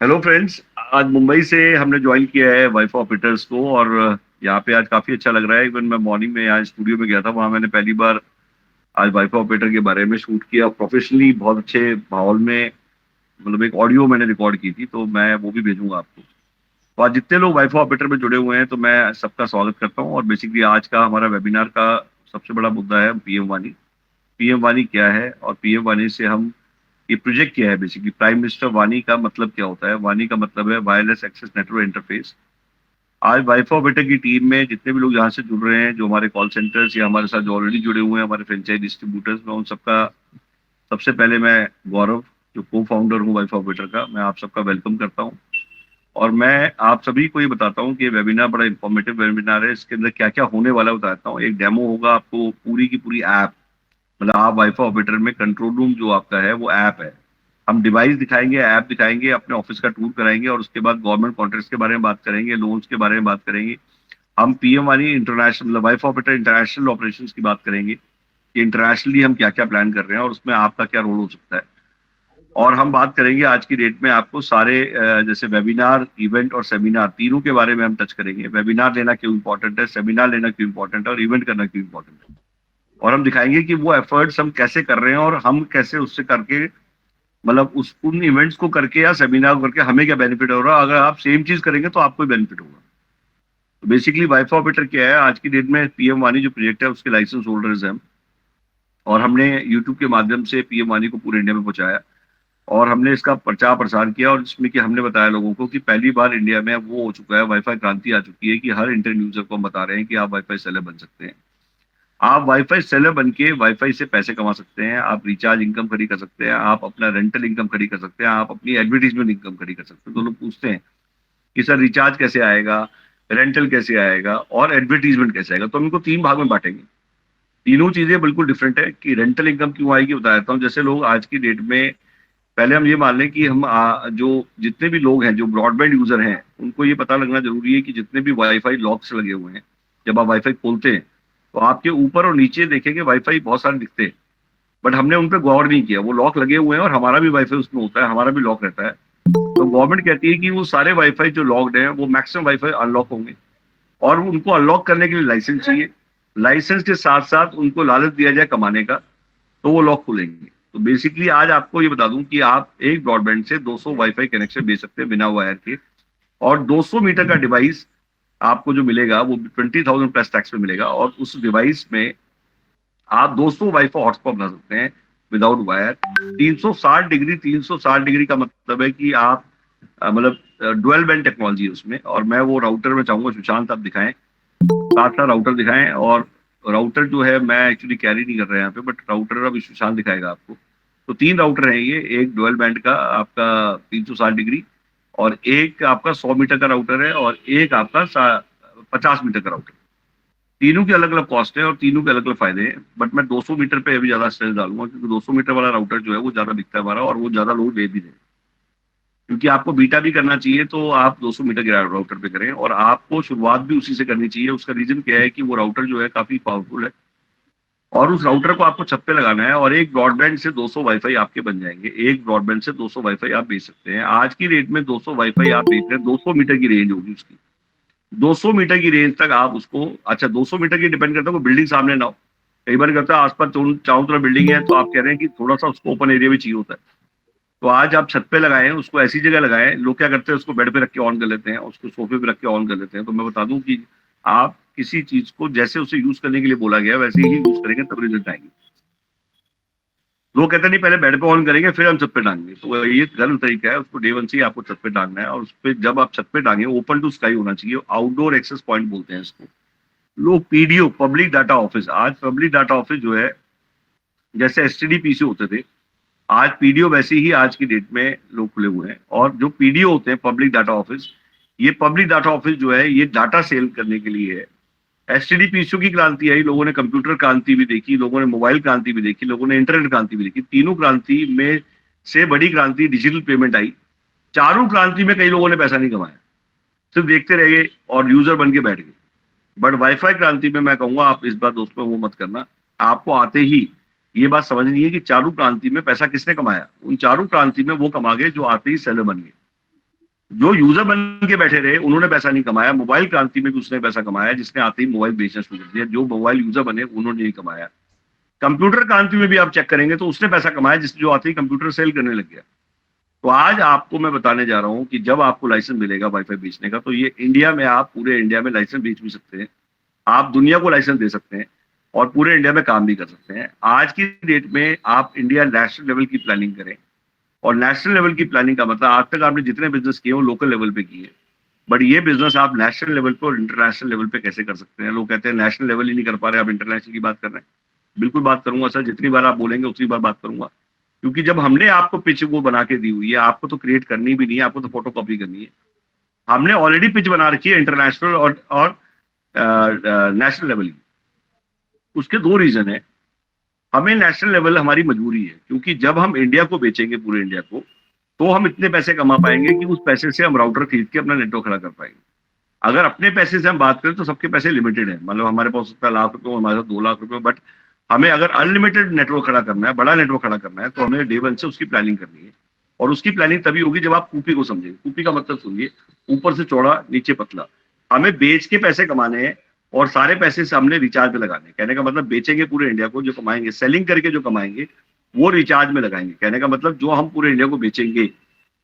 Hello friends. आज मुंबई से हमने ज्वाइन किया है वाइफा ऑपरेटर्स को और यहाँ पे आज काफी अच्छा लग रहा है। इवन मैं मॉर्निंग में आज स्टूडियो में गया था, वहाँ मैंने पहली बार आज वाइफा ऑपरेटर के बारे में शूट किया प्रोफेशनली, बहुत अच्छे माहौल में। मतलब एक ऑडियो मैंने रिकॉर्ड की थी, तो मैं वो भी भेजूंगा आपको। तो आज जितने लोग वाइफा ऑपरेटर में जुड़े हुए हैं, तो मैं सबका स्वागत करता हूँ। और बेसिकली आज का हमारा वेबिनार का सबसे बड़ा मुद्दा है पीएम वानी। पीएम वानी क्या है और पीएम वानी से हम ये प्रोजेक्ट क्या है। बेसिकली प्राइम मिनिस्टर वानी का मतलब क्या होता है? वानी का मतलब है वायरलेस एक्सेस नेटवर्क इंटरफेस। आज वाइफा बेटा की टीम में जितने भी लोग यहाँ से जुड़ रहे हैं, जो हमारे कॉल सेंटर्स या हमारे साथ जो ऑलरेडी जुड़े हुए हैं, हमारे फ्रेंचाइज डिस्ट्रीब्यूटर्स, मैं उन सबका सबसे पहले मैं गौरव, जो को फाउंडर हूँ वाइफा बेटर का, मैं आप सबका वेलकम करता हूँ। और मैं आप सभी को ये बताता हूँ कि ये वेबिनार बड़ा इंफॉर्मेटिव वेबिनार है। इसके अंदर क्या क्या होने वाला है बताता हूँ। एक डेमो होगा, आपको पूरी की पूरी ऐप, मतलब आप वाईफाई ऑपरेटर में कंट्रोल रूम जो आपका है वो ऐप है। हम डिवाइस दिखाएंगे, ऐप दिखाएंगे, अपने ऑफिस का टूर कराएंगे और उसके बाद गवर्नमेंट कॉन्ट्रैक्ट्स के बारे में बात करेंगे, लोन्स के बारे में बात करेंगे। हम पीएम वाली इंटरनेशनल, मतलब वाईफाई ऑपरेटर इंटरनेशनल ऑपरेशंस की बात करेंगे कि इंटरनेशनली हम क्या क्या प्लान कर रहे हैं और उसमें आपका क्या रोल हो सकता है। और हम बात करेंगे आज की डेट में आपको सारे जैसे वेबिनार, इवेंट और सेमिनार, तीनों के बारे में हम टच करेंगे। वेबिनार लेना क्यों इंपॉर्टेंट है, सेमिनार लेना क्यों इंपॉर्टेंट है और इवेंट करना क्यों इंपॉर्टेंट है। और हम दिखाएंगे कि वो एफर्ट्स हम कैसे कर रहे हैं और हम कैसे उससे करके, मतलब उस उन इवेंट्स को करके या सेमिनार को करके हमें क्या बेनिफिट हो रहा है। अगर आप सेम चीज करेंगे तो आपको बेनिफिट होगा। तो बेसिकली वाइफा ऑपरेटर क्या है आज की डेट में, पीएम वानी जो प्रोजेक्ट है उसके लाइसेंस होल्डर्स हैं हम। और हमने यूट्यूब के माध्यम से पीएम वानी को पूरे इंडिया में पहुंचाया और हमने इसका प्रचार प्रसार किया। और इसमें कि हमने बताया लोगों को कि पहली बार इंडिया में अब वो हो चुका है, वाईफाई क्रांति आ चुकी है कि हर इंटरनेट यूजर को हम बता रहे हैं कि आप वाईफाई सेलर बन सकते हैं। आप वाईफाई सेलर बन के वाईफाई से पैसे कमा सकते हैं, आप रिचार्ज इनकम खड़ी कर सकते हैं, आप अपना रेंटल इनकम खड़ी कर सकते हैं, आप अपनी एडवर्टीजमेंट इनकम खड़ी कर सकते हैं। तो लोग पूछते हैं कि सर रिचार्ज कैसे आएगा, रेंटल कैसे आएगा और एडवर्टीजमेंट कैसे आएगा। तो हम इनको तीन भाग में बांटेंगे। तीनों चीजें बिल्कुल डिफरेंट है। कि रेंटल इनकम क्यों आएगी बता देता हूँ। जैसे लोग आज की डेट में, पहले हम ये मान लें कि हम जो जितने भी लोग हैं जो ब्रॉडबैंड यूजर हैं, उनको ये पता लगना जरूरी है कि जितने भी वाईफाई लॉक्स लगे हुए हैं, जब आप वाईफाई खोलते हैं तो आपके ऊपर और नीचे देखेंगे वाईफाई बहुत सारे दिखते हैं। बट हमने उन पर गौर नहीं किया। वो लॉक लगे हुए हैं और हमारा भी वाईफाई उसमें होता है, हमारा भी लॉक रहता है। तो गवर्नमेंट कहती है कि वो सारे वाईफाई जो लॉक्ड हैं वो मैक्सिमम वाईफाई अनलॉक होंगे और उनको अनलॉक करने के लिए लाइसेंस चाहिए। लाइसेंस के साथ साथ उनको लालच दिया जाए कमाने का, तो वो लॉक खुलेंगे। तो बेसिकली आज आपको ये बता दूं कि आप एक ब्रॉडबैंड से 200 वाईफाई कनेक्शन भेज सकते हैं बिना वायर के। और 200 मीटर का डिवाइस आपको जो मिलेगा वो 20,000 प्लस टैक्स में मिलेगा। और उस डिवाइस में आप 200 वाईफाई हॉटस्पॉट बना सकते हैं विदाउट वायर। 360 डिग्री, 360 डिग्री का मतलब है कि आप मतलब डुअल बैंड टेक्नोलॉजी है उसमें। और मैं वो राउटर में चाहूंगा सुशांत आप दिखाएं, साथ साथ राउटर दिखाएं। और राउटर जो है मैं एक्चुअली कैरी नहीं कर रहा यहाँ पे, बट राउटर अब सुशांत दिखाएगा आपको। तो तीन राउटर हैं ये, एक डुअल बैंड का आपका 360 डिग्री, और एक आपका 100 मीटर का राउटर है, और एक आपका 50 मीटर का राउटर। तीनों की अलग अलग कॉस्ट है और तीनों के अलग अलग फायदे हैं। बट मैं 200 मीटर पे अभी ज्यादा स्ट्रेस डालूंगा क्योंकि 200 मीटर वाला राउटर जो है वो ज्यादा दिखता है हमारा, और वो ज्यादा लोग ले भी रहे हैं। क्योंकि आपको बीटा भी करना चाहिए तो आप 200 मीटर के राउटर पे करें, और आपको शुरुआत भी उसी से करनी चाहिए। उसका रीजन क्या है कि वो राउटर जो है काफी पावरफुल है और उस राउटर को आपको छत पे लगाना है। और एक ब्रॉडबैंड से 200 वाईफाई आपके बन जाएंगे। एक ब्रॉडबैंड से 200 वाईफाई आप बेच सकते हैं। आज की रेट में 200 वाईफाई आप बेच रहे हैं, 200 मीटर की रेंज होगी उसकी। 200 मीटर की रेंज तक आप उसको, अच्छा 200 मीटर की डिपेंड करता है कोई बिल्डिंग सामने ना हो। कई बार करता है आसपास चारों तरफ बिल्डिंग है, तो आप कह रहे हैं कि थोड़ा सा उसको ओपन एरिया भी चाहिए होता है। तो आज आप छत पे लगाएं, उसको ऐसी जगह लगाएं। लोग क्या करते हैं, उसको बेड पे रख के ऑन कर लेते हैं, उसको सोफे पे रख के ऑन कर लेते हैं। तो मैं बता दूं कि आप किसी चीज को जैसे उसे यूज करने के लिए बोला गया वैसे ही यूज करेंगे तब रिजल्ट आएंगे। लोग कहते नहीं पहले बेड पे ऑन करेंगे फिर हम छत पे टांगेंगे, तो ये गलत तरीका है। उसको डे वन से ही आपको छत पे टांगना है। और उस पे जब आप छत पे टांगे, ओपन टू स्काई होना चाहिए, आउटडोर एक्सेस पॉइंट बोलते हैं इसको। लोग पीडीओ, पब्लिक डाटा ऑफिस, आज पब्लिक डाटा ऑफिस जो है जैसे एसटीडी पीसी होते थे, आज पीडीओ वैसे ही आज की डेट में लोग खुले हुए हैं। और जो पीडीओ होते हैं, पब्लिक डाटा ऑफिस, ये पब्लिक डाटा ऑफिस जो है ये डाटा सेल करने के लिए है। एसटीडी पीसीओ की क्रांति आई, लोगों ने कंप्यूटर क्रांति भी देखी, लोगों ने मोबाइल क्रांति भी देखी, लोगों ने इंटरनेट क्रांति भी देखी। तीनों क्रांति में से बड़ी क्रांति डिजिटल पेमेंट आई। चारों क्रांति में कई लोगों ने पैसा नहीं कमाया, सिर्फ देखते रह गए और यूजर बन के बैठ गए। बट वाईफाई क्रांति में मैं कहूंगा आप इस बार दोस्तों वो मत करना। आपको आते ही ये बात समझनी है कि चालू क्रांति में पैसा किसने कमाया। उन चालू क्रांति में वो कमा गए जो आते ही सेलर बन गए। जो यूजर बन के बैठे रहे उन्होंने पैसा नहीं कमाया। मोबाइल क्रांति में भी उसने पैसा कमाया जिसने आते ही मोबाइल बेचना शुरू कर दिया। जो मोबाइल यूजर बने उन्होंने नहीं कमाया। कंप्यूटर क्रांति में भी आप चेक करेंगे तो उसने पैसा कमाया जिस जो आते ही कंप्यूटर सेल करने लग गया। तो आज आपको मैं बताने जा रहा हूं कि जब आपको लाइसेंस मिलेगा वाईफाई बेचने का, तो ये इंडिया में आप पूरे इंडिया में लाइसेंस बेच भी सकते हैं, आप दुनिया को लाइसेंस दे सकते हैं और पूरे इंडिया में काम भी कर सकते हैं। आज की डेट में आप इंडिया नेशनल लेवल की प्लानिंग करें, और नेशनल लेवल की प्लानिंग का मतलब आज तक आपने जितने बिजनेस किए वो लोकल लेवल पे किए, बट ये बिजनेस आप नेशनल लेवल पे और इंटरनेशनल लेवल पे कैसे कर सकते हैं। लोग कहते हैं नेशनल लेवल ही नहीं कर पा रहे, आप इंटरनेशनल की बात कर रहे हैं। बिल्कुल बात करूंगा सर, जितनी बार आप बोलेंगे उतनी बार बात करूंगा, क्योंकि जब हमने आपको पिच वो बना के दी हुई है, आपको तो क्रिएट करनी भी नहीं है, आपको तो फोटो कॉपी करनी है। हमने ऑलरेडी पिच बना रखी है इंटरनेशनल और नेशनल लेवल की। उसके दो रीजन है। हमें नेशनल लेवल हमारी मजबूरी है, क्योंकि जब हम इंडिया को बेचेंगे पूरे इंडिया को, तो हम इतने पैसे कमा पाएंगे कि उस पैसे से हम राउटर खरीद के अपना नेटवर्क खड़ा कर पाएंगे। अगर अपने पैसे से हम बात करें तो सबके पैसे लिमिटेड है, मतलब हमारे पास सकता है लाख रुपए हो, हमारे पास 2 लाख रुपए, बट हमें अगर अनलिमिटेड नेटवर्क खड़ा करना है, बड़ा नेटवर्क खड़ा करना है, तो हमें डे वन से उसकी प्लानिंग करनी है। और उसकी प्लानिंग तभी होगी जब आप कूपी को समझेंगे। कूपी का मतलब सुनिए, ऊपर से चौड़ा नीचे पतला। हमें बेच के पैसे कमाने हैं और सारे पैसे से हमने रिचार्ज पे लगाने हैं। कहने का मतलब बेचेंगे पूरे इंडिया को, जो कमाएंगे सेलिंग करके जो कमाएंगे वो रिचार्ज में लगाएंगे। कहने का मतलब जो हम पूरे इंडिया को बेचेंगे,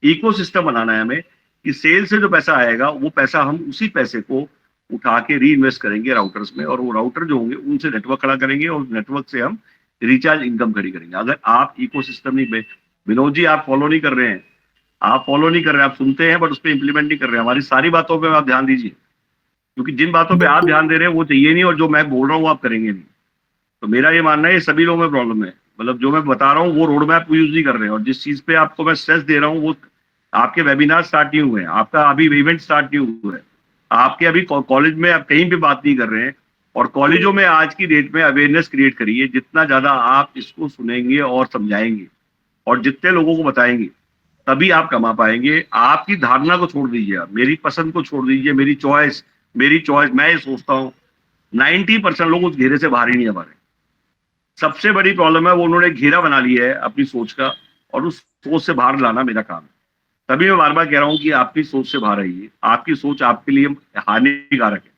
इकोसिस्टम बनाना है हमें कि सेल से जो पैसा आएगा वो पैसा हम उसी पैसे को उठा के री इन्वेस्ट करेंगे राउटर्स में, और वो राउटर जो होंगे उनसे नेटवर्क खड़ा करेंगे और नेटवर्क से हम रिचार्ज इनकम खड़ी करेंगे। अगर आप इकोसिस्टम नहीं, विनोद जी आप फॉलो नहीं कर रहे हैं, आप फॉलो नहीं कर रहे हैं, आप सुनते हैं बट उस पर इंप्लीमेंट नहीं कर रहे हैं। हमारी सारी बातों पर आप ध्यान दीजिए, क्योंकि जिन बातों पर आप ध्यान दे रहे हैं वो चाहिए नहीं, और जो मैं बोल रहा हूँ वो आप करेंगे नहीं। तो मेरा ये मानना है ये सभी लोगों में प्रॉब्लम है, मतलब जो मैं बता रहा हूँ वो रोड मैप यूज नहीं कर रहे हैं, और जिस चीज पे आपको मैं स्ट्रेस दे रहा हूँ वो आपके वेबिनार स्टार्ट नहीं हुए हैं, आपका अभी इवेंट स्टार्ट नहीं हुआ है, आपके अभी कॉलेज में आप कहीं भी बात नहीं कर रहे हैं। और कॉलेजों में आज की डेट में अवेयरनेस क्रिएट करिए। जितना ज्यादा आप इसको सुनेंगे और समझाएंगे और जितने लोगों को बताएंगे, तभी आप कमा पाएंगे। आपकी धारणा को छोड़ दीजिए, आप मेरी पसंद को छोड़ दीजिए, मेरी चॉइस मैं ये सोचता हूँ। 90% लोग उस घेरे से बाहर ही नहीं आ पा रहे। सबसे बड़ी प्रॉब्लम है वो उन्होंने घेरा बना लिया है अपनी सोच का, और उस सोच से बाहर लाना मेरा काम है। तभी मैं बार बार कह रहा हूं कि आपकी सोच से बाहर आइए। आपकी सोच आपके लिए हानिकारक है,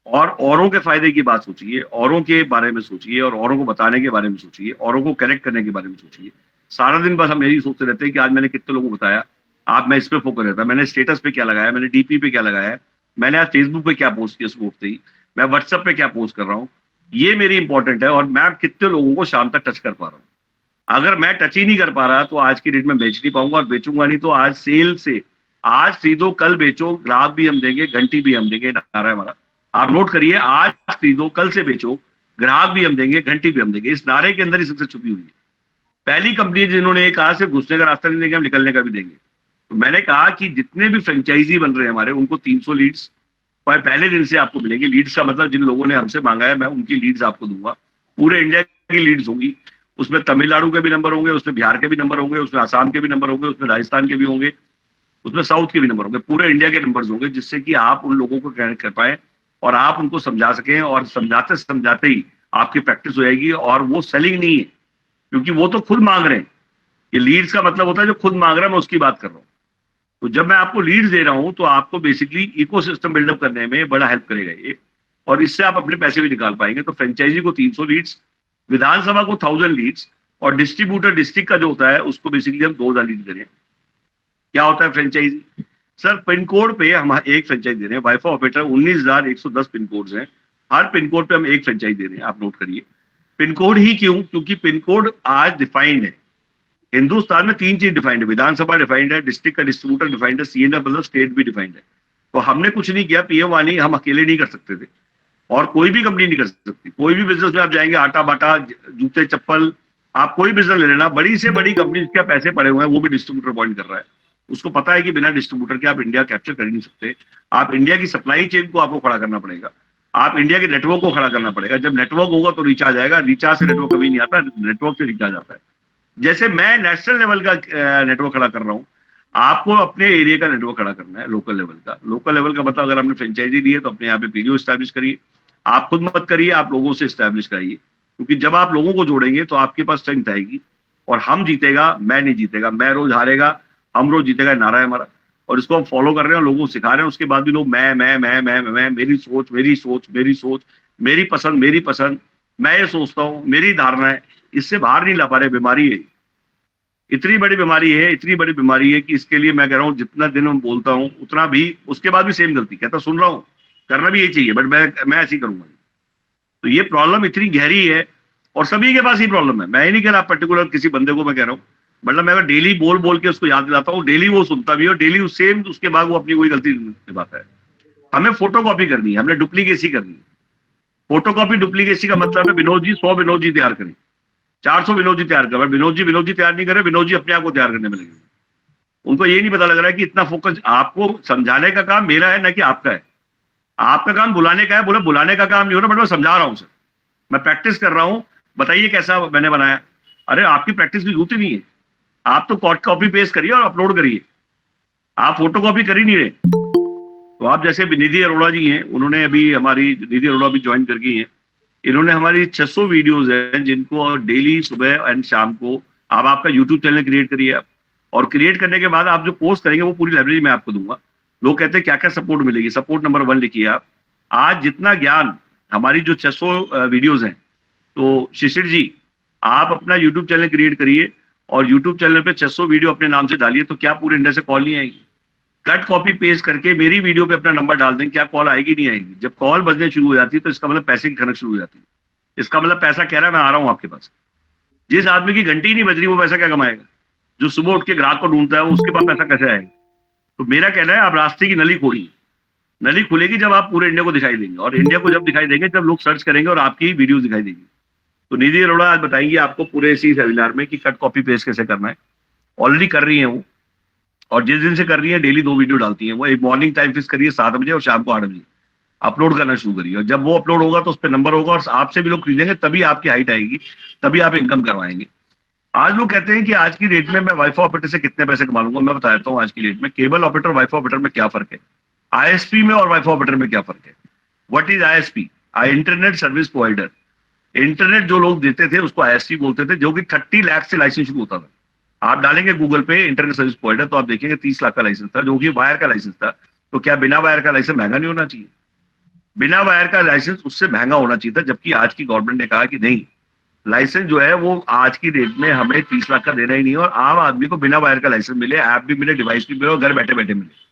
और औरों के फायदे की बात सोचिए, औरों के बारे में सोचिए, और औरों को बताने के बारे में सोचिए, औरों को कनेक्ट करने के बारे में सोचिए। सारा दिन बस हम यही सोचते रहते हैं कि आज मैंने कितने लोगों को बताया, आप मैं इस पे फोकस रहता, मैंने स्टेटस पे क्या लगाया, मैंने डीपी पे क्या लगाया है, मैंने आज फेसबुक पे क्या पोस्ट किया सुबह उठते ही, मैं व्हाट्सएप पे क्या पोस्ट कर रहा हूँ, ये मेरी इंपॉर्टेंट है, और मैं कितने लोगों को शाम तक टच कर पा रहा हूँ। अगर मैं टच ही नहीं कर पा रहा तो आज की डेट में बेच नहीं पाऊंगा, और बेचूंगा नहीं तो आज सेल से आज खरीदो कल बेचो, ग्राहक भी हम देंगे, घंटी भी हम देंगे, नारा है हमारा। आप नोट करिए, आज खरीदो कल से बेचो, ग्राहक भी हम देंगे, घंटी भी हम देंगे। इस नारे के अंदर ही सबसे छुपी हुई है। पहली कंपनी जिन्होंने ये कहा सिर्फ घुसने का रास्ता नहीं देंगे, हम निकलने का भी देंगे। तो मैंने कहा कि जितने भी फ्रेंचाइजी बन रहे हैं हमारे, उनको 300 लीड्स पर पहले दिन से आपको मिलेंगे। लीड्स का मतलब जिन लोगों ने हमसे मांगा है मैं उनकी लीड्स आपको दूंगा। पूरे इंडिया की लीड्स होंगी, उसमें तमिलनाडु के भी नंबर होंगे, उसमें बिहार के भी नंबर होंगे, उसमें आसाम के भी नंबर होंगे, उसमें राजस्थान के भी होंगे, उसमें साउथ के भी नंबर होंगे। पूरे इंडिया के नंबर्स होंगे, जिससे कि आप उन लोगों को कनेक्ट कर पाए और आप उनको समझा सकें, और समझाते समझाते ही आपकी प्रैक्टिस हो जाएगी। और वो सेलिंग नहीं है, क्योंकि वो तो खुद मांग रहे हैं। ये लीड्स का मतलब होता है जो खुद मांग रहा है, मैं उसकी बात कर रहा हूँ। तो जब मैं आपको लीड्स दे रहा हूं तो आपको बेसिकली इकोसिस्टम बिल्डअप करने में बड़ा हेल्प करेगा ये, और इससे आप अपने पैसे भी निकाल पाएंगे। तो फ्रेंचाइजी को 300 लीड्स, विधानसभा को 1000 लीड्स, और डिस्ट्रीब्यूटर डिस्ट्रिक्ट का जो होता है उसको बेसिकली हम 2000 लीड करें। क्या होता है फ्रेंचाइजी? सर पिन कोड पे हम एक फ्रेंचाइज दे रहे हैं। वाईफाई ऑपरेटर 19,110 पिन कोड हैं, हर पिन कोड पे हम एक फ्रेंचाइज दे रहे हैं। आप नोट करिए, पिन कोड ही क्यों? क्योंकि पिन कोड आज डिफाइंड है। हिंदुस्तान में 3 चीज डिफाइंड है, विधानसभा डिफाइंड है, डिस्ट्रिक्ट का डिस्ट्रीब्यूटर डिफाइंड है, सीएनएफ मतलब स्टेट भी डिफाइंड है। तो हमने कुछ नहीं किया, पीएम वानी हम अकेले नहीं कर सकते थे, और कोई भी कंपनी नहीं कर सकती। कोई भी बिजनेस में आप जाएंगे, आटा बाटा, जूते चप्पल, आप कोई बिजनेस ले लेना, बड़ी से बड़ी कंपनी जिसके पैसे पड़े हुए हैं वो भी डिस्ट्रीब्यूटर अपॉइंट कर रहा है। उसको पता है कि बिना डिस्ट्रीब्यूटर के आप इंडिया कैप्चर कर ही नहीं सकते। आप इंडिया की सप्लाई चेन को आपको खड़ा करना पड़ेगा, आप इंडिया के नेटवर्क को खड़ा करना पड़ेगा। जब नेटवर्क होगा तो रिचार्ज आएगा, रिचार्ज से नेटवर्क कभी नहीं आता, नेटवर्क से रिचार्ज आता है। जैसे मैं नेशनल लेवल का नेटवर्क खड़ा कर रहा हूं, आपको अपने एरिया का नेटवर्क खड़ा करना है, लोकल लेवल का। लोकल लेवल का मतलब अगर आपने फ्रेंचाइजी ली है तो अपने यहाँ पे पीडीओ स्टैब्लिश करिए। आप खुद मत करिए, आप लोगों से स्टैब्लिश कराइए, क्योंकि जब आप लोगों को जोड़ेंगे तो आपके पास स्ट्रेंथ आएगी। और हम जीतेगा, मैं नहीं जीतेगा, मैं रोज हारेगा, हम रोज जीतेगा, नारा है हमारा। और इसको हम फॉलो कर रहे हैं और लोगों को सिखा रहे हैं, उसके बाद भी लोग मैं, मेरी सोच, मेरी सोच, मेरी सोच, मेरी पसंद, मेरी पसंद, मैं ये सोचता हूँ, मेरी धारणा है, इससे बाहर नहीं ला पा रहे। बीमारी है, इतनी बड़ी बीमारी है, इतनी बड़ी बीमारी है कि इसके लिए मैं कह रहा हूँ जितना दिन मैं बोलता हूँ उतना भी, उसके बाद भी सेम गलती कहता, सुन रहा हूँ, करना भी यही चाहिए, बट मैं ऐसे ही करूंगा। तो ये प्रॉब्लम इतनी गहरी है और सभी के पास ही प्रॉब्लम है। मैं ही नहीं कह रहा पर्टिकुलर किसी बंदे को मैं कह रहा हूँ, मतलब मैं अगर डेली बोल बोल के उसको याद दिलाता हूँ, डेली वो सुनता भी है और डेली सेम, उसके बाद वो अपनी कोई गलती निभाता है। हमें फोटो कॉपी करनी है, हमने डुप्लीकेसी करनी है। फोटो कॉपी डुप्लीकेसी का मतलब है विनोद जी 100 विनोद जी तैयार करें, 400 विनोद जी तैयार कर, विनोद जी तैयार नहीं करे, विनोद जी अपने आप को तैयार करने में लगे। उनको ये नहीं पता लग रहा है कि इतना फोकस आपको समझाने का काम मेरा है ना कि आपका है। आपका काम बुलाने का है, बोले बुलाने का काम नहीं हो रहा, बट मैं समझा रहा हूँ सर, मैं प्रैक्टिस कर रहा हूँ, बताइए कैसा मैंने बनाया। अरे आपकी प्रैक्टिस की जरूरत ही नहीं है, आप तो कॉपी पेस्ट करिए और अपलोड करिए, आप फोटो कॉपी कर ही नहीं रहे। तो आप जैसे निधि अरोड़ा जी हैं, उन्होंने अभी हमारी, निधि अरोड़ा भी ज्वाइन कर गई हैं, इन्होंने हमारी 600 वीडियोज हैं जिनको डेली सुबह एंड शाम को आप आपका यूट्यूब चैनल क्रिएट करिए आप, और क्रिएट करने के बाद आप जो पोस्ट करेंगे वो पूरी लाइब्रेरी में आपको दूंगा। लोग कहते हैं क्या क्या सपोर्ट मिलेगी, सपोर्ट नंबर 1 लिखिए आप। आज जितना ज्ञान हमारी जो 600 वीडियोज हैं, तो शिशिर जी आप अपना यूट्यूब चैनल क्रिएट करिए और यूट्यूब चैनल पे 600 वीडियो अपने नाम से डालिए, तो क्या पूरे इंडिया से कॉल नहीं आएगी? कट कॉपी पेस्ट करके मेरी वीडियो पे अपना नंबर डाल दें, क्या कॉल आएगी नहीं आएगी? जब कॉल बजने शुरू हो जाती है तो इसका मतलब पैसे की खनक शुरू हो जाती है, इसका मतलब पैसा कह रहा है मैं आ रहा हूं आपके पास। जिस आदमी की घंटी ही नहीं बज रही वो पैसा क्या कमाएगा? जो सुबह उठ के ग्राहक को ढूंढता है वो, उसके पास पैसा कैसे आएगा? तो मेरा कहना है आप रास्ते की नली खोलिए, नली खुलेगी जब आप पूरे इंडिया को दिखाई देंगे, और इंडिया को जब दिखाई देंगे जब लोग सर्च करेंगे और आपकी वीडियो दिखाई देगी। तो निधि अरोड़ा आज बताएंगे आपको पूरे इसी सेमिनार में कि कट कॉपी पेस्ट कैसे करना है। ऑलरेडी कर रही है वो, और जिस दिन से कर रही है डेली 2 वीडियो डालती है वो। एक मॉर्निंग टाइम फिक्स करिए 7 बजे और शाम को 8 बजे अपलोड करना शुरू करिए, और जब वो अपलोड होगा तो उस पर नंबर होगा और आपसे भी लोग खरीदेंगे, तभी आपकी हाइट आएगी, तभी आप इनकम करवाएंगे। आज लोग कहते हैं कि आज की डेट में मैं वाईफाई ऑपरेटर से कितने पैसे कमा लूंगा। मैं बताता हूँ आज की डेट में केबल ऑपरेटर वाईफाई ऑपरेटर में क्या फर्क है, आईएसपी में और वाईफाई ऑपरेटर में क्या फर्क है। What is ISP? Internet service provider. Internet जो लोग देते थे उसको आईएसपी बोलते थे, जो कि 30 लाख से लाइसेंस शुरू होता था। आप डालेंगे गूगल पे इंटरनेट सर्विस प्रोवाइडर तो आप देखेंगे 30 लाख का लाइसेंस था, जो कि वायर का लाइसेंस था। तो क्या बिना वायर का लाइसेंस महंगा नहीं होना चाहिए? बिना वायर का लाइसेंस उससे महंगा होना चाहिए था, जबकि आज की गवर्नमेंट ने कहा कि नहीं, लाइसेंस जो है वो आज की डेट में हमें 30 लाख का देना ही नहीं है, और आम आदमी को बिना वायर का लाइसेंस मिले, ऐप भी मिले, डिवाइस भी मिले और घर बैठे बैठे मिले।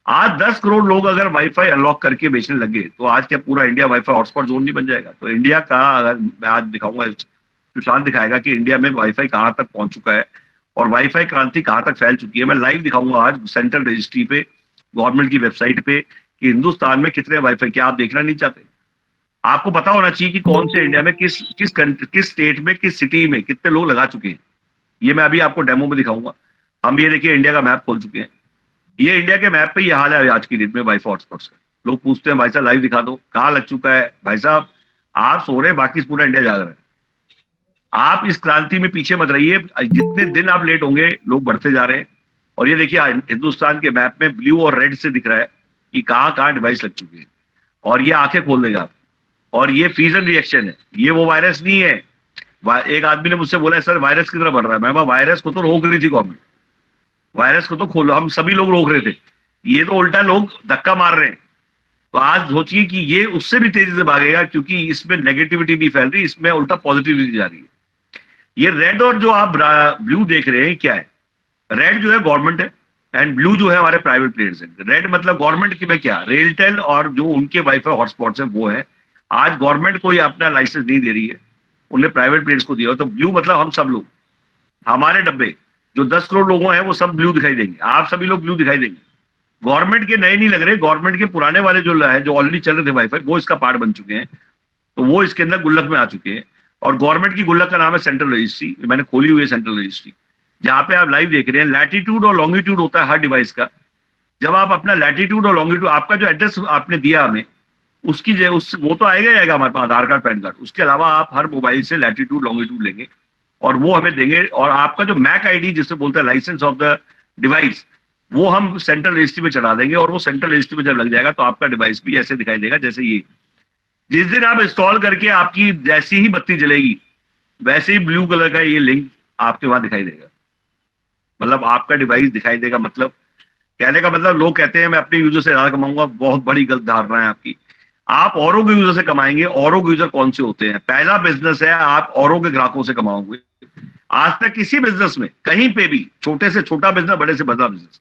आज 10 करोड़ लोग अगर वाईफाई अनलॉक करके बेचने लगे तो आज क्या पूरा इंडिया वाईफाई हॉटस्पॉट जोन नहीं बन जाएगा? तो इंडिया का, अगर मैं आज दिखाऊंगा, सुशांत दिखाएगा कि इंडिया में वाईफाई कहाँ तक पहुंच चुका है और वाईफाई क्रांति कहाँ तक फैल चुकी है। मैं लाइव दिखाऊंगा आज सेंट्रल रजिस्ट्री पे, गवर्नमेंट की वेबसाइट पे, कि हिंदुस्तान में कितने वाईफाई, क्या आप देखना नहीं चाहते? आपको पता होना चाहिए कि कौन से इंडिया में किस स्टेट में, किस सिटी में कितने लोग लगा चुके हैं। ये मैं अभी आपको डेमो में दिखाऊंगा। हम ये देखिए इंडिया का मैप खोल चुके हैं, ये इंडिया के मैप पे ये हाल है आज की डेट में वाईफाई हॉटस्पॉट्स का। लोग पूछते हैं भाई साहब लाइव दिखा दो, कहाँ लग चुका है? भाई साहब आप सो रहे हैं, बाकी पूरा इंडिया जाग रहा है। आप इस क्रांति में पीछे मत रहिए, जितने दिन आप लेट होंगे लोग बढ़ते जा रहे हैं। और ये देखिए हिंदुस्तान के मैप में ब्लू और रेड से दिख रहा है कि कहाँ कहाँ डिवाइस लग चुके हैं, और ये आंखें खोल देगा आप। और ये फ्यूजन रिएक्शन है, ये वो वायरस नहीं है। एक आदमी ने मुझसे बोला सर वायरस की तरह बढ़ रहा है। मैं वायरस को तो रोक रही थी गवर्नमेंट, वायरस को तो खोलो, हम सभी लोग रोक रहे थे, ये तो उल्टा लोग धक्का मार रहे हैं। तो आज सोचिए कि ये उससे भी तेजी से भागेगा, क्योंकि इसमें नेगेटिविटी नहीं फैल रही, इसमें उल्टा पॉजिटिविटी जा रही है। ये रेड और जो आप ब्लू देख रहे हैं क्या है? रेड जो है गवर्नमेंट है एंड ब्लू जो है हमारे प्राइवेट प्लेयर्स हैं। रेड मतलब गवर्नमेंट की में क्या, रेलटेल और जो उनके वाईफाई हॉटस्पॉट्स हैं वो है। आज गवर्नमेंट कोई अपना लाइसेंस नहीं दे रही है, उन्हें प्राइवेट प्लेयर्स को दिया। तो ब्लू मतलब हम सब लोग, हमारे डब्बे जो 10 करोड़ लोगों हैं वो सब ब्लू दिखाई देंगे, आप सभी लोग ब्लू दिखाई देंगे। गवर्नमेंट के नए नहीं लग रहे, गवर्नमेंट के पुराने वाले जो है, जो ऑलरेडी चल रहे थे वाईफाई, वो इसका पार्ट बन चुके हैं, तो वो इसके अंदर गुल्लक में आ चुके हैं। और गवर्नमेंट की गुल्लक का नाम है सेंट्रल रजिस्ट्री, मैंने खोली हुई है सेंट्रल रजिस्ट्री, जहां पे आप लाइव देख रहे हैं। लैटिट्यूड और लॉन्गिट्यूड होता है हर डिवाइस का। जब आप अपना लैटिट्यूड और लॉन्गिट्यूड, आपका जो एड्रेस आपने दिया हमें, उसकी वो तो आएगा ही आएगा हमारे पास, आधार कार्ड, पैन कार्ड। उसके अलावा आप हर मोबाइल से लैटिट्यूड लॉन्गिट्यूड लेंगे और वो हमें देंगे, और आपका जो मैक आईडी जिससे बोलते हैं लाइसेंस ऑफ द डिवाइस, वो हम सेंट्रल रजिस्ट्री में चढ़ा देंगे। और वो सेंट्रल रजिस्ट्री में जब लग जाएगा तो आपका डिवाइस भी ऐसे दिखाई देगा जैसे ये। जिस दिन आप इंस्टॉल करके आपकी जैसी ही बत्ती जलेगी, वैसे ही ब्लू कलर का ये लिंक आपके वहां दिखाई देगा, मतलब आपका डिवाइस दिखाई देगा। मतलब कहने का मतलब लोग कहते हैं मैं अपने यूजर से ज्यादा कमाऊंगा, बहुत बड़ी गलत धारणा है आपकी। आप औरों के यूजर से कमाएंगे। औरों के यूजर कौन से होते हैं? पहला बिजनेस है आप औरों के ग्राहकों से कमाओगे। आज तक किसी बिजनेस में कहीं पे भी, छोटे से छोटा बिजनेस, बड़े से बड़ा बिजनेस,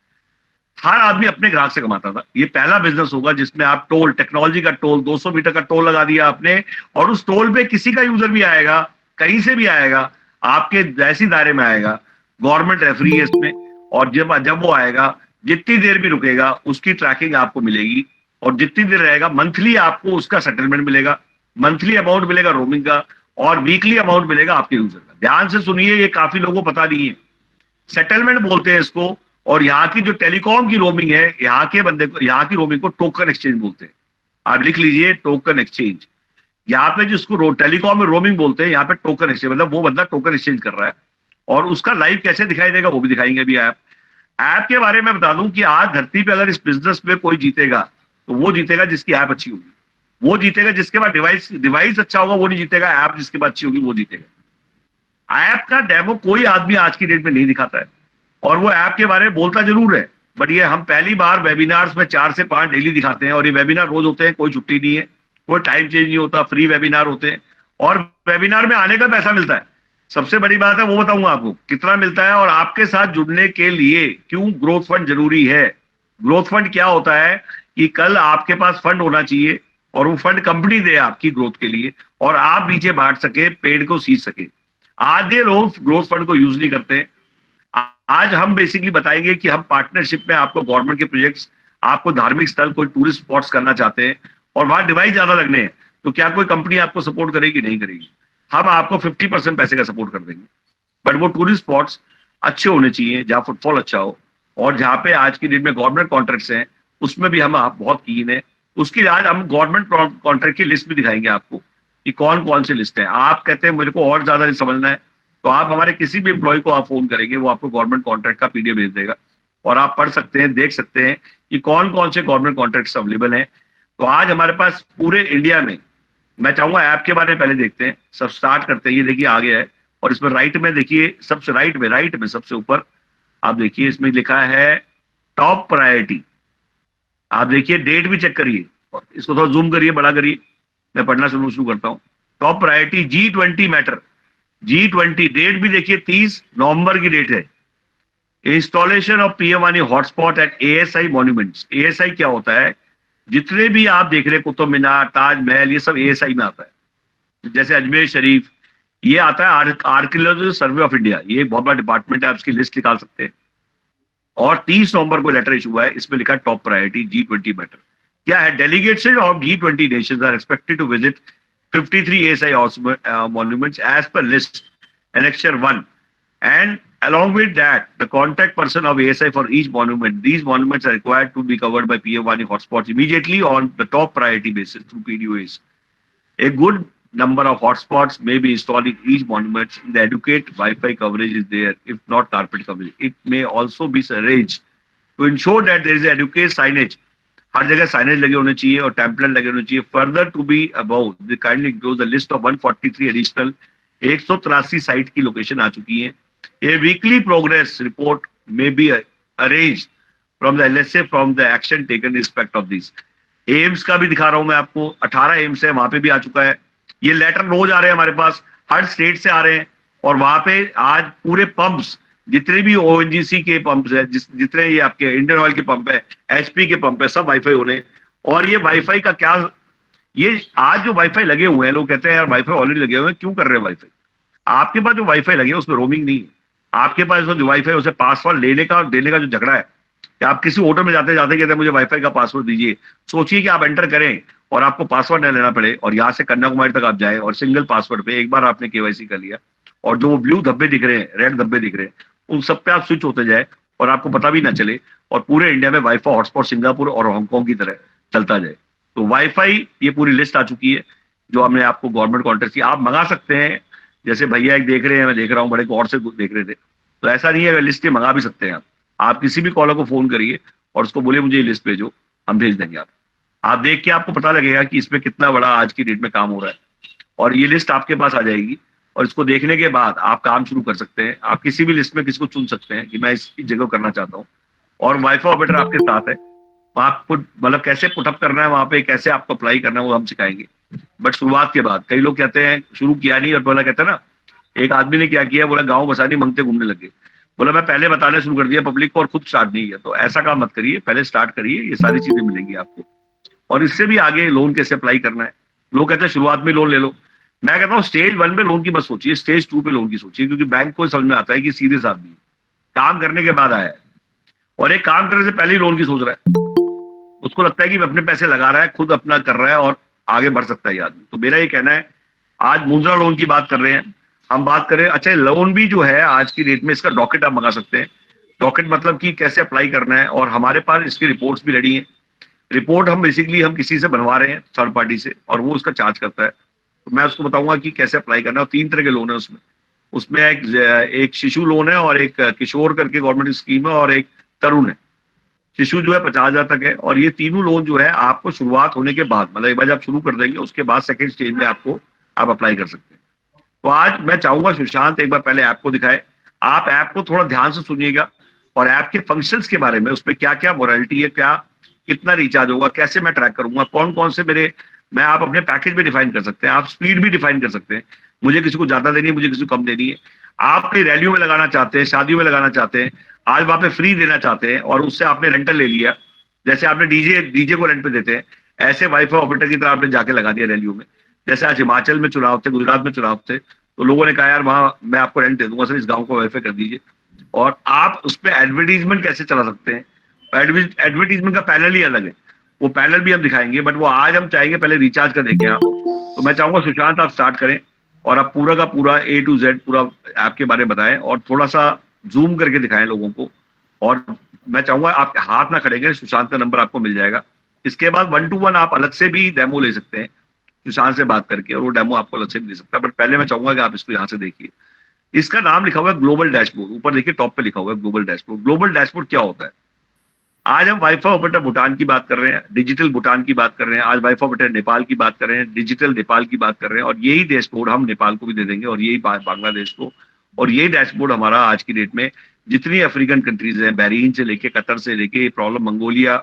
हर आदमी अपने ग्राहक से कमाता था। ये पहला बिजनेस होगा जिसमें आप टोल, टेक्नोलॉजी का टोल, 200 मीटर का टोल लगा दिया आपने, और उस टोल पे किसी का यूजर भी आएगा, कहीं से भी आएगा, आपके जैसी दायरे में आएगा, गवर्नमेंट रेफरी है इसमें, और जब जब वो आएगा, जितनी देर भी रुकेगा उसकी ट्रैकिंग आपको मिलेगी, और जितनी देर रहेगा मंथली आपको उसका सेटलमेंट मिलेगा, मंथली अमाउंट मिलेगा रोमिंग का, और वीकली अमाउंट मिलेगा आपके यूजर का। ध्यान से सुनिए, ये काफी लोगों को पता नहीं है। सेटलमेंट बोलते हैं इसको। और यहाँ की जो टेलीकॉम की रोमिंग है, यहाँ के बंदे को, यहाँ की रोमिंग को टोकन एक्सचेंज बोलते हैं। आप लिख लीजिए, टोकन एक्सचेंज। यहाँ पे जिसको टेलीकॉम में रोमिंग बोलते हैं, यहाँ पे टोकन एक्सचेंज, मतलब वो बंदा टोकन एक्सचेंज कर रहा है। और उसका लाइव कैसे दिखाई देगा वो भी दिखाएंगे अभी। ऐप के बारे में बता दूं कि आज धरती पे अगर इस बिजनेस में कोई जीतेगा तो वो जीतेगा जिसकी ऐप अच्छी होगी, वो जीतेगा जिसके पास डिवाइस डिवाइस अच्छा होगा, वो नहीं जीतेगा। ऐप जिसके पास अच्छी होगी वो जीतेगा। ऐप का डेमो कोई आदमी आज की डेट में नहीं दिखाता है, और वो ऐप के बारे में बोलता जरूर है, बट ये हम पहली बार वेबिनार्स में 4 से 5 डेली दिखाते हैं, और ये वेबिनार रोज होते हैं, कोई छुट्टी नहीं है, कोई टाइम चेंज नहीं होता, फ्री वेबिनार होते हैं, और वेबिनार में आने का पैसा मिलता है। सबसे बड़ी बात है वो बताऊंगा आपको कितना मिलता है, और आपके साथ जुड़ने के लिए क्यों ग्रोथ फंड जरूरी है। ग्रोथ फंड क्या होता है कि कल आपके पास फंड होना चाहिए, और वो फंड कंपनी दे आपकी ग्रोथ के लिए, और आप नीचे बांट सके, पेड़ को सींच सके। आधे लोग ग्रोथ फंड को यूज नहीं करते। आज हम बेसिकली बताएंगे कि हम पार्टनरशिप में आपको गवर्नमेंट के प्रोजेक्ट्स, आपको धार्मिक स्थल, कोई टूरिस्ट स्पॉट्स करना चाहते हैं, और वहां डिवाइस ज्यादा लगने हैं, तो क्या कोई कंपनी आपको सपोर्ट करेगी? नहीं करेगी। हम आपको 50% पैसे का सपोर्ट कर देंगे, बट वो टूरिस्ट स्पॉट्स अच्छे होने चाहिए जहां फुटफॉल अच्छा हो, और जहां पे आज की डेट में गवर्नमेंट कॉन्ट्रैक्ट्स हैं उसमें भी हम आप बहुत कीन है। उसके लिए आज हम गवर्नमेंट कॉन्ट्रैक्ट की लिस्ट भी दिखाएंगे आपको कि कौन कौन से लिस्ट है। आप कहते हैं मेरे को और ज्यादा समझना है, तो आप हमारे किसी भी एम्प्लॉय को आप फोन करेंगे, वो आपको गवर्नमेंट कॉन्ट्रैक्ट का पीडीएफ भेज देगा, और आप पढ़ सकते हैं, देख सकते हैं कि कौन कौन से गवर्नमेंट कॉन्ट्रैक्ट्स अवेलेबल हैं। तो आज हमारे पास पूरे इंडिया में, मैं चाहूंगा ऐप के बारे में पहले देखते हैं, सब स्टार्ट करते हैं। ये देखिए आगे है, और इसमें राइट में देखिए, सबसे राइट में सबसे ऊपर आप देखिए, इसमें लिखा है टॉप प्रायोरिटी। आप देखिए, डेट भी चेक करिए, इसको थोड़ा जूम करिए, बड़ा करिए, मैं पढ़ना शुरू करता हूँ। Top priority G20 matter. G20 date भी देखिए, 30 नवंबर की डेट है। इंस्टॉलेशन ऑफ पीएम वानी hotspot at ASI monuments. ASI क्या होता है? जितने भी आप देख रहे हैं, कुतुब मीनार, ताजमहल, ये सब एएसआई में आता है। जैसे अजमेर शरीफ, ये आता है आर्कियोलॉजिकल सर्वे ऑफ इंडिया, ये एक बहुत बड़ा डिपार्टमेंट है, आप इसकी लिस्ट निकाल सकते हैं। और 30 नवंबर को लेटर इशू हुआ है, इसमें लिखा टॉप प्रायोरिटी G20 मैटर। क्या है? Delegates of G20 nations are expected to visit 53 ASI monuments as per list, annexure 1, and along with that, the contact person of ASI for each monument. These monuments are required to be covered by PM1 hotspots immediately on the top priority basis through PDOAs. A good number of hotspots may be installed in each monument. The adequate Wi-Fi coverage is there, if not carpet coverage. It may also be arranged to ensure that there is adequate signage. हर जगह signage लगे होने चाहिए और template लगे होने चाहिए। Further to be about the kindly include the list of 143 additional, 183 site की location आ चुकी है। ए वीकली प्रोग्रेस रिपोर्ट में be arrange from the LSA from the action taken respect of this. AIIMS का भी दिखा रहा हूं मैं आपको, 18 एम्स है, वहां पे भी आ चुका है। ये लेटर रोज आ रहे हैं हमारे पास, हर स्टेट से आ रहे हैं, और वहां पे आज पूरे पंप्स, जितने भी ओएनजीसी के पंप है, जितने ये आपके इंडियन ऑयल के पंप है, एचपी के पंप है, सब वाईफाई हो रहे हैं। और ये वाईफाई का क्या, ये आज जो वाईफाई लगे हुए हैं, लोग कहते हैं यार वाईफाई ऑलरेडी लगे हुए हैं, क्यों कर रहे हैं वाईफाई? आपके पास जो वाईफाई लगे उसमें रोमिंग नहीं है। आपके पास जो वाईफाई उसे पासवर्ड लेने का और देने का जो झगड़ा है, कि आप किसी होटल में जाते जाते कहते हैं मुझे वाईफाई का पासवर्ड दीजिए। सोचिए कि आप एंटर करें और आपको पासवर्ड न लेना पड़े, और यहाँ से कन्याकुमारी तक आप जाए और सिंगल पासवर्ड पे एक बार आपने केवाईसी कर लिया, और जो ब्लू धब्बे दिख रहे हैं, रेड धब्बे दिख रहे हैं, उन सब पे आप स्विच होते जाए और आपको पता भी ना चले, और पूरे इंडिया में वाईफाई हॉटस्पॉट सिंगापुर और हांगकांग की तरह चलता जाए। तो वाईफाई ये पूरी लिस्ट आ चुकी है जो हमने आपको गवर्नमेंट कॉन्ट्रैक्ट की, आप मंगा सकते हैं। जैसे भैया एक देख रहे हैं, मैं देख रहा हूँ, बड़े गौर से देख रहे थे, तो ऐसा नहीं है, लिस्ट मंगा भी सकते हैं आप किसी भी कॉलर को फोन करिए और उसको बोले मुझे ये लिस्ट भेजो, हम भेज देंगे। आप देख के आपको पता लगेगा कि इसमें कितना बड़ा आज की डेट में काम हो रहा है, और ये लिस्ट आपके पास आ जाएगी, और इसको देखने के बाद आप काम शुरू कर सकते हैं। आप किसी भी लिस्ट में किसी को चुन सकते हैं कि मैं इस जगह करना चाहता हूँ, और वाईफाई ऑपरेटर आपके साथ है। वहां मतलब कैसे पुटअप करना है, वहां पे कैसे आपको अप्लाई करना है वो हम सिखाएंगे। बट शुरुआत के बाद कई लोग कहते हैं शुरू किया नहीं, और बोला कहते हैं ना, एक आदमी ने क्या किया, बोला गाँव बसा नहीं मंगते घूमने लगे। बोला मैं पहले बताना शुरू कर दिया पब्लिक को और खुद स्टार्ट नहीं किया। तो ऐसा काम मत करिए, पहले स्टार्ट करिए, ये सारी चीजें मिलेंगी आपको। और इससे भी आगे लोन कैसे अप्लाई करना है। लोग कहते हैं शुरुआत में लोन ले लो। मैं कहता हूँ स्टेज 1 पे लोन की मत सोचिए, स्टेज 2 पे लोन की सोचिए, क्योंकि बैंक को समझ में आता है कि सीरियस आदमी है, काम करने के बाद आया है, और एक काम करने से पहले ही लोन की सोच रहा है। उसको लगता है कि अपने पैसे लगा रहा है, खुद अपना कर रहा है और आगे बढ़ सकता है ये आदमी। तो मेरा ये कहना है, आज मुद्रा लोन की बात कर रहे हैं हम, बात करें अच्छा लोन भी जो है आज की डेट में इसका डॉकेट आप मंगा सकते हैं। डॉकेट मतलब कि कैसे अप्लाई करना है, और हमारे पास इसकी रिपोर्ट्स भी रेडी हैं। रिपोर्ट हम बेसिकली हम किसी से बनवा रहे हैं थर्ड पार्टी से, और वो उसका चार्ज करता है। तो मैं उसको बताऊंगा कि कैसे अप्लाई करना है। और 3 तरह के लोन है उसमें। उसमें एक शिशु लोन है, और एक किशोर करके गवर्नमेंट स्कीम है, और एक तरुण है। शिशु जो है 50,000 तक है, और ये तीनों लोन जो है आपको शुरुआत होने के बाद, मतलब एक बार जब आप शुरू कर देंगे उसके बाद सेकंड स्टेज में आपको आप अप्लाई कर सकते हैं। तो आज मैं चाहूंगा सुशांत एक बार पहले ऐप को दिखाए। आप ऐप को थोड़ा ध्यान से सुनिएगा, और ऐप के फंक्शंस के बारे में, उसमें क्या क्या मॉडलिटी है, क्या कितना रिचार्ज होगा, कैसे मैं ट्रैक करूंगा, कौन कौन से मेरे, मैं आप अपने पैकेज में डिफाइन कर सकते हैं, आप स्पीड भी डिफाइन कर सकते हैं। मुझे किसी को ज्यादा देनी है, मुझे किसी को कम देनी है। आप अपनी रैलियों में लगाना चाहते हैं, शादियों में लगाना चाहते हैं, आज वहां पे फ्री देना चाहते हैं, और उससे आपने रेंटल ले लिया, जैसे आपने डीजे डीजे को रेंट पे देते हैं, ऐसे वाईफाई ऑपरेटर की तरह आपने जाके लगा दिया रैलियों में। जैसे आज हिमाचल में चुनाव थे, गुजरात में चुनाव थे, तो लोगों ने कहा यार वहां मैं आपको रेंट दे दूंगा सर, इस गांव को वाईफाई कर दीजिए। और आप उस पर एडवर्टीजमेंट कैसे चला सकते हैं। एडवर्टीजमेंट का पैनल ही अलग है, वो पैनल भी हम दिखाएंगे। बट वो आज हम चाहेंगे पहले रिचार्ज का देखें आप। तो मैं चाहूंगा सुशांत आप स्टार्ट करें, और आप पूरा का पूरा A to Z पूरा ऐप के बारे में बताएं, और थोड़ा सा जूम करके दिखाएं लोगों को। और मैं चाहूंगा आप हाथ ना खड़ेंगे, सुशांत का नंबर आपको मिल जाएगा। इसके बाद 1-to-1 आप अलग से भी डेमो ले सकते हैं सुशांत से बात करके, और वो डेमो आपको अलग से भी दे सकता है। बट पहले मैं चाहूंगा कि आप इसको यहाँ से देखिए। इसका नाम लिखा हुआ है ग्लोबल डैशबोर्ड, ऊपर देखिए टॉप पे लिखा हुआ है ग्लोबल डैशबोर्ड। ग्लोबल डैशबोर्ड क्या होता है। आज हम वाईफाई ऑपरेटर भूटान की बात कर रहे हैं, डिजिटल भूटान की बात कर रहे हैं, आज वाईफाई ऑपरेटर नेपाल की बात कर रहे हैं, डिजिटल नेपाल की बात कर रहे हैं, और यही डैशबोर्ड हम नेपाल को भी दे देंगे, और यही बांग्लादेश को। और यही डैशबोर्ड हमारा आज की डेट में जितनी अफ्रीकन कंट्रीज हैं, बहरीन से लेके कतर से लेके प्रॉब्लम मंगोलिया,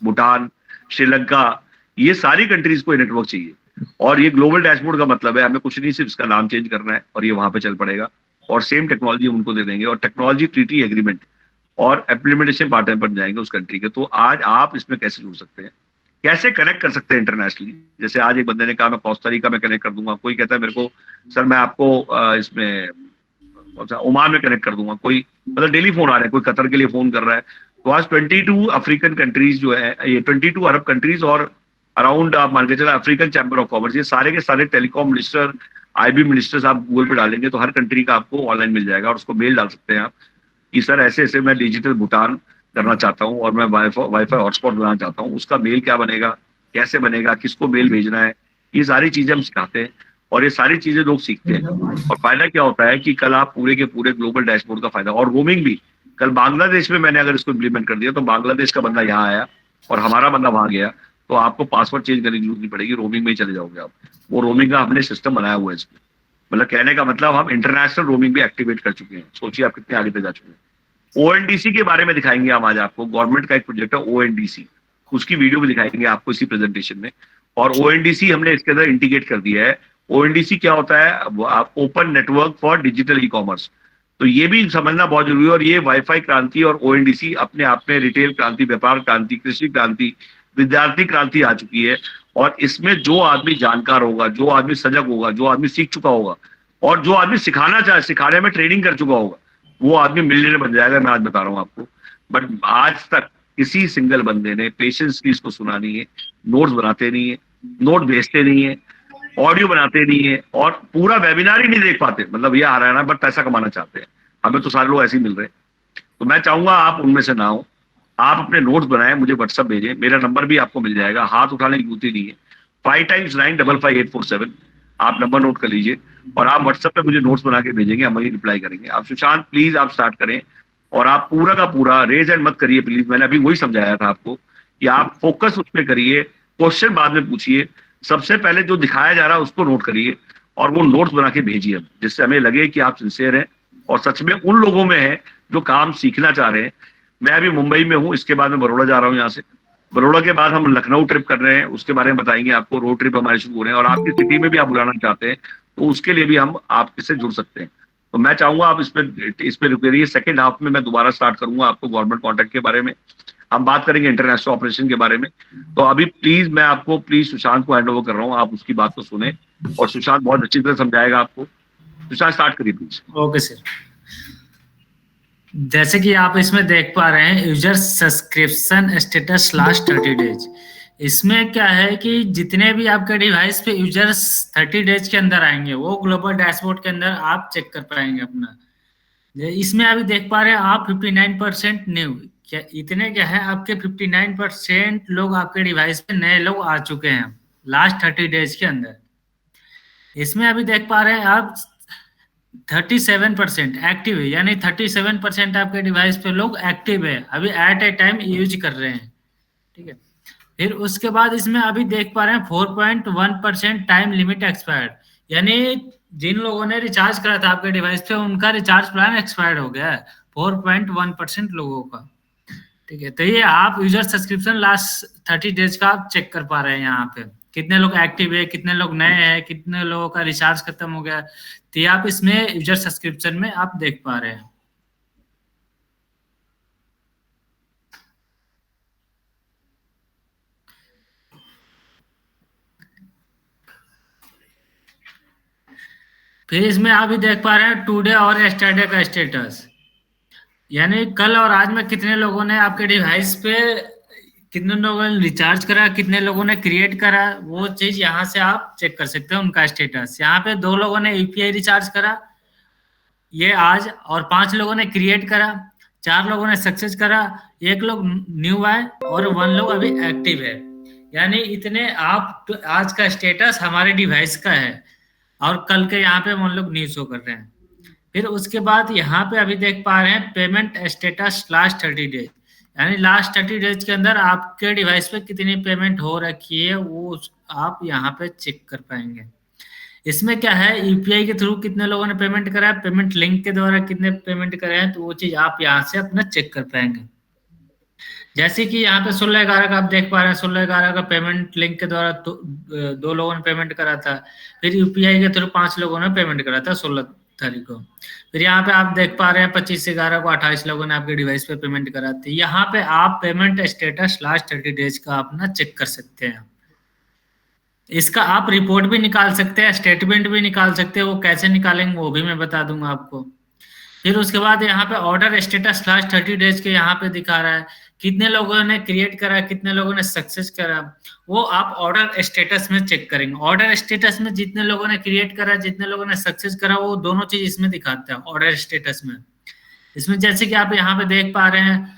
भूटान, श्रीलंका, ये सारी कंट्रीज को ये नेटवर्क चाहिए। और ये ग्लोबल डैशबोर्ड का मतलब है हमें कुछ नहीं, सिर्फ इसका नाम चेंज करना है और ये वहां पे चल पड़ेगा। और सेम टेक्नोलॉजी हम उनको दे देंगे, और टेक्नोलॉजी ट्रीटी एग्रीमेंट और इम्प्लीमेंटेशन पार्टनर बन जाएंगे उस कंट्री के। तो आज आप इसमें कैसे जुड़ सकते हैं, कैसे कनेक्ट कर सकते हैं इंटरनेशनली। जैसे आज एक बंदे ने कहा मैं कोस्टा में कनेक्ट कर दूंगा, कोई कहता है मेरे को सर मैं आपको इसमें ओमान में कनेक्ट कर दूंगा, कोई मतलब डेली फोन आ रहे हैं, कोई कतर के लिए फोन कर रहा है। तो आज 22 अफ्रीकन कंट्रीज जो है, ये 22 अरब कंट्रीज, और अराउंड आप मान के चला अफ्रीकन चैम्बर ऑफ कॉमर्स, ये सारे के सारे टेलीकॉम मिनिस्टर, IB मिनिस्टर्स आप गूगल पे डालेंगे तो हर कंट्री का आपको ऑनलाइन मिल जाएगा, और उसको मेल डाल सकते हैं आप कि सर ऐसे ऐसे मैं डिजिटल भूटान करना चाहता हूँ, और मैं वाईफाई हॉटस्पॉट बनाना चाहता हूँ। उसका मेल क्या बनेगा, कैसे बनेगा, किसको मेल भेजना है, ये सारी चीजें हम सिखाते हैं, और ये सारी चीजें लोग सीखते हैं। और फायदा क्या होता है कि कल आप पूरे के पूरे ग्लोबल डैशबोर्ड का फायदा, और रोमिंग भी। कल बांग्लादेश में मैंने अगर इसको इम्प्लीमेंट कर दिया, तो बांग्लादेश का बंदा यहाँ आया और हमारा बंदा वहां गया, तो आपको पासवर्ड चेंज करने की जरूरत नहीं पड़ेगी, रोमिंग में ही चले जाओगे आप। वो रोमिंग का हमने सिस्टम बनाया हुआ है इसमें। मतलब कहने का मतलब हम इंटरनेशनल रोमिंग भी एक्टिवेट कर चुके हैं। सोचिए आप कितने आगे पे जा चुके हैं। ONDC के बारे में दिखाएंगे हम आज आपको। गवर्नमेंट का एक प्रोजेक्ट है ONDC, उसकी वीडियो भी दिखाएंगे आपको इसी प्रेजेंटेशन में। और ONDC हमने इसके अंदर इंटीग्रेट कर दिया है। ONDC क्या होता है, open network for digital e commerce. तो ये भी समझना बहुत जरूरी है। और ये वाईफाई क्रांति और ONDC अपने आप में रिटेल क्रांति, व्यापार क्रांति, कृषि क्रांति, विद्यार्थी क्रांति आ चुकी है। और इसमें जो आदमी जानकार होगा, जो आदमी सजग होगा, जो आदमी सीख चुका होगा, और जो आदमी सिखाना चाहे, सिखाने में ट्रेनिंग कर चुका होगा, वो आदमी मिलियनर बन जाएगा। मैं आज बता रहा हूँ आपको। बट आज तक किसी सिंगल बंदे ने पेशेंस की इसको सुना नहीं है, नोट्स बनाते नहीं है, नोट भेजते नहीं है, ऑडियो बनाते नहीं है, और पूरा वेबिनार ही नहीं देख पाते। मतलब ये आ रहा है ना, बट पैसा कमाना चाहते हैं। हमें तो सारे लोग ऐसे ही मिल रहे हैं। तो मैं चाहूंगा आप उनमें से ना हो, आप अपने नोट्स बनाएं, मुझे व्हाट्सअप भेजें, मेरा नंबर भी आपको मिल जाएगा, हाथ उठाने की जरूरत ही नहीं है। 5x9555847 आप नंबर नोट कर लीजिए, और आप व्हाट्सएप पे मुझे नोट्स बना के भेजेंगे, हम वही रिप्लाई करेंगे। आप सुशांत प्लीज आप स्टार्ट करें, और आप पूरा का पूरा रेज एंड मत करिए प्लीज। मैंने अभी वही समझाया था आपको कि आप फोकस उस पर करिए, क्वेश्चन बाद में पूछिए, सबसे पहले जो दिखाया जा रहा है उसको नोट करिए, और वो नोट्स बना के भेजिए, जिससे हमें लगे कि आप सिंसियर हैं और सच में उन लोगों में है जो काम सीखना चाह रहे हैं। मैं अभी मुंबई में हूँ, इसके बाद मैं बड़ौदा जा रहा हूँ यहाँ से। बड़ौदा के बाद हम लखनऊ ट्रिप कर रहे हैं, उसके बारे में बताएंगे आपको। रोड ट्रिप हमारे शुरू हो रहे हैं, और आपकी सिटी में भी आप बुलाना चाहते हैं तो उसके लिए भी हम आपसे जुड़ सकते हैं। तो मैं चाहूंगा आप इस पे रुके रहिए। सेकेंड हाफ में मैं दोबारा स्टार्ट करूंगा आपको गवर्नमेंट कॉन्ट्रैक्ट के बारे में, हम बात करेंगे इंटरनेशनल ऑपरेशन के बारे में। तो अभी प्लीज मैं आपको सुशांत को हैंड ओवर कर रहा हूँ, आप उसकी बात को सुने, और सुशांत बहुत अच्छी तरह समझाएगा आपको। सुशांत स्टार्ट करिए प्लीज। Okay sir. जैसे कि आप इसमें देख पा रहे हैं user subscription status last 30 days. इसमें क्या है कि जितने भी आपके डिवाइस पे यूजर्स 30 डेज के अंदर आएंगे वो ग्लोबल डैशबोर्ड के अंदर आप चेक कर पाएंगे अपना। इसमें अभी देख पा रहे हैं आप 59% न्यू, क्या इतने क्या है आपके 59% लोग आपके डिवाइस पे नए लोग आ चुके हैं लास्ट 30 डेज के अंदर। इसमें अभी देख पा रहे हैं आप 37% एक्टिव है, यानी 37% आपके डिवाइस पे लोग एक्टिव है, अभी एट ए टाइम यूज कर रहे हैं। ठीक है, फिर उसके बाद इसमें अभी देख पा रहे हैं 4.1% टाइम लिमिट एक्सपायर्ड, यानी जिन लोगों ने रिचार्ज करा था आपके डिवाइस पे उनका रिचार्ज प्लान एक्सपायर्ड हो गया है 4.1% लोगों का। ठीक है, तो ये आप यूजर सब्सक्रिप्शन लास्ट 30 डेज का आप चेक कर पा रहे हैं यहाँ पे कितने लोग एक्टिव है, कितने लोग नए हैं, कितने लोगों का रिचार्ज खत्म हो गया। तो ये आप इसमें यूजर सब्सक्रिप्शन में आप देख पा रहे हैं। फिर इसमें आप भी देख पा रहे हैं टुडे और यस्टरडे का स्टेटस, यानी कल और आज में कितने लोगों ने आपके डिवाइस पे कितने लोगों ने रिचार्ज करा, कितने लोगों ने क्रिएट करा, वो चीज यहाँ से आप चेक कर सकते हैं उनका स्टेटस। यहाँ पे 2 लोगों ने यूपीआई रिचार्ज करा ये आज, और 5 लोगों ने क्रिएट करा, 4 लोगों ने सक्सेस करा, 1 लोग न्यू है और 1 लोग अभी एक्टिव है। यानी इतने आप आज का स्टेटस हमारे डिवाइस का है, और कल के यहाँ पे हम लोग न्यू शो कर रहे हैं। फिर उसके बाद यहाँ पे अभी देख पा रहे हैं पेमेंट स्टेटस लास्ट 30 डेज, यानी लास्ट 30 डेज के अंदर आपके डिवाइस पे कितनी पेमेंट हो रखी है वो आप यहाँ पे चेक कर पाएंगे। इसमें क्या है यूपीआई के थ्रू कितने लोगों ने पेमेंट करा है, पेमेंट लिंक के द्वारा कितने पेमेंट करे हैं, तो वो चीज आप यहाँ से अपना चेक कर पाएंगे। जैसे कि यहाँ पे 16/11 का आप देख पा रहे हैं 16/11 का पेमेंट लिंक के द्वारा 2 लोगों ने पेमेंट करा था। फिर यूपीआई के थ्रू 5 लोगों ने पेमेंट करा था 16 तारीख को। फिर यहाँ पे आप देख पा रहे हैं 25/11 को 28 लोगों ने आपके डिवाइस पे पेमेंट करा थी। यहाँ पे आप पेमेंट स्टेटस लास्ट 30 डेज का अपना चेक कर सकते हैं। इसका आप रिपोर्ट भी निकाल सकते हैं, स्टेटमेंट भी निकाल सकते हैं, वो कैसे निकालेंगे वो भी मैं बता दूंगा आपको। फिर उसके बाद यहाँ पे ऑर्डर स्टेटस लास्ट 30 डेज के यहाँ पे दिखा रहा है कितने लोगों ने क्रिएट करा, कितने लोगों ने सक्सेस करा, वो आप ऑर्डर स्टेटस में चेक करेंगे। ऑर्डर स्टेटस में जितने लोगों ने क्रिएट करा, जितने लोगों ने सक्सेस करा, वो दोनों चीज इसमें दिखाते हैं ऑर्डर स्टेटस में। इसमें जैसे कि आप यहाँ पे देख पा रहे हैं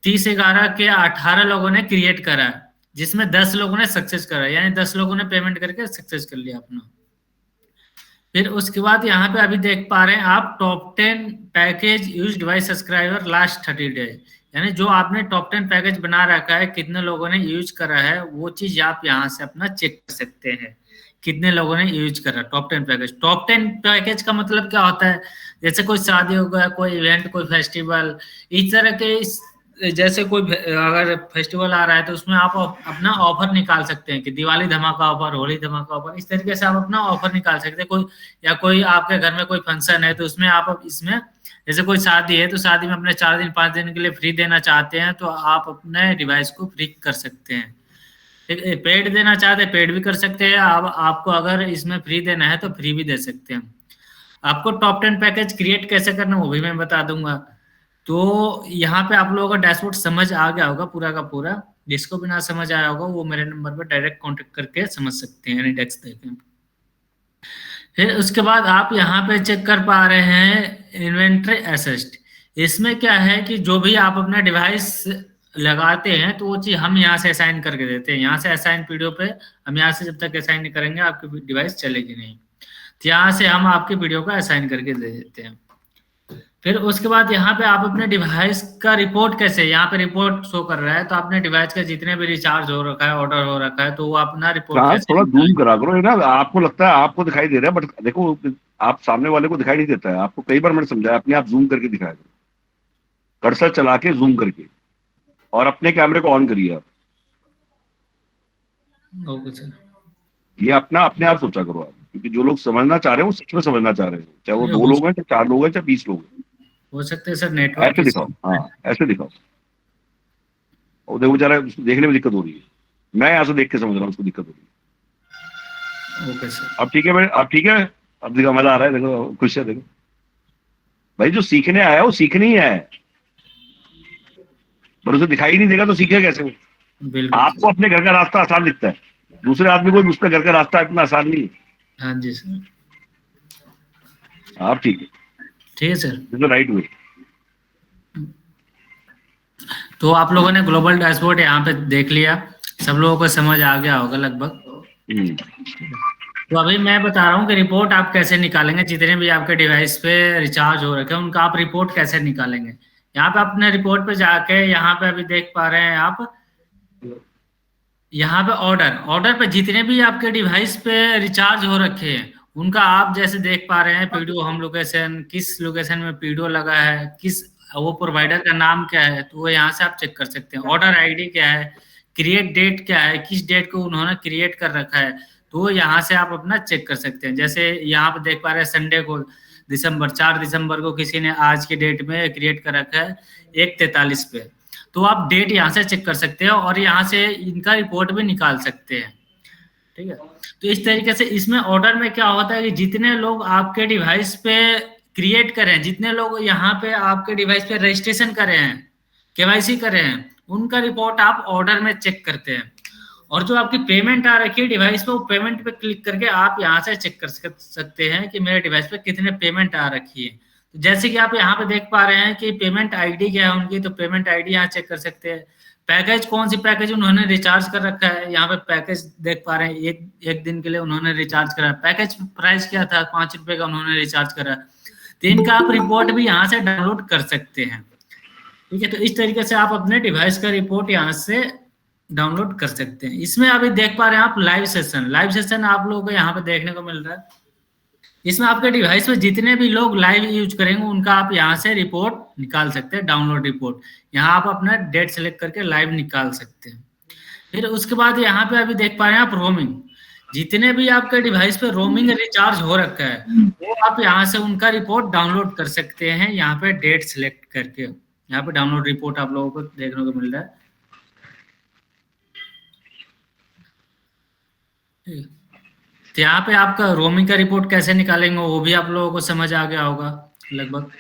30/11 के 18 लोगों ने क्रिएट करा, जिसमें 10 लोगों ने सक्सेस करा, यानी 10 लोगों ने पेमेंट करके सक्सेस कर लिया अपना। फिर उसके बाद यहाँ पे अभी देख पा रहे हैं आप top 10 package used by subscriber last 30 days, यानी जो आपने टॉप 10 पैकेज बना रखा है कितने लोगों ने यूज करा है, वो चीज आप यहाँ से अपना चेक कर सकते हैं कितने लोगों ने यूज करा टॉप 10 पैकेज। टॉप 10 पैकेज का मतलब क्या होता है, जैसे कोई शादी हो गया, कोई इवेंट, कोई फेस्टिवल, इस तरह के जैसे कोई अगर फेस्टिवल आ रहा है तो उसमें आप अपना ऑफर निकाल सकते हैं कि दिवाली धमाका ऑफर, होली धमाका ऑफर, इस तरीके से आप अपना ऑफर निकाल सकते हैं। कोई या कोई आपके घर में कोई फंक्शन है तो उसमें आप इसमें जैसे कोई शादी है तो शादी में अपने 4 दिन 5 दिन के लिए फ्री देना चाहते हैं तो आप अपने डिवाइस को फ्री कर सकते हैं। पेड देना चाहते हैं पेड भी कर सकते हैं, आपको अगर इसमें फ्री देना है तो फ्री भी दे सकते हैं। आपको टॉप 10 पैकेज क्रिएट कैसे करना वो भी मैं बता दूंगा। तो यहाँ पे आप लोगों का डैशबोर्ड समझ आ गया होगा पूरा का पूरा, जिसको भी ना समझ आया होगा वो मेरे नंबर पर डायरेक्ट कांटेक्ट करके समझ सकते हैं, यानी टेक्स्ट देखें। फिर उसके बाद आप यहाँ पे चेक कर पा रहे हैं इन्वेंट्री असिस्ट। इसमें क्या है कि जो भी आप अपना डिवाइस लगाते हैं तो वो चीज हम यहाँ से असाइन करके देते हैं। यहाँ से असाइन पीडीओ पे हम यहाँ से जब तक असाइन नहीं करेंगे आपकी डिवाइस चलेगी नहीं, तो यहाँ से हम आपके वीडियो को असाइन करके दे देते हैं। फिर उसके बाद यहाँ पे आप अपने डिवाइस का रिपोर्ट कैसे, यहाँ पे रिपोर्ट शो कर रहा है तो आपने डिवाइस का जितने भी रिचार्ज हो रखा है, ऑर्डर हो रखा है, तो वो अपना रिपोर्ट कैसे, थोड़ा जूम करा करो ना, आपको लगता है आपको दिखाई दे रहा है बट देखो आप सामने वाले को दिखाई नहीं देता है। आपको कई बार मैंने समझाया अपने आप जूम करके दिखाया करो। कर्सर चला के जूम करके, और अपने कैमरे को ऑन करिए आप। Okay sir. ये अपना अपने आप सोचा करो आप, क्योंकि जो लोग समझना चाह रहे हैं वो सच में समझना चाह रहे हैं, चाहे वो ये 2 लोग हैं, चाहे 4 लोग हैं, चाहे 20 लोग हैं। हो सकता है सर नेटवर्क ऐसे दिखाओ, हाँ, ऐसे दिखाओ। और देखो बेचारा, उसको देखने में दिक्कत हो रही है, मैं यहाँ से देख के समझ रहा हूँ उसको दिक्कत हो रही है। Okay sir. अब ठीक है भाई, अब ठीक है। अब देखो मजा आ रहा है, देखो खुश है, देखो भाई, जो सीखने आया है वो सीखने ही आया है, पर उसे दिखाई नहीं देगा तो सीखे कैसे वो? बिल्कुल आपको सर। अपने घर का रास्ता आसान दिखता है, दूसरे आदमी को उसका घर का रास्ता इतना आसान नहीं है। हाँ जी सर। आप ठीक है, ठीक है sir. This the right way. तो आप लोगों ने ग्लोबल डैशबोर्ड यहाँ पे देख लिया, सब लोगों को समझ आ गया होगा लगभग। तो अभी मैं बता रहा हूँ कि रिपोर्ट आप कैसे निकालेंगे, जितने भी आपके डिवाइस पे रिचार्ज हो रखे हैं उनका आप रिपोर्ट कैसे निकालेंगे। यहाँ पे अपने रिपोर्ट पे जाके यहाँ पे अभी देख पा रहे हैं आप, यहाँ पे ऑर्डर ऑर्डर पे जितने भी आपके डिवाइस पे रिचार्ज हो रखे हैं उनका आप जैसे देख पा रहे हैं, पीडीओ होम लोकेशन, किस लोकेशन में पीडीओ लगा है, किस वो प्रोवाइडर का नाम क्या है, तो वो यहाँ से आप चेक कर सकते हैं। ऑर्डर आईडी क्या है, क्रिएट डेट क्या है, किस डेट को उन्होंने क्रिएट कर रखा है, तो यहाँ से आप अपना चेक कर सकते हैं। जैसे यहाँ पे देख पा रहे हैं संडे को दिसंबर 4 दिसंबर को किसी ने आज के डेट में क्रिएट कर रखा है 1:43 पे, तो आप डेट यहाँ से चेक कर सकते हैं और यहाँ से इनका रिपोर्ट भी निकाल सकते हैं। ठीक है, तो इस तरीके से इसमें ऑर्डर में क्या होता है कि जितने लोग आपके डिवाइस पे क्रिएट करें, जितने लोग यहाँ पे आपके डिवाइस पे रजिस्ट्रेशन करे हैं, केवाईसी करे हैं, उनका रिपोर्ट आप ऑर्डर में चेक करते हैं। और जो आपकी पेमेंट आ रखी है डिवाइस पे, वो पेमेंट पे क्लिक करके आप यहाँ से चेक कर सकते हैं कि मेरे डिवाइस पे कितने पेमेंट आ रखी है। तो जैसे कि आप यहाँ पे देख पा रहे हैं कि पेमेंट आईडी क्या है उनकी, तो पेमेंट आईडी यहाँ चेक कर सकते हैं। पैकेज कौन सी पैकेज उन्होंने रिचार्ज कर रखा है, यहाँ पे पैकेज देख पा रहे हैं, एक दिन के लिए उन्होंने रिचार्ज करा। पैकेज प्राइस क्या था, 5 रुपए का उन्होंने रिचार्ज करा। तो इनका आप रिपोर्ट भी यहाँ से डाउनलोड कर सकते हैं। ठीक है, तो इस तरीके से आप अपने डिवाइस का रिपोर्ट यहाँ से डाउनलोड कर सकते हैं। इसमें अभी देख पा रहे हैं आप लाइव सेशन आप लोगों को यहाँ पे देखने को मिल रहा है। इसमें आपके डिवाइस में जितने भी लोग लाइव यूज करेंगे उनका आप यहाँ से रिपोर्ट निकाल सकते हैं, डाउनलोड रिपोर्ट। यहाँ आप अपना डेट सेलेक्ट करके लाइव निकाल सकते हैं। फिर उसके बाद यहाँ पे अभी देख पा रहे हैं आप रोमिंग, जितने भी आपके डिवाइस पे रोमिंग रिचार्ज हो रखा है वो आप यहाँ से उनका रिपोर्ट डाउनलोड कर सकते हैं। यहाँ पे डेट सिलेक्ट करके यहाँ पे डाउनलोड रिपोर्ट आप लोगों को देखने को मिल रहा है। तो यहाँ पे आपका रोमिंग का रिपोर्ट कैसे निकालेंगे वो भी आप लोगों को समझ आ गया होगा लगभग।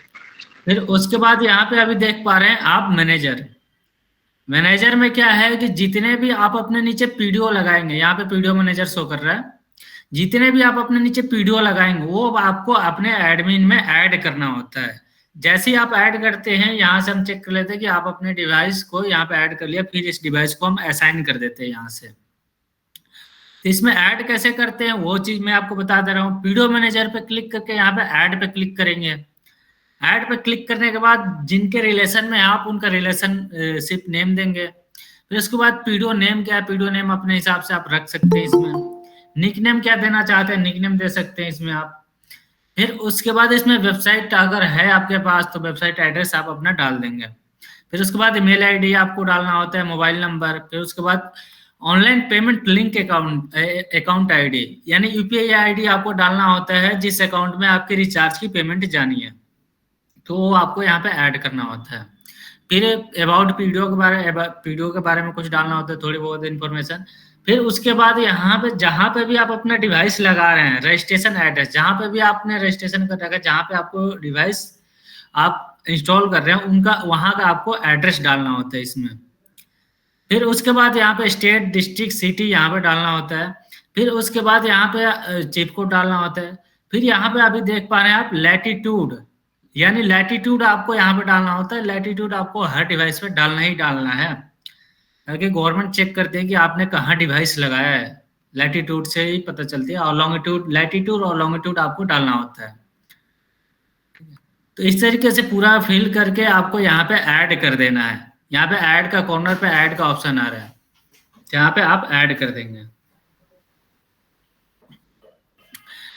फिर उसके बाद यहाँ पे अभी देख पा रहे हैं आप मैनेजर में क्या है कि जितने भी आप अपने नीचे पीडीओ लगाएंगे, यहाँ पे पीडीओ मैनेजर शो कर रहा है, जितने भी आप अपने नीचे पीडीओ लगाएंगे वो आपको अपने एडमिन में ऐड करना होता है। जैसे ही आप ऐड करते हैं यहाँ से हम चेक कर लेते हैं कि आप अपने डिवाइस को यहाँ पे ऐड कर लिया, फिर इस डिवाइस को हम असाइन कर देते हैं यहाँ से। तो इसमें ऐड कैसे करते हैं वो चीज मैं आपको बता दे रहा हूँ। पीडीओ मैनेजर पे क्लिक करके यहाँ पे ऐड पे क्लिक करेंगे। ऐड पे क्लिक करने के बाद जिनके रिलेशन में आप उनका रिलेशनशिप नेम देंगे। फिर उसके बाद पीडीओ नेम क्या है, पीडीओ नेम अपने हिसाब से आप रख सकते हैं। इसमें निक नेम क्या देना चाहते हैं, निक नेम दे सकते हैं इसमें आप। फिर उसके बाद इसमें वेबसाइट अगर है आपके पास तो वेबसाइट एड्रेस आप अपना डाल देंगे। फिर उसके बाद ईमेल आईडी आपको डालना होता है, मोबाइल नंबर। फिर उसके बाद online payment link account ID यानी यूपीआई आईडी आपको डालना होता है जिस अकाउंट में आपके रिचार्ज की पेमेंट जानी है, तो वो आपको यहाँ पे ऐड करना होता है। फिर अबाउट पीडीओ के बारे में कुछ डालना होता है, थोड़ी बहुत इन्फॉर्मेशन। फिर उसके बाद यहाँ पे जहाँ पे भी आप अपना डिवाइस लगा रहे हैं, रजिस्ट्रेशन एड्रेस जहाँ पे भी आपने रजिस्ट्रेशन कर रखा है, जहाँ पे आपको डिवाइस आप इंस्टॉल कर रहे हैं उनका वहाँ का आपको एड्रेस डालना होता है इसमें। फिर उसके बाद यहाँ पे स्टेट, डिस्ट्रिक्ट, सिटी यहाँ पे डालना होता है। फिर उसके बाद यहाँ पे चिप कोड डालना होता है। फिर यहाँ पे अभी देख पा रहे हैं आप लैटिट्यूड, यानी लैटिट्यूड आपको यहाँ पे डालना होता है। लैटिट्यूड आपको हर डिवाइस पे डालना ही डालना है, ताकि गवर्नमेंट चेक करते हैं कि आपने कहाँ डिवाइस लगाया है। लैटिट्यूड से ही पता चलती है। और लॉन्गिट्यूड, लैटिट्यूड और लॉन्गिट्यूड आपको डालना होता है। तो इस तरीके से पूरा फिल करके आपको यहाँ पे ऐड कर देना है। यहाँ पे ऐड का कॉर्नर पे ऐड का ऑप्शन आ रहा है, यहाँ पे आप ऐड कर देंगे।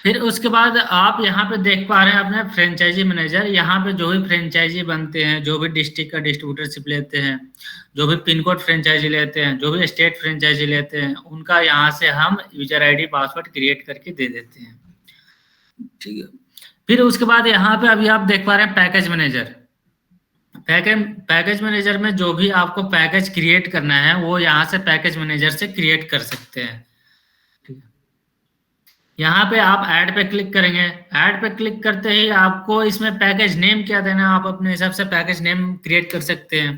फिर उसके बाद आप यहाँ पे देख पा रहे हैं अपने फ्रेंचाइजी मैनेजर, यहाँ पे जो भी फ्रेंचाइजी बनते हैं, जो भी डिस्ट्रिक्ट का डिस्ट्रीब्यूटरशिप लेते हैं, जो भी पिन कोड फ्रेंचाइजी लेते हैं, जो भी स्टेट फ्रेंचाइजी लेते हैं, उनका यहाँ से हम यूजर आईडी पासवर्ड क्रिएट करके दे देते हैं। ठीक है। फिर उसके बाद यहाँ पे अभी आप देख पा रहे हैं पैकेज मैनेजर। पैकेज मैनेजर में जो भी आपको पैकेज क्रिएट करना है वो यहाँ से पैकेज मैनेजर से क्रिएट कर सकते हैं। ठीक है। यहाँ पे आप ऐड पे क्लिक करेंगे, ऐड पे क्लिक करते ही आपको इसमें पैकेज नेम क्या देना है, आप अपने हिसाब से पैकेज नेम क्रिएट कर सकते हैं।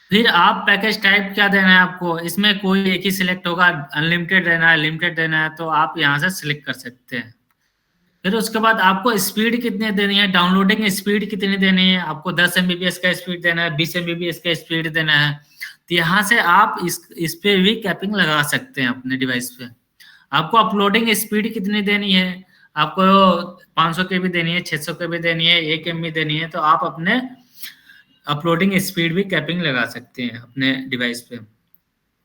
फिर आप पैकेज टाइप क्या देना है आपको, इसमें कोई एक ही सिलेक्ट होगा, अनलिमिटेड देना है, लिमिटेड देना है, तो आप यहाँ से सिलेक्ट कर सकते हैं। फिर उसके बाद आपको स्पीड कितनी देनी है, डाउनलोडिंग स्पीड कितनी देनी है, आपको 10 MBPS का स्पीड देना है, 20 MBPS का स्पीड देना है, तो यहाँ से आप इस पे भी कैपिंग लगा सकते हैं अपने डिवाइस पे। आपको अपलोडिंग स्पीड कितनी देनी है, आपको 500 KB देनी है, 600 KB देनी है, 1 MB देनी है, तो आप अपने अपलोडिंग स्पीड भी कैपिंग लगा सकते हैं अपने डिवाइस पे।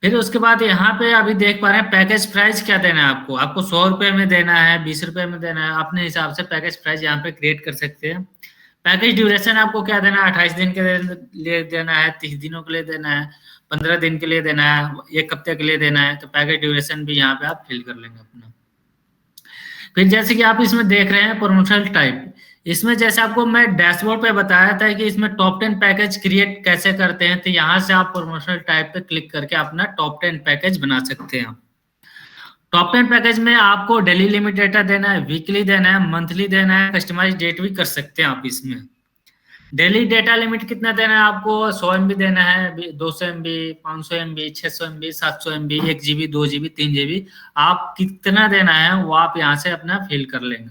फिर उसके बाद यहाँ पे अभी देख पा रहे हैं पैकेज प्राइस क्या देना है आपको, आपको 100 रुपए में देना है, 20 रुपए में देना है, अपने हिसाब से पैकेज प्राइस यहाँ पे क्रिएट कर सकते हैं। पैकेज ड्यूरेशन आपको क्या देना है, 28 दिन के लिए देना है, 30 दिनों के लिए देना है, 15 दिन के लिए देना है, 1 हफ्ते के लिए देना है, तो पैकेज ड्यूरेशन भी यहाँ पे आप फिल कर लेंगे अपना। फिर जैसे कि आप इसमें देख रहे हैं प्रमोशनल टाइप, इसमें जैसे आपको मैं डैशबोर्ड पे बताया था कि इसमें टॉप 10 पैकेज क्रिएट कैसे करते हैं, तो यहाँ से आप प्रमोशनल टाइप पे क्लिक करके अपना टॉप 10 पैकेज बना सकते हैं। टॉप 10 पैकेज में आपको डेली लिमिट डेटा देना है, वीकली देना है, मंथली देना है, कस्टमाइज डेट भी कर सकते हैं आप इसमें। डेली डेटा लिमिट कितना देना है आपको, 100 MB देना है, 200 MB, 500 MB, 600 MB, 700 MB, 1 GB, 2 GB, 3 GB, आप कितना देना है वो आप यहाँ से अपना फिल कर लेंगे।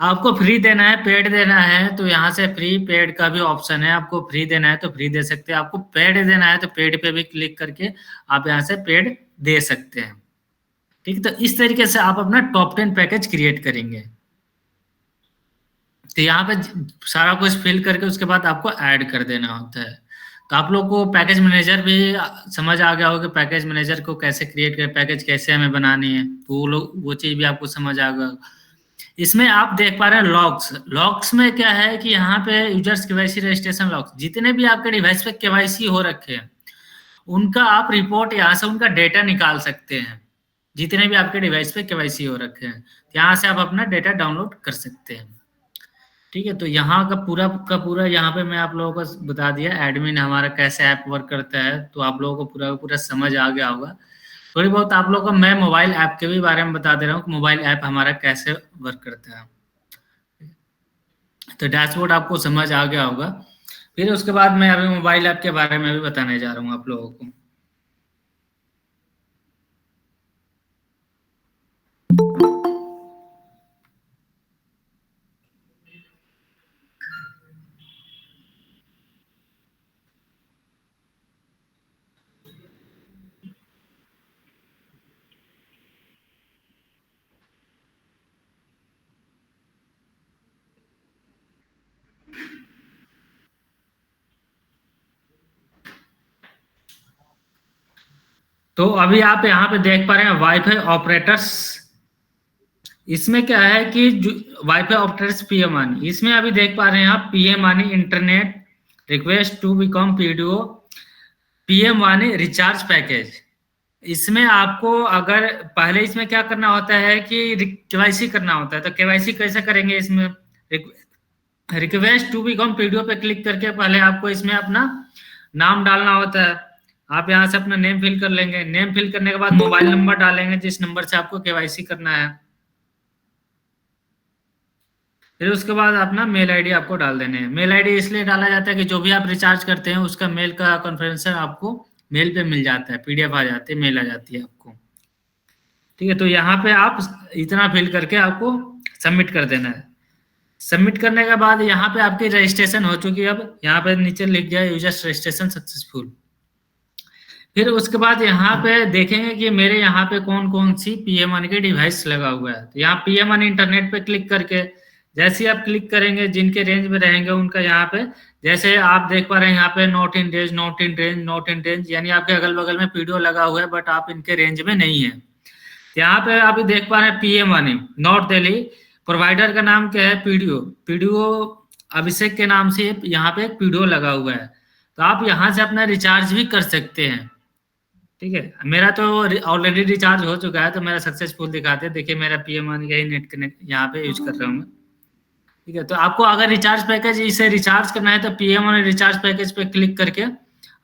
आपको फ्री देना है, पेड देना है, तो यहाँ से फ्री पेड का भी ऑप्शन है, आपको फ्री देना है तो फ्री दे सकते हैं, आपको पेड देना है तो पेड पे भी क्लिक करके आप यहाँ से पेड दे सकते हैं। ठीक, तो इस तरीके से आप अपना टॉप 10 पैकेज क्रिएट करेंगे। तो यहाँ पे सारा कुछ फिल करके उसके बाद आपको ऐड कर देना होता है। तो आप लोग को पैकेज मैनेजर भी समझ आ गया होगा कि पैकेज मैनेजर को कैसे क्रिएट करें, पैकेज कैसे हमें बनानी है, तो वो चीज भी आपको समझ आ गया। इसमें आप देख पा रहे हैं लॉक्स में क्या है कि यहाँ पे यूजर्स केवाईसी रजिस्ट्रेशन लॉक्स, जितने भी आपके डिवाइस पे केवाईसी हो रखे हैं उनका आप रिपोर्ट यहाँ से उनका डेटा निकाल सकते हैं। जितने भी आपके डिवाइस पे केवाईसी हो रखे हैं यहाँ से आप अपना डेटा डाउनलोड कर सकते हैं। ठीक है, तो यहाँ का पूरा यहाँ पे मैं आप लोगों को बता दिया एडमिन हमारा कैसे ऐप वर्क करता है, तो आप लोगों को पूरा समझ आ गया होगा। थोड़ी बहुत आप लोगों को मैं मोबाइल ऐप के भी बारे में बता दे रहा हूँ कि मोबाइल ऐप हमारा कैसे वर्क करता है। तो डैशबोर्ड आपको समझ आ गया होगा। फिर उसके बाद मैं अभी मोबाइल ऐप के बारे में भी बताने जा रहा हूँ आप लोगों को। तो अभी आप यहाँ पे देख पा रहे हैं वाईफाई ऑपरेटर्स। इसमें क्या है कि वाईफाई ऑपरेटर्स पीएमआनी, इसमें अभी देख पा रहे हैं आप पीएमआनी internet request to become PDO पीएमआनी recharge package. इसमें आपको अगर पहले इसमें क्या करना होता है कि केवाईसी करना होता है, तो केवाईसी कैसे करेंगे, इसमें रिक्वेस्ट टू बिकम पीडीओ पे क्लिक करके पहले आपको इसमें अपना नाम डालना होता है। आप यहाँ से अपना नेम फिल कर लेंगे, नेम फिल करने के बाद मोबाइल नंबर डालेंगे जिस नंबर से आपको केवाईसी करना है। फिर उसके बाद अपना मेल आईडी आपको डाल देने हैं। मेल आईडी इसलिए डाला जाता है कि जो भी आप रिचार्ज करते हैं उसका मेल का कॉन्फ़िगरेशन आपको मेल पे मिल जाता है, पीडीएफ आ जाती है, मेल आ जाती है आपको। ठीक है, तो यहाँ पे आप इतना फिल करके आपको सबमिट कर देना है। सबमिट करने के बाद यहाँ पे आपकी रजिस्ट्रेशन हो चुकी है। अब यहाँ पे नीचे लिख गया यूजर्स रजिस्ट्रेशन सक्सेसफुल। फिर उसके बाद यहाँ पे देखेंगे कि मेरे यहाँ पे कौन कौन सी पीएमआनी के डिवाइस लगा हुआ है। तो यहाँ पीएमआनी इंटरनेट पे क्लिक करके जैसे ही आप क्लिक करेंगे जिनके रेंज में रहेंगे उनका यहाँ पे, जैसे आप देख पा रहे हैं यहाँ पे not in range, not in range, not in range, यानी आपके अगल बगल में पीडीओ लगा हुआ है बट आप इनके रेंज में नहीं है। यहाँ पे आप देख पा रहे हैं PM money north Delhi, provider का नाम क्या है पीडीओ, पीडीओ अभिषेक के नाम से यहाँ पे एक पीडीओ लगा हुआ है, तो आप यहाँ से अपना रिचार्ज भी कर सकते हैं। ठीक है, मेरा तो ऑलरेडी रिचार्ज हो चुका है, तो मेरा सक्सेसफुल दिखाते हैं, देखिए मेरा पीएम मनी का ही नेट कनेक्ट यहाँ पे यूज कर रहा हूँ मैं। ठीक है, तो आपको अगर रिचार्ज पैकेज इसे रिचार्ज करना है तो पीएम मनी रिचार्ज पैकेज पे क्लिक करके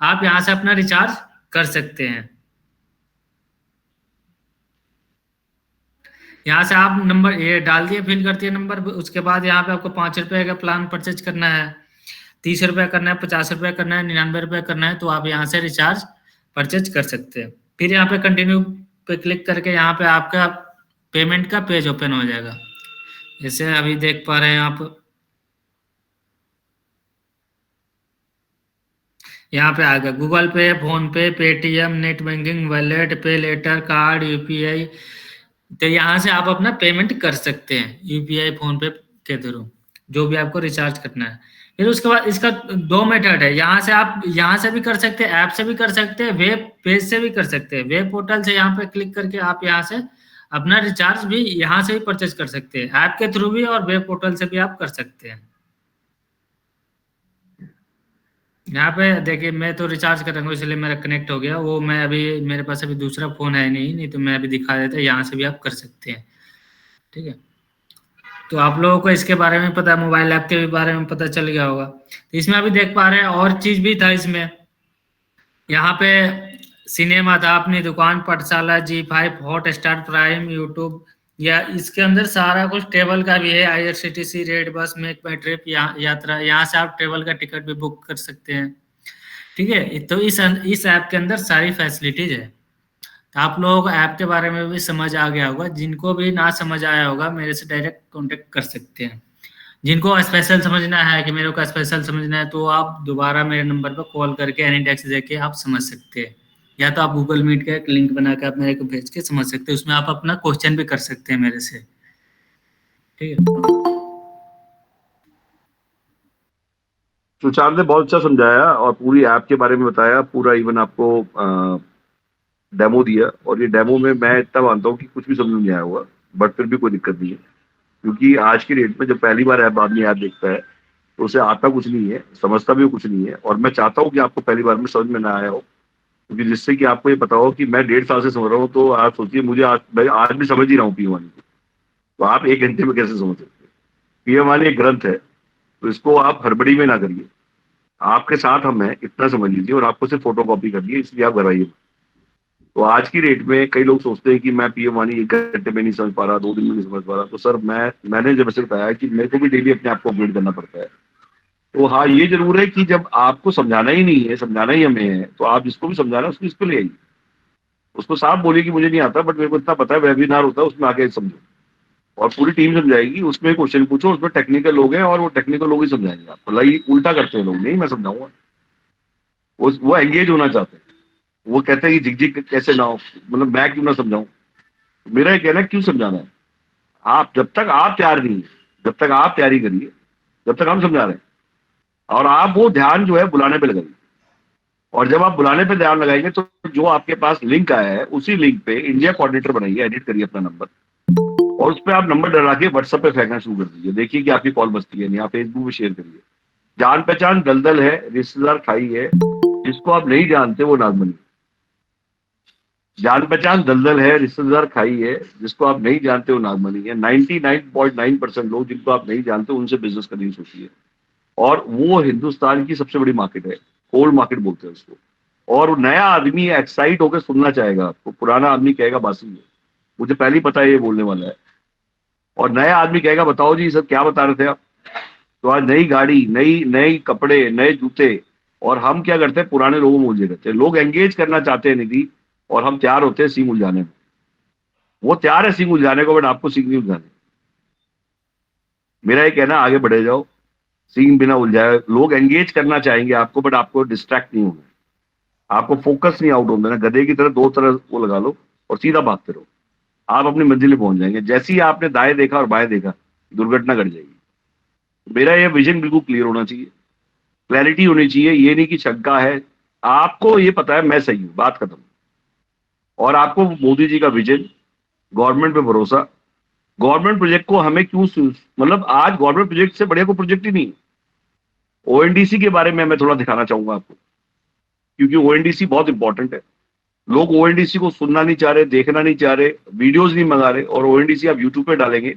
आप यहाँ से अपना रिचार्ज कर सकते हैं। यहाँ से आप नंबर ये डाल दिए, फिल करती है नंबर, उसके बाद यहाँ पे आपको 5 रुपए का प्लान परचेज करना है, 30 रुपये करना है, 50 रुपये करना है, 99 रुपये करना है, तो आप यहाँ से रिचार्ज परचेज कर सकते हैं। फिर यहाँ पे कंटिन्यू पे क्लिक करके यहाँ पे आपका पेमेंट का पेज ओपन हो जाएगा, जैसे अभी देख पा रहे हैं आप। यहाँ पे आ गया गूगल पे, फोन पे, पेटीएम, नेट बैंकिंग, वॉलेट, पे लेटर, कार्ड, यूपीआई, तो यहाँ से आप अपना पेमेंट कर सकते हैं यूपीआई फोन पे के थ्रू, जो भी आपको रिचार्ज करना है। फिर उसके बाद इसका 2 मेथड है, यहाँ से आप यहाँ से भी कर सकते हैं, ऐप से भी कर सकते हैं, वेब पेज से भी कर सकते हैं। वेब पोर्टल से यहाँ पे क्लिक करके आप यहाँ से अपना रिचार्ज भी यहाँ से भी परचेज कर सकते हैं, ऐप के थ्रू भी और वेब पोर्टल से भी आप कर सकते हैं। यहाँ पे देखिए मैं तो रिचार्ज कर रहा हूँ इसलिए मेरा कनेक्ट हो गया, वो मैं अभी मेरे पास अभी दूसरा फोन है नहीं तो मैं अभी दिखा देता, यहाँ से भी आप कर सकते हैं। ठीक है, तो आप लोगों को इसके बारे में पता, मोबाइल ऐप के बारे में पता चल गया होगा। तो इसमें अभी देख पा रहे हैं और चीज भी था इसमें, यहाँ पे सिनेमा था, अपनी दुकान, पाठशाला, G5, हॉटस्टार, प्राइम, यूट्यूब, या इसके अंदर सारा कुछ ट्रेवल का भी है, IRCTC, रेड बस, मेक माई ट्रिप, यात्रा, यहाँ से आप ट्रेवल का टिकट भी बुक कर सकते हैं। ठीक है, तो इस ऐप के अंदर सारी फैसिलिटीज है। तो आप लोगों को ऐप के बारे में भी समझ आ गया होगा, जिनको भी ना समझ आया होगा मेरे से डायरेक्ट कांटेक्ट कर सकते हैं। जिनको स्पेशल समझना है कि मेरे को स्पेशल समझना है, तो आप दोबारा मेरे नंबर पर कॉल करके एनी डेस्क देके आप समझ सकते हैं, या तो आप गूगल मीट का एक लिंक बना के आप मेरे को भेज के समझ सकते हैं, उसमें आप अपना क्वेश्चन भी कर सकते हैं मेरे से। ठीक है, सुशांत ने बहुत अच्छा समझाया और पूरी ऐप के बारे में बताया, पूरा इवन आपको डेमो दिया, और ये डेमो में मैं इतना मानता हूँ कि कुछ भी समझ में नहीं आया होगा, बट फिर भी कोई दिक्कत नहीं है, क्योंकि आज की डेट में जब पहली बार ऐप आदमी ऐप देखता है तो उसे आता कुछ नहीं है, समझता भी कुछ नहीं है। और मैं चाहता हूँ कि आपको पहली बार में समझ में ना आया हो, क्योंकि जिससे कि आपको ये पता हो कि मैं 1.5 साल से समझ रहा हूँ, तो आप सोचिए मुझे आज भी समझ ही रहा हूँ पीएम वानी को, तो आप 1 घंटे में कैसे समझ सकते हैं? पीएम वानी एक ग्रंथ है, तो इसको आप हड़बड़ी में ना करिए, आपके साथ हम हैं इतना समझ लीजिए, और आपको सिर्फ फोटो कॉपी करनी है, इसलिए आप घबराइए। तो आज की डेट में कई लोग सोचते हैं कि मैं पीएम वानी 1 घंटे में नहीं समझ पा रहा, 2 दिन में नहीं समझ पा रहा, तो सर मैंने जब ऐसे बताया कि मेरे को भी डेली अपने आप को अपडेट करना पड़ता है। तो हाँ, ये जरूर है कि जब आपको समझाना ही नहीं है, समझाना ही हमें है, तो आप जिसको भी समझाना है उसको इस पे ले आइए, उसको साफ बोलिए कि मुझे नहीं आता, बट मेरे को इतना पता है, वेबिनार होता है उसमें आके समझो, और पूरी टीम समझाएगी, उसमें क्वेश्चन पूछो, उसमें टेक्निकल लोग हैं और वो टेक्निकल लोग ही समझाएंगे आपको। लाई उल्टा करते हैं लोग, नहीं मैं समझाऊंगा, वो एंगेज होना चाहते हैं, वो कहते हैं कि झिक झिक कैसे ना हो, मतलब मैं क्यों ना समझाऊं। मेरा ये कहना है क्यों समझाना है, आप जब तक आप तैयार नहीं है, जब तक आप तैयारी करिए, जब तक हम समझा रहे हैं, और आप वो ध्यान जो है बुलाने पे लगाइए, और जब आप बुलाने पे ध्यान लगाएंगे तो जो आपके पास लिंक आया है उसी लिंक पे इंडिया कोऑर्डिनेटर बनाइए, एडिट करिए अपना नंबर, और उस पर आप नंबर डरा के व्हाट्सएप पे फेंकना शुरू कर दीजिए, देखिए कि आपकी कॉल बचती है नहीं, आप फेसबुक पे शेयर करिए। जान पहचान दलदल है, रिश्तेदार खाई है, जिसको आप नहीं जानते वो नागमनी। जान पहचान दलदल है, रिश्तेदार खाई है, जिसको आप नहीं जानते वो नागमनी है। 99.9% लोग जिनको आप नहीं जानते उनसे बिजनेस करनी सोचिए, और वो हिंदुस्तान की सबसे बड़ी मार्केट है, कोल्ड मार्केट बोलते हैं उसको। और नया आदमी एक्साइट होकर सुनना चाहेगा आपको, पुराना आदमी कहेगा बासी है, मुझे पहले ही पता है ये बोलने वाला है, और नया आदमी कहेगा बताओ जी सब क्या बता रहे थे आप। तो आज नई गाड़ी, नई नई कपड़े, नए जूते, और हम क्या करते हैं, पुराने लोगों में उलझे रहते हैं। लोग एंगेज करना चाहते हैं निधि, और हम तैयार होते हैं सींग उलझाने में। वो तैयार है सींग उलझाने को, बट आपको सींग नहीं उलझाने। मेरा ये कहना, आगे बढ़े जाओ, सींग बिना उलझाए। लोग एंगेज करना चाहेंगे आपको, बट आपको डिस्ट्रैक्ट नहीं होना, आपको फोकस नहीं आउट होना। गधे की तरह दो तरह वो लगा लो और सीधा भागते रहो, आप अपनी मंजिल में पहुंच जाएंगे। जैसे ही आपने दाएं देखा और बाएं देखा, दुर्घटना घट जाएगी। मेरा ये विजन बिल्कुल क्लियर होना चाहिए, क्लैरिटी होनी चाहिए, ये नहीं कि शंका है, आपको ये पता है मैं सही हूं, बात खत्म। और आपको मोदी जी का विजन, गवर्नमेंट पे भरोसा। गवर्नमेंट प्रोजेक्ट को हमें क्यों मतलब आज गवर्नमेंट प्रोजेक्ट से बढ़िया कोई प्रोजेक्ट ही नहीं। ओएनडीसी के बारे में मैं थोड़ा दिखाना चाहूंगा आपको, क्योंकि ओएनडीसी बहुत इंपॉर्टेंट है। लोग ओएनडीसी को सुनना नहीं चाह रहे, देखना नहीं चाह रहे, वीडियोज नहीं मंगा रहे, और ओएनडीसी आप यूट्यूब पे डालेंगे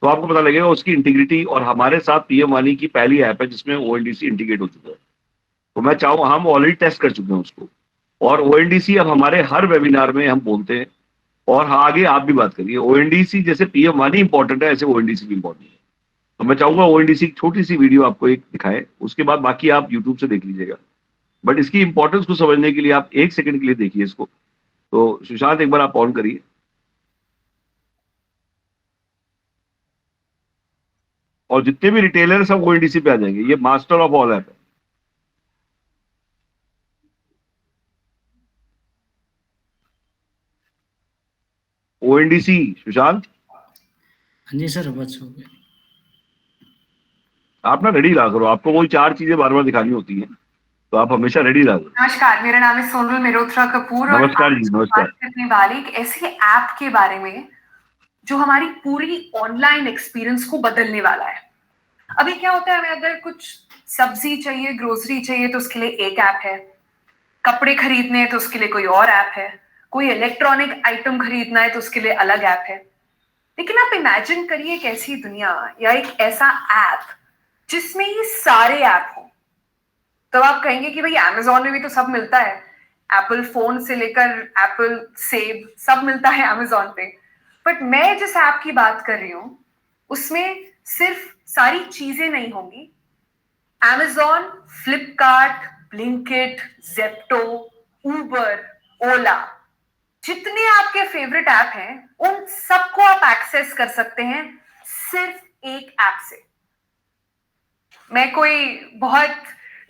तो आपको पता लगेगा उसकी इंटीग्रिटी। और हमारे साथ पीएम वानी की पहली ऐप है जिसमें ओएनडीसी इंटीग्रेट हो चुका है। तो मैं चाहूँ, हम ऑलरेडी टेस्ट कर चुके हैं उसको, और ओएनडीसी अब हमारे हर वेबिनार में हम बोलते हैं। और हाँ, आगे आप भी बात करिए, ओएनडीसी जैसे पीएम वानी इंपॉर्टेंट है, ऐसे ओएनडीसी भी इंपॉर्टेंट है। तो मैं चाहूंगा ओएनडीसी की छोटी सी वीडियो आपको एक दिखाएं, उसके बाद बाकी आप यूट्यूब से देख लीजिएगा। बट इसकी इंपॉर्टेंस को समझने के लिए आप 1 सेकंड के लिए देखिए इसको। तो सुशांत, एक बार आप ऑन करिए। और जितने भी रिटेलर सब ओएनडीसी पे आ जाएंगे, ये मास्टर ऑफ ऑल ऐप है। ओएनडीसी, सुशांत, हाँ जी सर, बस हो गया। आप ना रेडी रहा करो, आपको कोई 4 चीजें बार बार दिखानी होती हैं, तो आप हमेशा रेडी रहा करो। नमस्कार, मेरा नाम है सोनल मेहरोत्रा कपूर और नमस्कार जी, आज नमस्कार। बात करने वाली एक ऐसे ऐप के बारे में जो हमारी पूरी ऑनलाइन एक्सपीरियंस को बदलने वाला है। अभी क्या होता है, हमें अगर कुछ सब्जी चाहिए, ग्रोसरी चाहिए तो उसके लिए एक ऐप है, कपड़े खरीदने हैं तो उसके लिए कोई और ऐप है, कोई इलेक्ट्रॉनिक आइटम खरीदना है तो उसके लिए अलग ऐप है। लेकिन आप इमेजिन करिए एक ऐसी दुनिया या एक ऐसा ऐप जिसमें ये सारे ऐप हो। तो आप कहेंगे कि भाई अमेजोन में भी तो सब मिलता है, एप्पल फोन से लेकर एप्पल सेब सब मिलता है अमेजोन पे। बट मैं जिस ऐप की बात कर रही हूं उसमें सिर्फ सारी चीजें नहीं होंगी। अमेजोन, फ्लिपकार्ट, ब्लिंकिट, जेप्टो, उबर, ओला, जितने आपके फेवरेट ऐप हैं उन सबको आप एक्सेस कर सकते हैं सिर्फ एक ऐप से। मैं कोई बहुत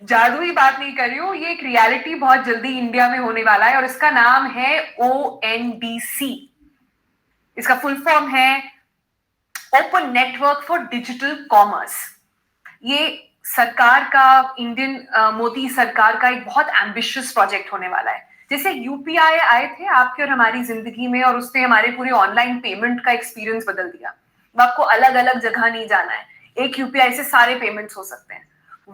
जादुई बात नहीं कर रही हूं, ये एक रियलिटी बहुत जल्दी इंडिया में होने वाला है और इसका नाम है ओएनडीसी। इसका फुल फॉर्म है open network for digital commerce. ये सरकार का, इंडियन मोदी सरकार का एक बहुत एम्बिशियस प्रोजेक्ट होने वाला है। जैसे यूपीआई आए थे आपके और हमारी जिंदगी में और उसने हमारे पूरे ऑनलाइन पेमेंट का एक्सपीरियंस बदल दिया। आपको अलग अलग जगह नहीं जाना है, एक यूपीआई से सारे पेमेंट्स हो सकते हैं।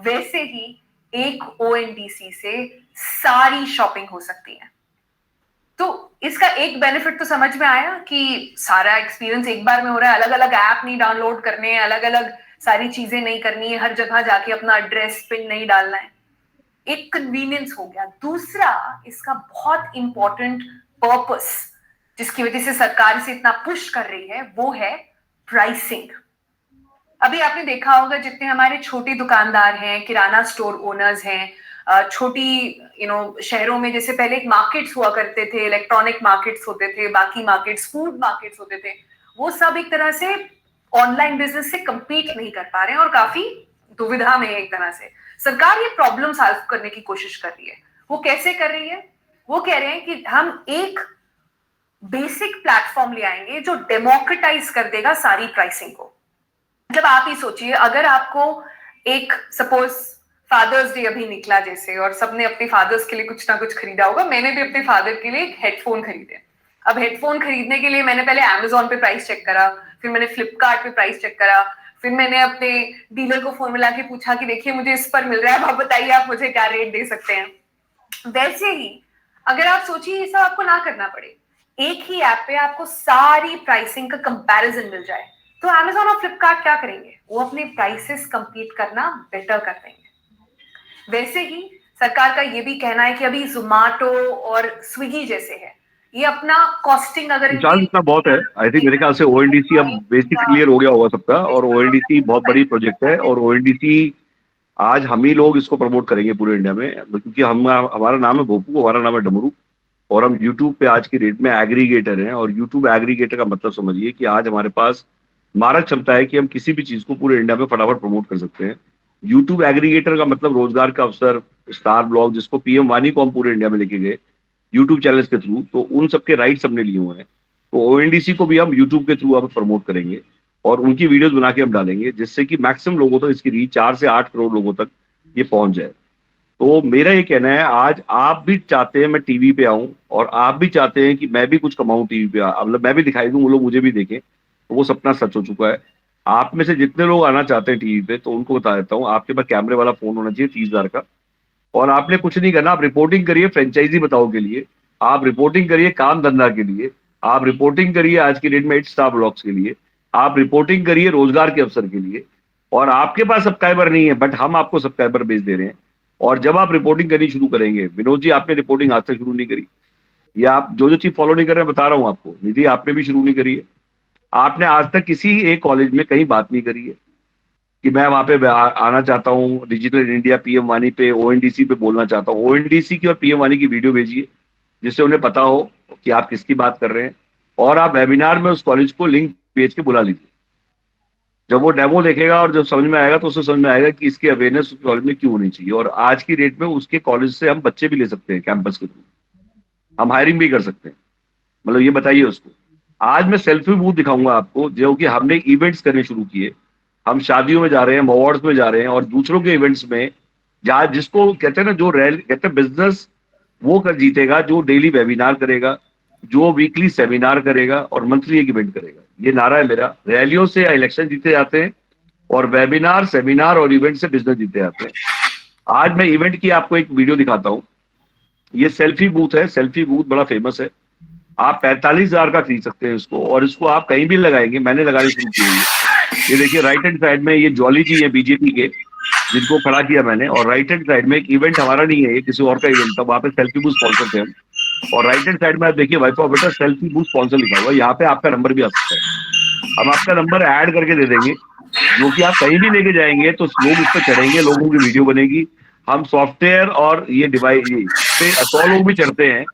वैसे ही एक ओएनडीसी से सारी शॉपिंग हो सकती है। तो इसका एक बेनिफिट तो समझ में आया कि सारा एक्सपीरियंस एक बार में हो रहा है, अलग अलग ऐप नहीं डाउनलोड करने हैं, अलग अलग सारी चीजें नहीं करनी है, हर जगह जाके अपना एड्रेस पिन नहीं डालना है। एक कन्वीनियंस हो गया। दूसरा, इसका बहुत इंपॉर्टेंट पर्पस जिसकी वजह से सरकार इसे इतना पुश कर रही है वो है प्राइसिंग। अभी आपने देखा होगा जितने हमारे छोटे दुकानदार हैं, किराना स्टोर ओनर्स हैं, छोटी शहरों में जैसे पहले एक मार्केट्स हुआ करते थे, इलेक्ट्रॉनिक मार्केट्स होते थे, बाकी मार्केट्स, फूड मार्केट्स होते थे, वो सब एक तरह से ऑनलाइन बिजनेस से compete नहीं कर पा रहे हैं और काफी दुविधा में है। एक तरह से सरकार ये प्रॉब्लम सॉल्व करने की कोशिश कर रही है। वो कैसे कर रही है? वो कह रहे हैं कि हम एक बेसिक प्लेटफॉर्म ले आएंगे जो डेमोक्रेटाइज कर देगा सारी प्राइसिंग को। मतलब आप ही सोचिए, अगर आपको एक सपोज फादर्स डे अभी निकला जैसे, और सबने अपने फादर्स के लिए कुछ ना कुछ खरीदा होगा, मैंने भी अपने फादर के लिए एक हेडफोन खरीदे। अब हेडफोन खरीदने के लिए मैंने पहले अमेजोन पे प्राइस चेक करा, फिर मैंने फ्लिपकार्ट पे प्राइस चेक करा, फिर मैंने अपने डीलर को फोन मिला के पूछा कि देखिए मुझे इस पर मिल रहा है, आप बताइए आप मुझे क्या रेट दे सकते हैं। वैसे ही अगर आप सोचिए ये सब आपको ना करना पड़े, एक ही ऐप पे आपको सारी प्राइसिंग का कंपैरिजन मिल जाए, तो अमेजोन और फ्लिपकार्ट क्या करेंगे? वो अपने प्राइसेस कंपीट करना बेटर कर देंगे। वैसे ही सरकार का ये भी कहना है कि अभी जोमेटो और स्विगी जैसे है, ये अपना कॉस्टिंग अगर विशाल, इतना बहुत है। आई थिंक मेरे ख्याल से ओएनडीसी अब बेसिक क्लियर हो गया होगा सबका, और ओएनडीसी बहुत बड़ी प्रोजेक्ट है, और ओएनडीसी आज हम ही लोग इसको प्रमोट करेंगे पूरे इंडिया में, क्योंकि हमारा नाम है भोपू, हमारा नाम है डमरू, और हम यूट्यूब पे आज की डेट में एग्रीगेटर हैं। और यूट्यूब एग्रीगेटर का मतलब समझिए कि आज हमारे पास मारक क्षमता है कि हम किसी भी चीज को पूरे इंडिया में फटाफट प्रमोट कर सकते हैं। यूट्यूब एग्रीगेटर का मतलब रोजगार का अवसर, स्टार ब्लॉग, जिसको पीएम वानी को हम पूरे इंडिया में लेके गए यूट्यूब चैनल्स के थ्रू, तो उन सबके राइट्स हमने लिए हुए हैं। तो ओएनडीसी को भी हम यूट्यूब के थ्रू अब प्रमोट करेंगे और उनकी वीडियोस बना के हम डालेंगे, जिससे कि मैक्सिमम लोगों तक इसकी रीच 4 से 8 करोड़ लोगों तक ये पहुंच जाए। तो मेरा ये कहना है, आज आप भी चाहते हैं मैं टीवी पे आऊं, और आप भी चाहते हैं कि मैं भी कुछ कमाऊं टीवी पे, मतलब मैं भी दिखाई दूं, वो लोग मुझे भी देखें, तो वो सपना सच हो चुका है। आप में से जितने लोग आना चाहते हैं टीवी पे, तो उनको बता देता हूँ, आपके पास कैमरे वाला फोन होना चाहिए 30,000 का, और आपने कुछ नहीं करना। आप रिपोर्टिंग करिए फ्रेंचाइजी बताओ के लिए, आप रिपोर्टिंग करिए काम धंधा के लिए, आप रिपोर्टिंग करिए आज की डेट में 8 स्टार ब्लॉक्स के लिए, आप रिपोर्टिंग करिए रोजगार के अवसर के लिए। और आपके पास सब्सक्राइबर नहीं है, बट हम आपको सब्सक्राइबर बेच दे रहे हैं। और जब आप रिपोर्टिंग करनी शुरू करेंगे, विनोद जी आपने रिपोर्टिंग आज तक शुरू नहीं करी, या आप जो जो चीज फॉलो नहीं कर रहे हैं बता रहा हूं आपको, निधि आपने भी शुरू नहीं करी है। आपने आज तक किसी एक कॉलेज में कहीं बात नहीं करी है कि मैं वहां पे आना चाहता हूँ, डिजिटल इंडिया पीएम वाणी पे, ओएनडीसी पे बोलना चाहता हूँ। ओएनडीसी की और पीएम वाणी की वीडियो भेजिए, जिससे उन्हें पता हो कि आप किसकी बात कर रहे हैं, और आप वेबिनार में उस कॉलेज को लिंक भेज के बुला लीजिए। जब वो डेमो देखेगा और जब समझ में आएगा, तो उसे समझ में आएगा कि इसकी अवेयरनेस उस कॉलेज में क्यों होनी चाहिए। और आज की डेट में उसके कॉलेज से हम बच्चे भी ले सकते हैं कैंपस के थ्रू, हम हायरिंग भी कर सकते हैं। मतलब ये बताइए उसको। आज मैं सेल्फी बूथ दिखाऊंगा आपको, जो कि हमने इवेंट्स करने शुरू किए। हम शादियों में जा रहे हैं, अवार्ड्स में जा रहे हैं, और दूसरों के इवेंट्स में, जहाँ जिसको कहते हैं ना, जो कहते हैं बिजनेस वो कर जीतेगा जो डेली वेबिनार करेगा, जो वीकली सेमिनार करेगा, और मंथली एक इवेंट करेगा। ये नारा है मेरा। रैलियों से इलेक्शन जीते जाते हैं, और वेबिनार, सेमिनार और इवेंट से बिजनेस जीते जाते हैं। आज मैं इवेंट की आपको एक वीडियो दिखाता हूँ। ये सेल्फी बूथ है, सेल्फी बूथ बड़ा फेमस है। आप 45,000 का खरीद सकते हैं इसको, और इसको आप कहीं भी लगाएंगे। मैंने लगानी शुरू की है। ये देखिए राइट हैंड साइड में ये जॉली जी है बीजेपी के, जिनको खड़ा किया मैंने, और राइट हैंड साइड में एक इवेंट हमारा नहीं है, ये किसी और का इवेंट था, वहां पे सेल्फी बूथ स्पॉन्सर थे हम। और राइट हैंड साइड में आप देखिए wife of better selfie booth sponsor लिखा हुआ है। यहाँ पे आपका नंबर भी आ सकता है, हम आपका नंबर ऐड करके दे देंगे, जो कि आप कहीं भी लेके जाएंगे तो लोग इस पर चढ़ेंगे, लोगों की वीडियो बनेगी। हम सॉफ्टवेयर और ये डिवाइस पे 100 लोग भी चढ़ते हैं,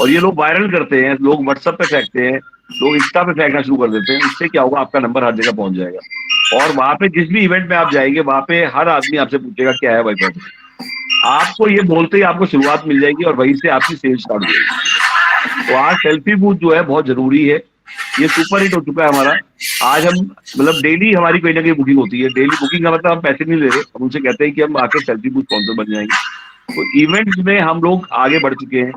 और ये लोग वायरल करते हैं, लोग व्हाट्सएप पे फेंकते हैं, लोग इंस्टा पे फेंकना शुरू कर देते हैं। इससे क्या होगा, आपका नंबर हर जगह पहुंच जाएगा, और वहां पे जिस भी इवेंट में आप जाएंगे, वहां पे हर आदमी आपसे पूछेगा क्या है भाई। आपको ये बोलते ही आपको शुरुआत मिल जाएगी, और वहीं से आपकी सेल स्टार्ट हो जाएगी। तो आज सेल्फी बूथ जो है बहुत जरूरी है। ये सुपर हिट हो चुका है हमारा। आज हम मतलब डेली हमारी कोई ना कोई बुकिंग होती है। डेली बुकिंग का मतलब हम पैसे नहीं ले रहे, हम उनसे कहते हैं कि हम आके सेल्फी बूथ स्पॉन्सर बन जाएंगे। तो इवेंट्स में हम लोग आगे बढ़ चुके हैं,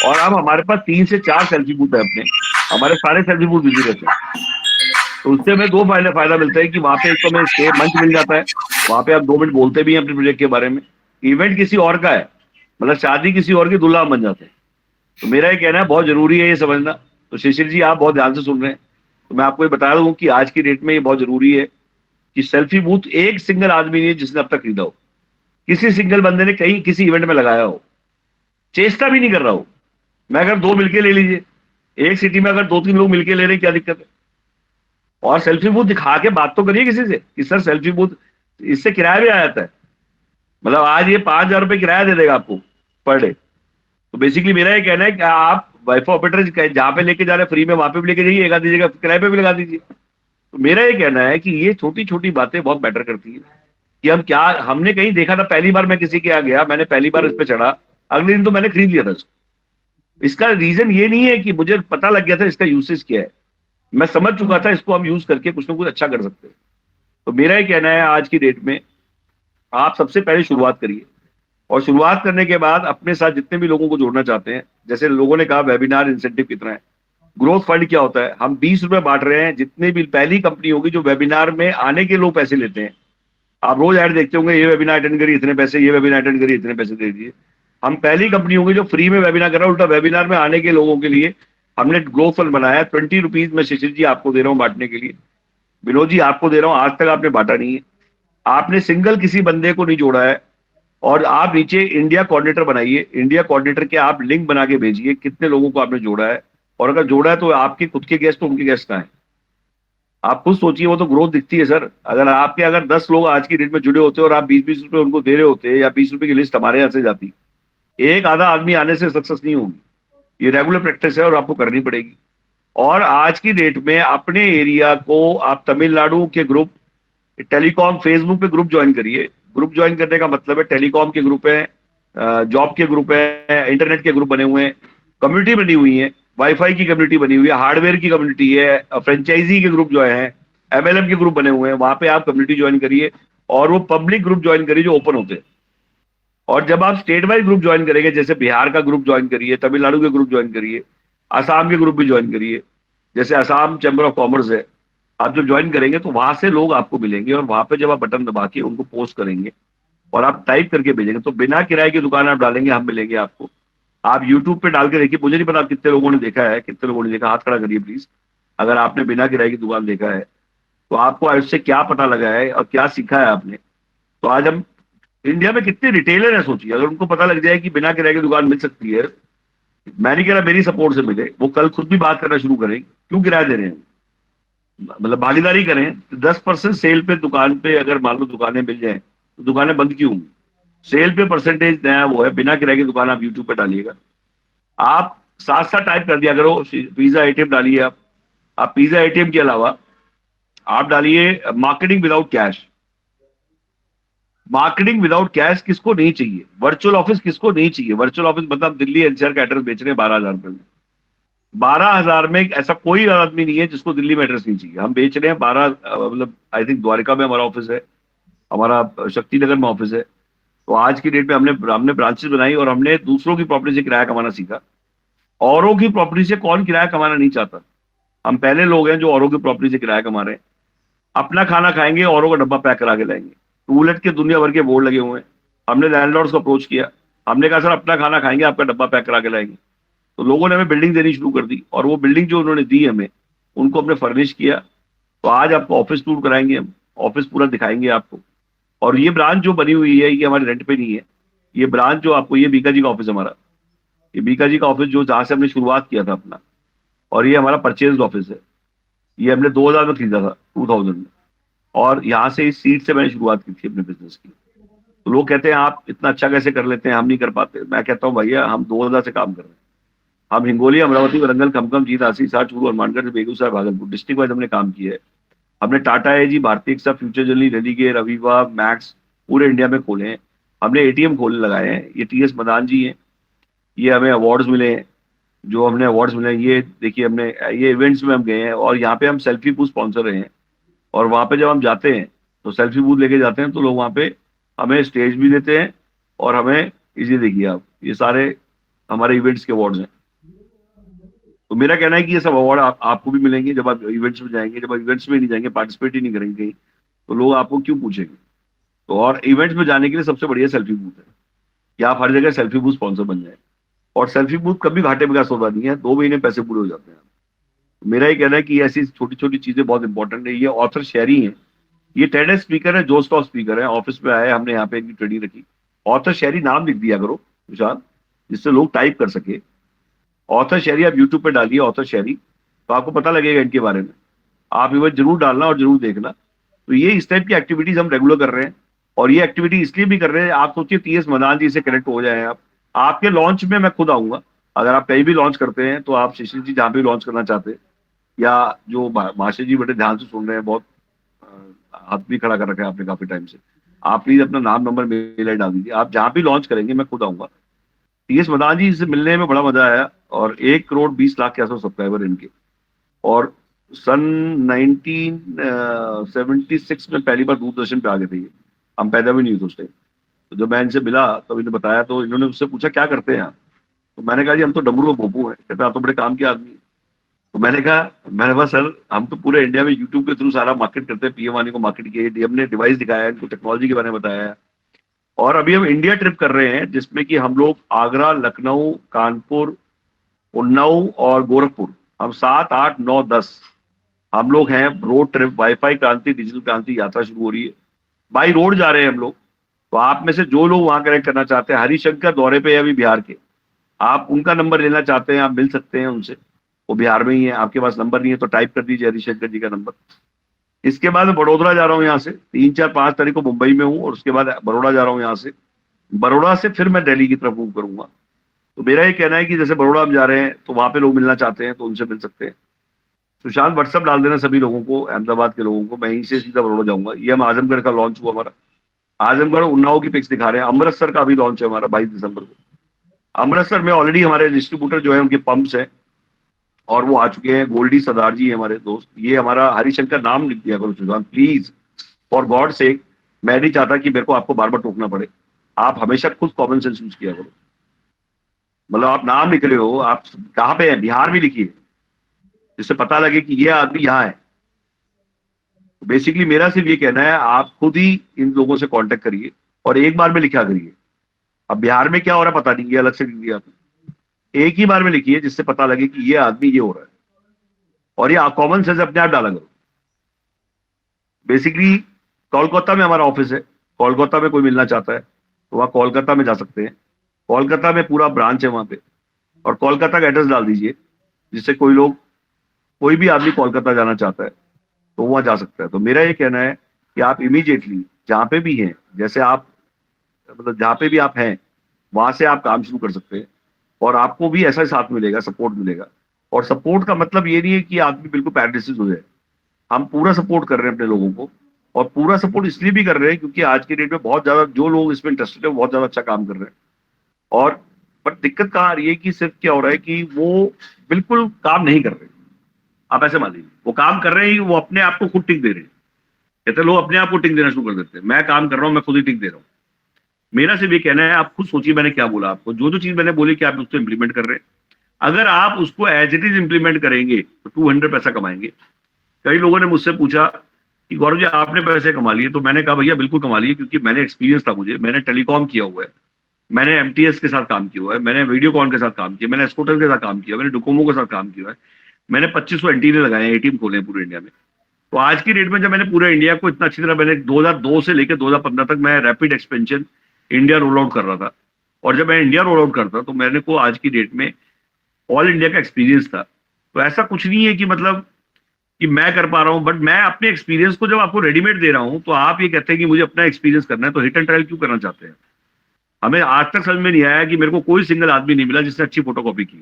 और अब हमारे पास 3 से 4 सेल्फी बूथ है अपने। हमारे सारे सेल्फी बूथ बिजी रहते हैं। तो उससे हमें 2 फायदा मिलता है कि वहां पे एक तो हमें मंच मिल जाता है, वहां पे आप 2 मिनट बोलते भी हैं अपने प्रोजेक्ट के बारे में। इवेंट किसी और का है, मतलब शादी किसी और की, दुल्हा बन जाते हैं। तो मेरा ये कहना है बहुत जरूरी है ये समझना। तो शिशिर जी आप बहुत ध्यान से सुन रहे हैं, तो मैं आपको ये बता दूं कि आज की डेट में ये बहुत जरूरी है कि सेल्फी बूथ एक सिंगल आदमी नहीं है जिसने अब तक खरीदा हो, किसी सिंगल बंदे ने कहीं किसी इवेंट में लगाया हो, चेष्टा भी नहीं कर रहा हो। मैं अगर 2 मिलके ले लीजिए, एक सिटी में अगर 2-3 लोग मिलके ले रहे हैं, क्या दिक्कत है। और सेल्फी बूथ दिखा के बात तो करिए किसी से कि सर सेल्फी बूथ, इससे किराया भी आ जाता है। मतलब आज ये 5,000 रुपये किराया दे देगा आपको पर डे। तो बेसिकली मेरा ये कहना है कि आप वाईफाई ऑपरेटर जहां पे लेके जा रहे हैं फ्री में, वहां पे भी लेके जाइए, एक आधी जगह किराए पे भी लगा दीजिए। तो मेरा ये कहना है कि ये छोटी छोटी बातें बहुत मैटर करती है कि हम क्या, हमने कहीं देखा था, पहली बार मैं किसी के यहाँ गया, मैंने पहली बार इस पे चढ़ा, अगले दिन तो मैंने खरीद लिया था इसको। इसका रीजन ये नहीं है कि मुझे पता लग गया था इसका यूसेज क्या है, मैं समझ चुका था इसको हम यूज करके कुछ ना कुछ अच्छा कर सकते हैं। तो मेरा ये कहना है आज की डेट में आप सबसे पहले शुरुआत करिए, और शुरुआत करने के बाद अपने साथ जितने भी लोगों को जोड़ना चाहते हैं, जैसे लोगों ने कहा वेबिनार इंसेंटिव कितना है, ग्रोथ फंड क्या होता है, हम 20 रुपए बांट रहे हैं। जितनी भी पहली कंपनी होगी जो वेबिनार में आने के लोग पैसे लेते हैं, आप रोज ऐड देखते होंगे, ये वेबिनार अटेंड करिए इतने पैसे, ये वेबिनार अटेंड करिए इतने पैसे दे दिए। हम पहली कंपनी होगी जो फ्री में वेबिनार कर रहा है। उल्टा वेबिनार में आने के लोगों के लिए हमने ग्रोथ फंड बनाया। 20 रुपीज में शिशिर जी आपको दे रहा हूँ बांटने के लिए, विनोद जी आपको दे रहा हूँ। आज तक आपने बांटा नहीं है, आपने सिंगल किसी बंदे को नहीं जोड़ा है। और आप नीचे इंडिया कोऑर्डिनेटर बनाइए, इंडिया कोऑर्डिनेटर के आप लिंक बना के भेजिए कितने लोगों को आपने जोड़ा है, और अगर जोड़ा है तो आपके खुद के गेस्ट तो उनके गेस्ट कहाँ है, आप खुद सोचिए। वो तो ग्रोथ दिखती है सर। अगर 10 लोग आज की डेट में जुड़े होते और आप 20-20 रुपए उनको दे रहे होते, या 20 रुपए की लिस्ट हमारे यहाँ से जाती, एक आधा आदमी आने से सक्सेस नहीं होगी। ये रेगुलर प्रैक्टिस है और आपको करनी पड़ेगी। और आज की डेट में अपने एरिया को आप तमिलनाडु के ग्रुप, टेलीकॉम, फेसबुक पे ग्रुप ज्वाइन करिए। ग्रुप ज्वाइन करने का मतलब है टेलीकॉम के ग्रुप है, जॉब के ग्रुप है, इंटरनेट के ग्रुप बने हुए हैं, कम्युनिटी बनी हुई है, वाईफाई की कम्युनिटी बनी हुई है, हार्डवेयर की कम्युनिटी है, फ्रेंचाइजी के ग्रुप जो है, एमएलएम के ग्रुप बने हुए हैं, वहां पे आप कम्युनिटी ज्वाइन करिए। और वो पब्लिक ग्रुप ज्वाइन करिए जो ओपन होते हैं। और जब आप स्टेट वाइज ग्रुप ज्वाइन करेंगे, जैसे बिहार का ग्रुप ज्वाइन करिए, तमिलनाडु के ग्रुप ज्वाइन करिए, आसाम के ग्रुप भी ज्वाइन करिए, जैसे आसाम चैम्बर ऑफ कॉमर्स है, आप जब ज्वाइन करेंगे तो वहां से लोग आपको मिलेंगे, और वहां पे जब आप बटन दबा के उनको पोस्ट करेंगे और आप टाइप करके भेजेंगे, तो बिना किराए की दुकान आप डालेंगे, हम मिलेंगे आपको। आप यूट्यूब पे डाल के देखिए, मुझे नहीं पता आप कितने लोगों ने देखा है, कितने लोगों ने देखा, हाथ खड़ा करिए प्लीज, अगर आपने बिना किराए की दुकान देखा है, तो आपको उससे क्या पता लगा है और क्या सीखा है आपने। तो आज हम इंडिया में कितने रिटेलर है सोचिए, अगर उनको पता लग जाए कि बिना किराए की दुकान मिल सकती है, मैं नहीं कह रहा मेरी सपोर्ट से मिले, वो कल खुद भी बात करना शुरू करें, क्यों किराया दे रहे हैं, मतलब भागीदारी करें। 10% सेल पे दुकान पे अगर मान लो दुकानें मिल जाए तो दुकानें बंद क्यों होंगी? सेल पे परसेंटेज नया वो है, बिना किराए की दुकान आप यूट्यूब पे डालिएगा, आप साथ साथ टाइप कर दिया करो पिज्जा एटीएम डालिए, आप पिज्जा एटीएम के अलावा आप डालिए marketing without cash. Marketing without cash किसको नहीं चाहिए? वर्चुअल ऑफिस किसको नहीं चाहिए? वर्चुअल ऑफिस मतलब दिल्ली एनसीआर का एड्रेस बेच रहे हैं 12,000 रुपए में। 12,000 में ऐसा कोई आदमी नहीं है जिसको दिल्ली में एड्रेस नहीं चाहिए। हम बेच रहे हैं 12, मतलब आई थिंक द्वारका में हमारा ऑफिस है, हमारा शक्ति नगर में ऑफिस है। तो आज की डेट में हमने ब्रांचेस बनाई और हमने दूसरों की प्रॉपर्टी से किराया कमाना सीखा। औरों की प्रॉपर्टी से कौन किराया कमाना नहीं चाहता? हम पहले लोग हैं जो औरों की प्रॉपर्टी से किराया कमा रहे हैं। अपना खाना खाएंगे, औरों का डब्बा पैक करा के लाएंगे। टूलेट के दुनिया भर के बोर्ड लगे हुए हैं। हमने लैंडलॉर्ड्स को अप्रोच किया, हमने कहा सर अपना खाना खाएंगे, आपका डब्बा पैक करा के लाएंगे। तो लोगों ने हमें बिल्डिंग देनी शुरू कर दी, और वो बिल्डिंग जो उन्होंने दी हमें, उनको हमने फर्निश किया। तो आज आपको ऑफिस टूर कराएंगे, हम ऑफिस पूरा दिखाएंगे आपको। और ये ब्रांच जो बनी हुई है, ये हमारे रेंट पे नहीं है। ये ब्रांच जो आपको, ये बीका जी का ऑफिस है हमारा, ये बीका जी का ऑफिस जो जहां से हमने शुरुआत किया था अपना, और ये हमारा परचेज ऑफिस है। ये हमने 2000 में खरीदा था, 2000 में, और यहाँ से इस सीट से मैंने शुरुआत की थी अपने बिजनेस की। तो लोग कहते हैं आप इतना अच्छा कैसे कर लेते हैं, हम नहीं कर पाते। मैं कहता हूँ भैया हम 2000 से काम कर रहे हैं। हम हिंगोली, अमरावती, वरंगल, खमखम, जीत, आसी, साठ, चूरू, हनुमानगढ़ से बेगूसराय, भागलपुर डिस्ट्रिक्ट वाइज हमने काम किया है। हमने Tata AIG, Bharti AXA, future journey, Religare, Aviva, Max पूरे इंडिया में खोले हैं। हमने एटीएम खोलने लगाए हैं। ये टीएस मदान जी हैं, ये हमें अवार्ड्स मिले हैं, जो हमने अवार्ड्स मिले हैं ये देखिए, हमने ये इवेंट्स में हम गए हैं, और यहाँ पे हम सेल्फी बूथ स्पॉन्सर रहे हैं। और वहाँ पे जब हम जाते हैं तो सेल्फी बूथ लेके जाते हैं, तो लोग वहाँ पे हमें स्टेज भी देते हैं, और हमें इसी देखिए आप, ये सारे हमारे इवेंट्स के अवार्ड्स हैं। तो मेरा कहना है कि ये सब अवार्ड आपको भी मिलेंगे जब आप इवेंट्स में जाएंगे। जब आप इवेंट्स में नहीं जाएंगे, पार्टिसिपेट ही नहीं करेंगे कहीं, तो लोग आपको क्यों पूछेंगे? तो और इवेंट्स में जाने के लिए सबसे बढ़िया सेल्फी बूथ है कि आप हर जगह सेल्फी बूथ स्पॉन्सर बन जाए। और सेल्फी बूथ कभी घाटे में का सौदा नहीं है, 2 महीने पैसे पूरे हो जाते हैं। तो मेरा ये कहना है कि ऐसी छोटी छोटी चीजें बहुत इंपॉर्टेंट है। ये ऑथर शेरी है, ये टेडेक्स स्पीकर है, जो स्टॉक स्पीकर है, ऑफिस में आए, हमने यहाँ पे इनकी ट्रेनिंग रखी। ऑथर शेरी नाम लिख दिया करो विशाल, जिससे लोग टाइप कर सके। ऑथर शेरी आप यूट्यूब पे डालिए, ऑथर शेरी, तो आपको पता लगेगा इनके बारे में। आप इवन जरूर डालना और जरूर देखना। तो ये इस टाइप की एक्टिविटीज हम रेगुलर कर रहे हैं, और ये एक्टिविटी इसलिए भी कर रहे हैं, आप सोचिए टीएस मदान जी से कनेक्ट हो जाए आप। आपके लॉन्च में मैं खुद आऊंगा, अगर आप कहीं भी लॉन्च करते हैं तो आप शिशिर जी जहाँ भी लॉन्च करना चाहते हैं, या जो माशे जी बड़े ध्यान से सुन रहे हैं, बहुत हाथ भी खड़ा कर रखा है आपने काफी टाइम से, आप प्लीज अपना नाम, नंबर, मेल आई डाल दीजिए। आप जहाँ भी लॉन्च करेंगे मैं खुद आऊंगा। टीएस मदान जी से मिलने में बड़ा मजा आया, और 1,20,00,000 के आसपास सब्सक्राइबर इनके। और सन 1976 में पहली बार दूरदर्शन पे आ गए थे ये, हम पैदा भी नहीं थे उस टाइम। तो जब मैं इनसे मिला तब इन्होंने बताया, तो इन्होंने उससे पूछा क्या करते हैं आप? तो मैंने कहा जी हम तो डमरू और भोपू हैं। कहते आप तो बड़े काम के आदमी हैं। तो मैंने कहा सर हम तो पूरे इंडिया में यूट्यूब के थ्रू सारा मार्केट करते हैं, पीएम वानी को मार्केट किए, हमने डिवाइस दिखाया, इनको टेक्नोलॉजी के बारे में बताया है। और अभी हम इंडिया ट्रिप कर रहे हैं, जिसमें कि हम लोग आगरा, लखनऊ, कानपुर, उन्नाव और गोरखपुर, हम 7, 8, 9, 10 हम लोग हैं रोड ट्रिप। वाईफाई क्रांति, डिजिटल क्रांति यात्रा शुरू हो रही है, बाई रोड जा रहे हैं हम लोग। तो आप में से जो लोग वहां कनेक्ट करना चाहते हैं, हरिशंकर दौरे पे है अभी बिहार के, आप उनका नंबर लेना चाहते हैं, आप मिल सकते हैं उनसे, वो बिहार में ही है। आपके पास नंबर नहीं है तो टाइप कर दीजिए हरिशंकर जी का नंबर। इसके बाद मैं बड़ोदरा जा रहा हूँ यहाँ से, 3, 4, 5 तारीख को मुंबई में हूँ, और उसके बाद बड़ोड़ा जा रहा हूँ यहाँ से। बड़ोड़ा से फिर मैं दिल्ली की तरफ मूव करूंगा। तो मेरा ये कहना है कि जैसे बड़ोड़ा हम जा रहे हैं तो वहां पे लोग मिलना चाहते हैं तो उनसे मिल सकते हैं। सुशांत व्हाट्सअप डाल देना सभी लोगों को, अहमदाबाद के लोगों को, मैं यहीं से सीधा बड़ोड़ा जाऊंगा। ये हम आजमगढ़ का लॉन्च हुआ हमारा, आजमगढ़ उन्नाव की पिक्स दिखा रहे हैं। अमृतसर का अभी लॉन्च है हमारा 22 दिसंबर को। अमृतसर में ऑलरेडी हमारे डिस्ट्रीब्यूटर जो है उनके पंप्स हैं, और वो आ चुके हैं। गोल्डी सरदार जी है हमारे दोस्त। ये हमारा हरिशंकर नाम लिख दिया करो Sushant please, for God sake. मैं नहीं चाहता कि मेरे को आपको बार बार टोकना पड़े। आप हमेशा खुद कॉमन सेंस यूज किया करो। मतलब आप नाम लिख रहे हो, आप कहाँ पे है, बिहार में लिखिए, जिससे पता लगे कि ये आदमी यहाँ है। बेसिकली मेरा सिर्फ ये कहना है, आप खुद ही इन लोगों से कांटेक्ट करिए और एक बार में लिखा करिए। अब बिहार में क्या हो रहा है पता नहीं, ये अलग से लिख दिया आपने। एक ही बार में लिखिए जिससे पता लगे कि ये आदमी ये हो रहा है, और ये कॉमन सेंस अपने आप डाला करो। बेसिकली कोलकाता में हमारा ऑफिस है, कोलकाता में कोई मिलना चाहता है तो वहाँ कोलकाता में जा सकते हैं। कोलकाता में पूरा ब्रांच है वहाँ पे, और कोलकाता का एड्रेस डाल दीजिए, जिससे कोई भी आदमी कोलकाता जाना चाहता है तो वहां जा सकता है। तो मेरा ये कहना है कि आप इमीडिएटली जहाँ पे भी हैं, जैसे आप मतलब जहाँ पे भी आप हैं वहां से आप काम शुरू कर सकते हैं, और आपको भी ऐसा ही साथ मिलेगा, सपोर्ट मिलेगा। और सपोर्ट का मतलब ये नहीं है कि आदमी बिल्कुल पैरालिसिस हो जाए। हम पूरा सपोर्ट कर रहे हैं अपने लोगों को, और पूरा सपोर्ट इसलिए भी कर रहे हैं क्योंकि आज के डेट में बहुत ज्यादा जो लोग इसमें इंटरेस्टेड है वो बहुत ज्यादा अच्छा काम कर रहे हैं। और पर दिक्कत कहाँ आ रही है कि सिर्फ क्या हो रहा है कि वो बिल्कुल काम नहीं कर रहे। आप ऐसे मान लीजिए वो काम कर रहे हैं, वो अपने आप को खुद टिक दे रहे हैं। कहते लोग अपने आप को टिक देना शुरू कर देते हैं, मैं काम कर रहा हूं, मैं खुद ही टिक दे रहा हूं। मेरा सिर्फ ये कहना है, आप खुद सोचिए मैंने क्या बोला आपको, जो जो चीज मैंने बोली कि आप उसको इंप्लीमेंट कर रहे हैं। अगर आप उसको एज इट इज इंप्लीमेंट करेंगे तो 200 पैसा कमाएंगे। कई लोगों ने मुझसे पूछा कि गौरव जी आपने पैसे कमा लिए, तो मैंने कहा भैया बिल्कुल कमा लिए, क्योंकि मैंने एक्सपीरियंस था, मुझे मैंने टेलीकॉम किया हुआ है, मैंने एमटीएस के साथ काम किया हुआ है, मैंने वीडियोकॉन के साथ काम किया, मैंने स्कूटर के साथ काम किया, मैंने डोकोमो के साथ काम किया है, मैंने 2500 एंटीने लगाए हैं, एटीएम खोले हैं पूरे इंडिया में। तो आज की डेट में जब मैंने पूरे इंडिया को इतना अच्छी तरह, मैंने 2002 से लेकर 2015 तक मैं rapid expansion India roll out कर रहा था, और जब मैं इंडिया रोल आउट करता तो मैंने को आज की डेट में ऑल इंडिया का एक्सपीरियंस था। तो ऐसा कुछ नहीं है कि मतलब कि मैं कर पा रहा हूं, बट मैं अपने एक्सपीरियंस को जब आपको रेडीमेड दे रहा हूं तो आप ये कहते हैं कि मुझे अपना एक्सपीरियंस करना है, तो हिट एंड ट्रायल क्यों करना चाहते हैं? हमें आज तक समझ में नहीं आया कि मेरे को कोई सिंगल आदमी नहीं मिला जिसने अच्छी फोटोकॉपी की।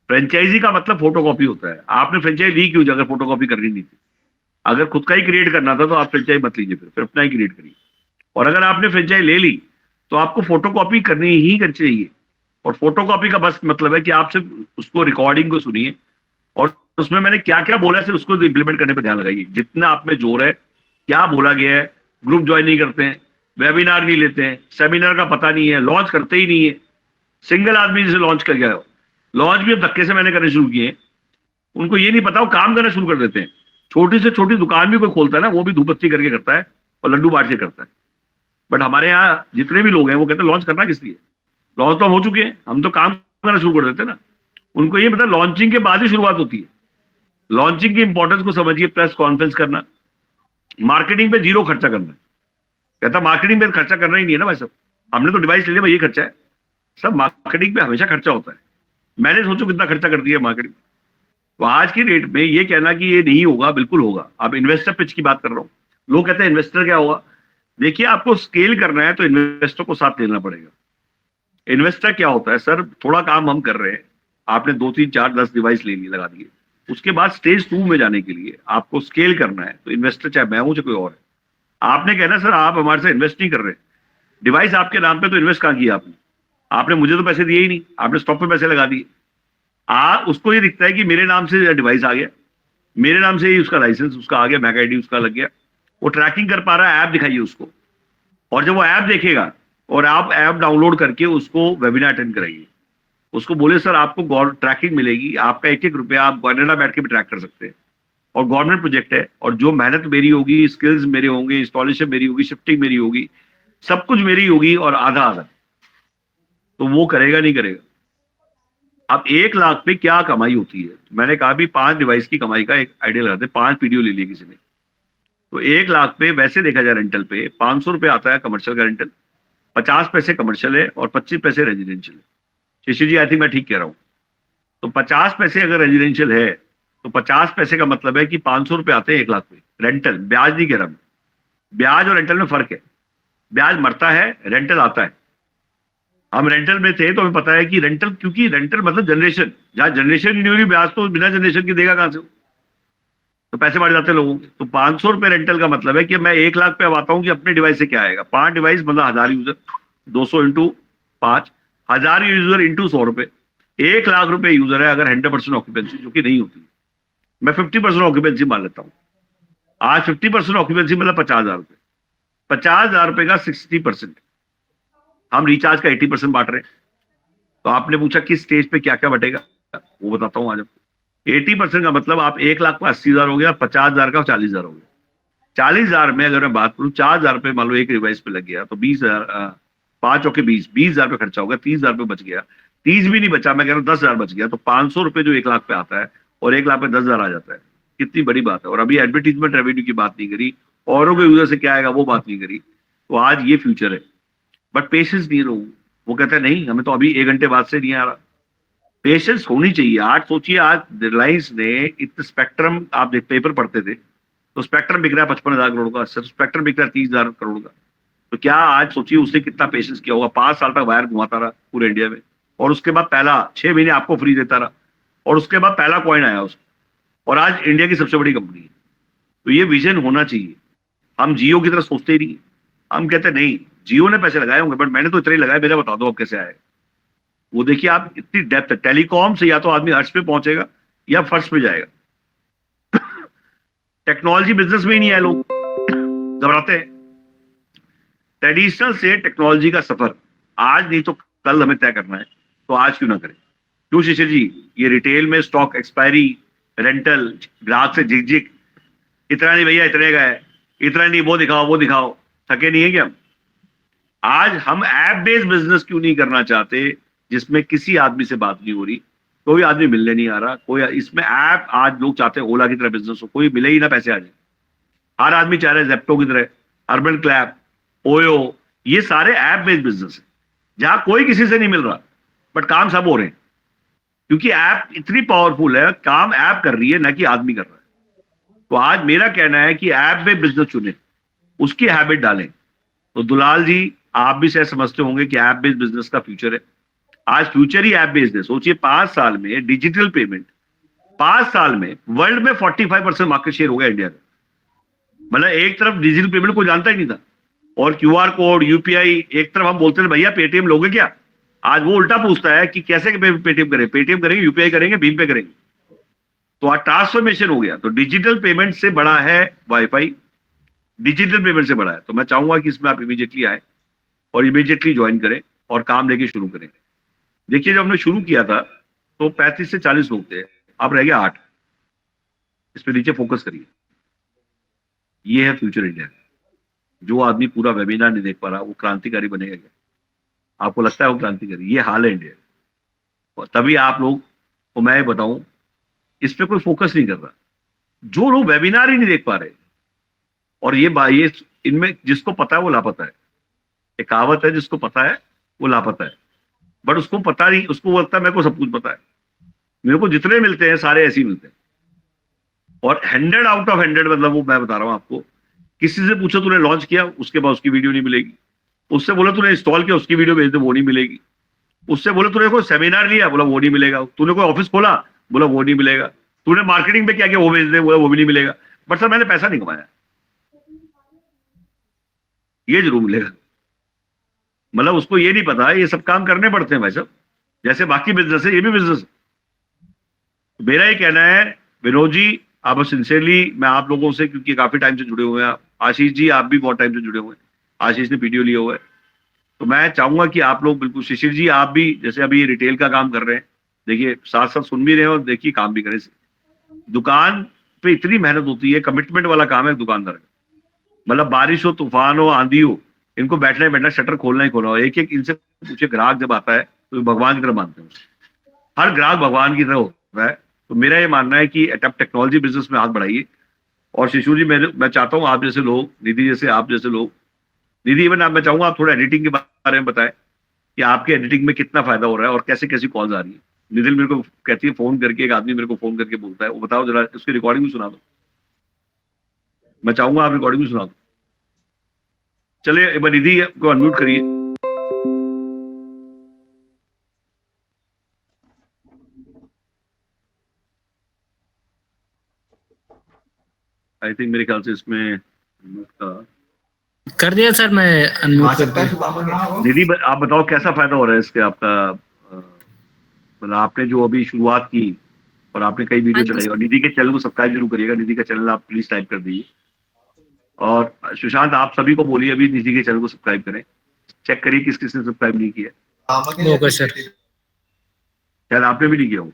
फ्रेंचाइजी का मतलब फोटोकॉपी होता है। आपने फ्रेंचाइजी ली क्यों अगर फोटोकॉपी करनी नहीं थी? अगर खुद का ही क्रिएट करना था तो आप फ्रेंचाइजी मत लीजिए, फिर अपना ही क्रिएट करिए। और अगर आपने फ्रेंचाइजी ले ली तो आपको फोटोकॉपी करनी ही करनी चाहिए। और फोटोकॉपी का बस मतलब है कि आप सिर्फ उसको रिकॉर्डिंग को सुनिए, और उसमें मैंने क्या क्या बोला है सिर्फ उसको इंप्लीमेंट करने पर ध्यान लगाइए। जितना आप में जोर है, क्या बोला गया है, ग्रुप ज्वाइन नहीं करते हैं, वेबिनार नहीं लेते हैं, सेमिनार का पता नहीं है, लॉन्च करते ही नहीं है। सिंगल आदमी जिसे लॉन्च कर गया हो, लॉन्च भी अब धक्के से मैंने करने शुरू किए। उनको ये नहीं पता, वो काम करना शुरू कर देते हैं। छोटी से छोटी दुकान भी कोई खोलता है ना, वो भी धूप बत्ती करके करता है और लड्डू बांट के करता है। बट हमारे यहाँ जितने भी लोग हैं वो कहते हैं लॉन्च करना किस लिए? लॉन्च तो हम हो चुके हैं, हम तो काम करना शुरू कर देते हैं ना। उनको ये पता लॉन्चिंग के बाद ही शुरुआत होती है। लॉन्चिंग की इंपॉर्टेंस को समझिए। प्रेस कॉन्फ्रेंस करना, मार्केटिंग पे जीरो खर्चा करना। कहता मार्केटिंग पे खर्चा करना ही नहीं है ना भाई साहब, हमने तो डिवाइस ले लिया भाई, ये खर्चा है। सब मार्केटिंग पे हमेशा खर्चा होता है। मैंने सोचो कितना खर्चा कर दिया मार्केटिंग। तो आज की डेट में ये कहना कि ये नहीं होगा, बिल्कुल होगा। अब इन्वेस्टर पिच की बात कर रहा हूँ, लोग कहते हैं इन्वेस्टर क्या होगा। देखिए आपको स्केल करना है तो इन्वेस्टर को साथ लेना पड़ेगा। इन्वेस्टर क्या होता है, सर थोड़ा काम हम कर रहे हैं, आपने 2 3 4 10 डिवाइस ले ली, लगा दिए, उसके बाद स्टेज 2 में जाने के लिए आपको स्केल करना है। तो इन्वेस्टर चाहे मैं हूं चाहे कोई और है, आपने कहना सर आप हमारे से इन्वेस्ट नहीं कर रहे, डिवाइस आपके नाम पे, तो इन्वेस्ट कहाँ किया आपने? आपने मुझे तो पैसे दिए ही नहीं, आपने स्टॉक पे पैसे लगा दिए। उसको ये दिखता है कि मेरे नाम से डिवाइस आ गया, मेरे नाम से ही उसका लाइसेंस उसका आ गया, मैक आईडी उसका लग गया, वो ट्रैकिंग कर पा रहा है। ऐप दिखाइए उसको, और जब वो ऐप देखेगा और आप ऐप डाउनलोड करके उसको वेबिनार अटेंड कराइए, उसको बोले सर आपको ट्रैकिंग मिलेगी, आपका 1-1 रुपया आप कनाडा बैठ के भी ट्रैक कर सकते हैं, और गवर्नमेंट प्रोजेक्ट है, और जो मेहनत मेरी होगी, स्किल्स मेरे होंगे, इंस्टॉलेशन मेरी होगी, शिफ्टिंग मेरी होगी, सब कुछ मेरी होगी, और आधा आधा। तो वो करेगा नहीं करेगा? अब 1 लाख पे क्या कमाई होती है? मैंने कहा भी 5 डिवाइस की कमाई का एक आइडिया लगाते, 5 वीडियो ले लिए किसी ने, तो 1 लाख पे वैसे देखा जाए रेंटल पे 500 रुपये आता है कमर्शियल का रेंटल, 50 पैसे कमर्शियल है और 25 पैसे रेजिडेंशियल है। शिशु जी आई थिंक मैं ठीक कह रहा हूँ। तो 50 पैसे अगर रेजिडेंशियल है तो 50 पैसे का मतलब है कि 500 रुपये आते हैं 1 लाख पे रेंटल। ब्याज नहीं कह रहा मैं, ब्याज और रेंटल में फर्क है। ब्याज मरता है, रेंटल आता है। हम रेंटल में थे तो हमें पता है कि रेंटल, क्योंकि रेंटल मतलब जनरेशन, जहां जनरेशन नहीं होगी ब्याज तो बिना जनरेशन के देगा कहां से? तो पैसे बढ़ जाते हैं लोगों के। तो 500 रुपये रेंटल का मतलब है कि मैं 1 लाख पे अब आता हूं कि अपने डिवाइस से क्या आएगा। 5 डिवाइस मतलब 1000 यूजर, 200 इंटू 5, 1000 यूजर इंटू 100 रुपए, 1 लाख रुपए यूजर है अगर 100% ऑक्यूपेंसी, जो कि नहीं होती। मैं 50% ऑक्यूपेंसी मान लेता हूँ। आज 50% ऑक्यूपेंसी मतलब 50,000 रुपए, 50,000 रुपए का 60%, हम रिचार्ज का 80% बांट रहे हैं। तो आपने पूछा किस स्टेज पे क्या क्या बटेगा, वो बताता हूँ आज आपको। 80% का मतलब आप 1 लाख का 80,000 हो गया, 50,000 का 40,000 हो गया। 40,000 में अगर मैं बात करूँ, 4,000 रुपये मान लो एक डिवाइस पे लग गया, तो 20,000, 5 और 20 20,000 रुपये खर्चा होगा, 30,000 रुपये बच गया। 30 भी नहीं बचा, मैं कह रहा हूँ 10,000 बच गया। तो 500 रुपये जो 1 लाख पे आता है और 1 लाख पे 10,000 आ जाता है, कितनी बड़ी बात है। और अभी एडवर्टीजमेंट रेवेन्यू की बात नहीं करी, औरों के यूजर से क्या आएगा वो बात नहीं करी। तो आज ये फ्यूचर है, बट पेशेंस नहीं लोग। वो कहते हैं नहीं हमें तो अभी 1 घंटे बाद से नहीं आ रहा। पेशेंस होनी चाहिए। आज सोचिए, आज रिलायंस ने इतने स्पेक्ट्रम, आप देख पेपर पढ़ते थे तो स्पेक्ट्रम बिक रहा है 55,000 करोड़ का, स्पेक्ट्रम बिक रहा है 30,000 करोड़ का। तो क्या आज सोचिए उसने कितना पेशेंस किया होगा। 5 साल तक वायर घुमाता रहा पूरे इंडिया में, और उसके बाद पहला 6 महीने आपको फ्री देता रहा, और उसके बाद पहला कॉइन आया उसको, और आज इंडिया की सबसे बड़ी कंपनी है। तो ये विजन होना चाहिए। हम जियो की तरह सोचते ही नहीं। हम कहते नहीं जियो ने पैसे लगाए होंगे, बट मैंने तो इतने ही लगाए, मेरा बता दो अब कैसे आए। वो देखिए आप, इतनी डेप्थ है टेलीकॉम से, या तो आदमी अर्श पे पहुंचेगा या फर्श पे जाएगा। टेक्नोलॉजी बिजनेस में ही नहीं आए लोग, घबराते हैं। ट्रेडिशनल से टेक्नोलॉजी का सफर आज नहीं तो कल हमें तय करना है, तो आज क्यों ना करें। क्यों शिशिर जी, ये रिटेल में स्टॉक एक्सपायरी, रेंटल, ग्राहक से झिक झिक, इतना नहीं भैया इतने का है, इतना नहीं वो दिखाओ वो दिखाओ, थके नहीं है क्या हम। आज हम ऐप बेस्ड बिजनेस क्यों नहीं करना चाहते, जिसमें किसी आदमी से बात नहीं हो रही, कोई आदमी मिलने नहीं आ रहा, कोई इसमें ऐप। आज लोग चाहते हैं ओला की तरह बिजनेस हो, कोई मिले ही ना पैसे आ जाए। हर आदमी चाह रहा है जेप्टो की तरह, अर्बन क्लैप, ओयो, ये सारे ऐप बेस्ड बिजनेस है जहां कोई किसी से नहीं मिल रहा, बट काम सब हो रहे हैं। क्योंकि ऐप इतनी पावरफुल है, काम ऐप कर रही है ना कि आदमी कर रहा है। तो आज मेरा कहना है कि ऐप बेस्ड बिजनेस चुने, उसकी हैबिट डालें। तो दुलाल जी, आप भी शायद समझते होंगे कि ऐप बेस्ड बिजनेस का फ्यूचर है। आज फ्यूचर ही ऐप बेस्ड है। सोचिए 5 साल में डिजिटल पेमेंट, 5 साल में वर्ल्ड में 45% मार्केट शेयर हो गया इंडिया का। मतलब एक तरफ डिजिटल पेमेंट को जानता ही नहीं था, और क्यूआर कोड, यूपीआई, एक तरफ हम बोलते थे भैया पेटीएम लोगे क्या, आज वो उल्टा पूछता है कि कैसे पेटीएम करें, पेटीएम करेंगे, यूपीआई करेंगे, भीम पे करेंगे। तो आज ट्रांसफॉर्मेशन हो गया। तो डिजिटल पेमेंट से बड़ा है वाईफाई, डिजिटल पेमेंट से बड़ा है। तो मैं चाहूंगा कि इसमें आप इमीडिएटली आए और इमीडिएटली ज्वाइन करें और काम लेके शुरू करें। देखिए जब हमने शुरू किया था तो 35 से 40 लोग थे, अब रह गया 8। इस पे नीचे फोकस करिए। ये है फ्यूचर इंडिया। जो आदमी पूरा वेबिनार नहीं देख पा रहा वो क्रांतिकारी बनेगा क्या? आपको लगता है वो क्रांतिकारी? ये हाल है इंडिया। और तभी आप लोग को मैं बताऊं, इस पे कोई फोकस नहीं कर रहा। जो लोग वेबिनार ही नहीं देख पा रहे, और ये इनमें जिसको पता है वो लापता है। एक कहावत है, जिसको पता है वो लापता है। बट उसको पता नहीं, उसको लगता है मेरे को सब कुछ पता है। मेरे को जितने मिलते हैं सारे ऐसे ही मिलते हैं। और 100 आउट ऑफ 100, मतलब वो मैं बता रहा हूं आपको, किसी से पूछो तूने लॉन्च किया, उसके बाद उसकी वीडियो नहीं मिलेगी। उससे बोला तूने इंस्टॉल किया, उसकी वीडियो भेज दे, वो नहीं मिलेगी। उससे बोला तूने कोई सेमिनार लिया, बोला वो नहीं मिलेगा। तूने कोई ऑफिस खोला, बोला वो नहीं मिलेगा। तूने मार्केटिंग पे क्या किया, वो भेज दे, बोला वो भी नहीं मिलेगा। बट सर मैंने पैसा नहीं कमाया, ये जरूर मिलेगा। मतलब उसको ये नहीं पता है ये सब काम करने पड़ते हैं भाई साहब, जैसे बाकी बिजनेस है ये भी बिजनेस है। मेरा ये कहना है विनोद जी, आप सिंसियरली, मैं आप लोगों से क्योंकि काफी टाइम से जुड़े हुए हैं, आशीष जी आप भी बहुत टाइम से जुड़े हुए हैं, आशीष ने वीडियो लिया हुआ है, तो मैं चाहूंगा कि आप लोग बिल्कुल, शिशिर जी आप भी जैसे अभी रिटेल का काम कर रहे हैं, देखिए साथ साथ सुन भी रहे हैं और देखिए काम भी करें। दुकान पे इतनी मेहनत होती है, कमिटमेंट वाला काम है दुकानदार का। मतलब बारिश हो, तूफान हो, आंधी हो, इनको बैठना ही बैठना, शटर खोलना ही खोलना हो। एक एक इनसे पूछे, ग्राहक जब आता है तो भगवान की तरह मानते हैं, हर ग्राहक भगवान की तरह होता है। तो मेरा ये मानना है कि टेक्नोलॉजी बिजनेस में हाथ बढ़ाइए। और शिशु जी, मैं चाहता हूँ आप जैसे लोग, निधि जैसे, आप जैसे लोग, निधि इवन मैं चाहूंगा आप थोड़ा एडिटिंग के बारे में बताएं कि आपके एडिटिंग में कितना फायदा हो रहा है और कैसे कैसी कॉल्स आ रही है। निधिल मेरे को कहती है, फोन करके एक आदमी मेरे को फोन करके बोलता है, वो बताओ जरा, उसकी रिकॉर्डिंग भी सुना दो। मैं चाहूंगा आप रिकॉर्डिंग भी सुना दो। चलिए एक बार निधि को अनम्यूट करिए। आई थिंक मेरे ख्याल से इसमें कर दिया सर, मैं अनम्यूट कर दिया। निधि आप बताओ कैसा फायदा हो रहा है इसके आपका, मतलब आपने जो अभी शुरुआत की और आपने कई वीडियो चलाई, और निधि के चैनल को सब्सक्राइब जरूर करिएगा। निधि का चैनल आप प्लीज टाइप कर दीजिए। और सुशांत आप सभी को बोलिए अभी निधि के चैनल को सब्सक्राइब करें। चेक करिए किस किसने सब्सक्राइब नहीं किया। Okay sir. शायद आपने भी नहीं किया हो।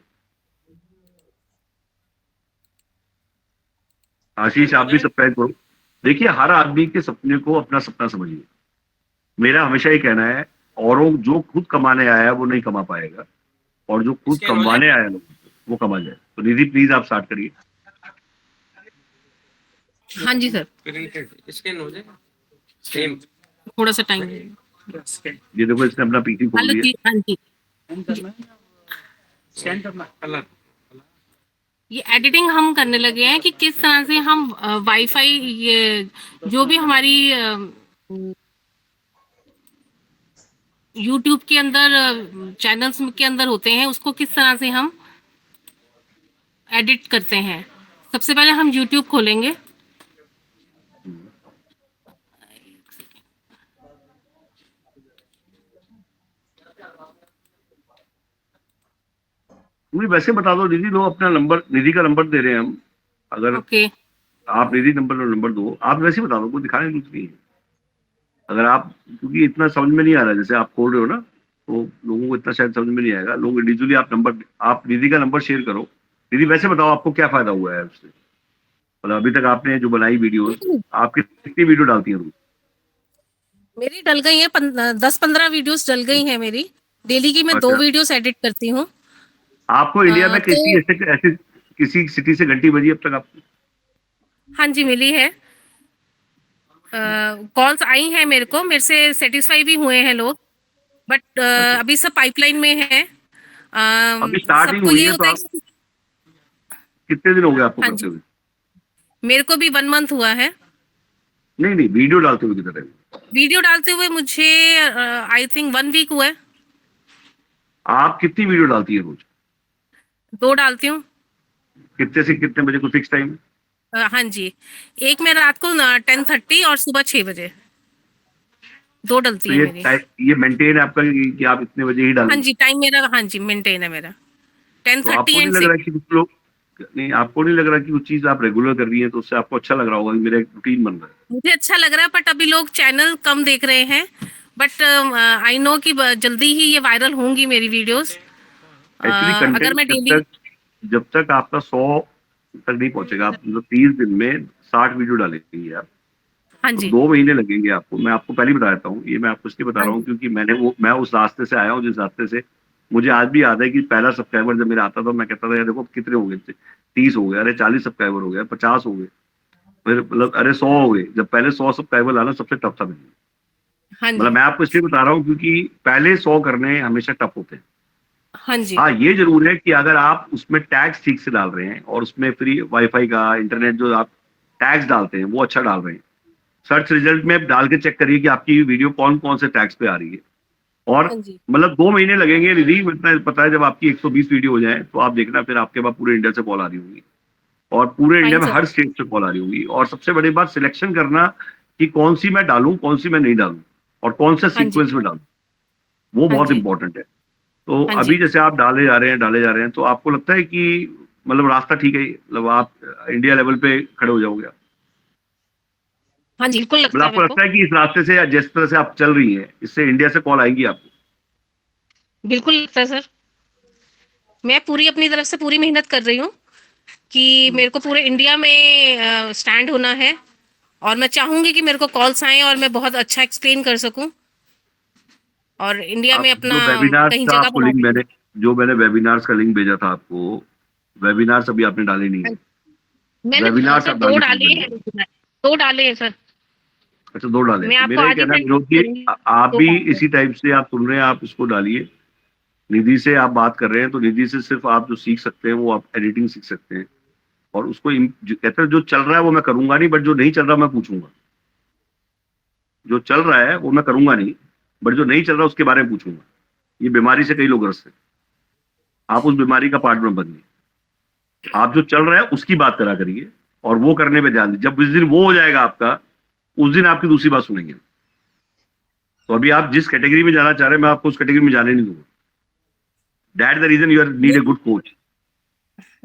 आशीष आप भी सब्सक्राइब करो। देखिए हर आदमी के सपने को अपना सपना समझिए। मेरा हमेशा ये कहना है, औरों जो खुद कमाने आया है वो नहीं कमा पाएगा, और जो खुद कमाने आया है वो कमा जाए। तो निधि प्लीज आप स्टार्ट करिए। हाँ जी सर, थोड़ा सा टाइम। ये देखो इसने अपना पीसी खोल हेलो लिया। जी, हाँ जी। ये एडिटिंग हम करने लगे हैं कि किस तरह से हम वाईफाई, ये जो भी हमारी यूट्यूब के अंदर चैनल्स के अंदर होते हैं, उसको किस तरह से हम एडिट करते हैं। सबसे पहले हम यूट्यूब खोलेंगे। मुझे वैसे बता दो निधि, लो अपना नंबर, निधि का नंबर दे रहे हैं हम। अगर ओके, आप निधि नंबर दो, आप वैसे ही बता दो, कोई दिखाने की कुछ नहीं है। अगर आप, क्योंकि इतना समझ में नहीं आ रहा जैसे आप खोल रहे हो ना, तो लोगों को इतना शायद समझ में नहीं आएगा। लोग इंडिविजुअली आप नंबर, आप निधि का नंबर शेयर करो। निधि वैसे बताओ आपको क्या फायदा हुआ है उससे, मतलब अभी तक आपने जो बनाई वीडियोस, आप कितनी वीडियो डालती हैं रोज? मेरी डल गई है 10-15 वीडियोस डल गई हैं मेरी। डेली की मैं 2 अच्छा, वीडियोस एडिट करती हूँ। आपको इंडिया में तो किसी ऐसे किसी सिटी से घंटी बजी अब तक आपको? हाँ जी, मिली है। कॉल्स आई हैं मेरे को, मेरे से सेटिस्फाई भी हुए हैं लोग, बट अच्छा, अभी सब पाइपलाइन में है। अभी स्टार्टिंग सबको हुई ये है तो होता है आप, कि कितने दिन हो गए आपको हाँ करते जी, हुए? मेरे को भी 1 मंथ हुआ है नहीं नहीं, वीडियो डालते हुए कितने टाइम? वीडियो डालते हुए। मुझे आई थिंक 1 वीक हुआ है। आप कितनी वीडियो डालती है रोज? 2 डालती हूँ। कितने से कितने बजे, कोई फिक्स टाइम? हाँ जी, एक मैं रात को 10:30 और सुबह 6 बजे, 2 डलती तो है ये मेरी। ये मेंटेन है आपका कि आप इतने बजे ही हाँ डालेंगे? जी, टाइम मेरा, हाँ जी, मेंटेन है मेरा तो 10:30 आपको नहीं एंड लग 6। रहा कि कुछ लोग, नहीं आपको नहीं लग रहा कि कुछ चीज आप रेगुलर कर रही है तो उससे आपको अच्छा लग रहा होगा कि मेरा एक रूटीन बन रहा है? मुझे अच्छा लग रहा है, बट अभी लोग चैनल कम देख रहे हैं। बट आई नो कि जल्दी ही ये वायरल होंगी मेरी वीडियोस। एक्चुअली अगर कंटेंट मैं डेली, जब तक आपका 100 तक नहीं पहुंचेगा, आप मतलब 30 दिन में 60 वीडियो डालेंगे आप, हाँ तो जी, 2 महीने लगेंगे आपको। मैं आपको पहले ही बता देता हूँ, ये मैं आपको इसलिए बता हाँ रहा हूँ जी, क्योंकि मैं उस रास्ते से आया हूँ जिस रास्ते से मुझे आज भी याद है कि पहला सब्सक्राइबर जब मेरा आता था, मैं कहता था यार देखो कितने हो गए, 30 हो गए, अरे 40 सब्सक्राइबर हो गए, 50 हो गए, फिर मतलब अरे 100 हो गए। जब पहले 100 सब्सक्राइबर लाना सबसे टफ था मेरे लिए। हाँ मतलब जी, मैं आपको इसलिए बता रहा हूँ क्योंकि पहले 100 करने हमेशा टफ होते हैं। हाँ जी, हाँ ये जरूर है कि अगर आप उसमें टैग्स ठीक से डाल रहे हैं और उसमें फ्री वाईफाई का इंटरनेट जो आप टैग्स डालते हैं वो अच्छा डाल रहे हैं, सर्च रिजल्ट में डाल के चेक करिए कि आपकी वीडियो कौन कौन से टैग्स पे आ रही है। और हाँ जी, मतलब 2 महीने लगेंगे निधि, इतना पता है। जब आपकी 120 वीडियो हो जाए तो आप देखना फिर आपके पास पूरे इंडिया से कॉल आ रही होंगी, और पूरे इंडिया फाइन में सर। हर स्टेट से कॉल आ रही होंगी। और सबसे बड़ी बात सिलेक्शन करना कि कौन सी मैं डालूं कौन सी मैं नहीं डालूं और कौन से हाँ जी, सीक्वेंस में डालूं, वो हाँ बहुत जी, इंपॉर्टेंट है। तो हाँ अभी जी, जैसे आप डाले जा रहे हैं तो आपको लगता है कि मतलब रास्ता ठीक है, मतलब आप इंडिया लेवल पे खड़े हो जाओगे? हाँ जी, बिल्कुल मतलब लगता है आपको मेरे को। लगता है कि इस रास्ते से या जिस तरह से आप चल रही हैं इससे इंडिया से कॉल आएंगी आपको? बिल्कुल लगता है सर। मैं पूरी अपनी तरफ से पूरी मेहनत कर रही हूँ कि मेरे को पूरे इंडिया में स्टैंड होना है, और मैं चाहूंगी कि मेरे को कॉल्स आए और मैं बहुत अच्छा एक्सप्लेन कर सकूं और इंडिया आप में अपना जो वेबिनार्स कहीं का जगह आपको बना लिंक, सकूं। मैंने वेबिनार्स का लिंक भेजा था आपको, वेबिनार्स अभी आपने डाले नहीं हाँ, है? मैंने वेबिनार्स सर आप 2 डालने शुरू डाले करिए। हैं, 2 डाले हैं सर। अच्छा 2 डाले हैं। मैं तो आपको मेरा ये आज ही कहना है सेंड विनोद जी, करूंगी, आप 2 भी डाले हैं। इसी टाइप से आप सुन रहे हैं, आप इसको डालिए। निधि से आप बात कर रहे हैं तो निधि से सिर्फ आप जो सीख सकते हैं वो आप एडिटिंग सीख सकते हैं, और उसको कहते हैं जो चल रहा है वो मैं करूंगा नहीं, बट जो नहीं चल रहा मैं पूछूंगा। जो चल रहा है वो मैं करूंगा नहीं, बट जो नहीं चल रहा उसके बारे में पूछूंगा। ये बीमारी से कई लोग ग्रस्त हैं, आप उस बीमारी का पार्ट में बनिए। आप जो चल रहा है उसकी बात करा करिए और वो करने पे ध्यान दीजिए। जब जिस दिन वो हो जाएगा आपका, उस दिन आपकी दूसरी बात सुनेंगे। तो अभी आप जिस कैटेगरी में जाना चाह रहे हैं मैं आपको उस कैटेगरी में जाने नहीं दूंगा। That the reason you are need a good coach.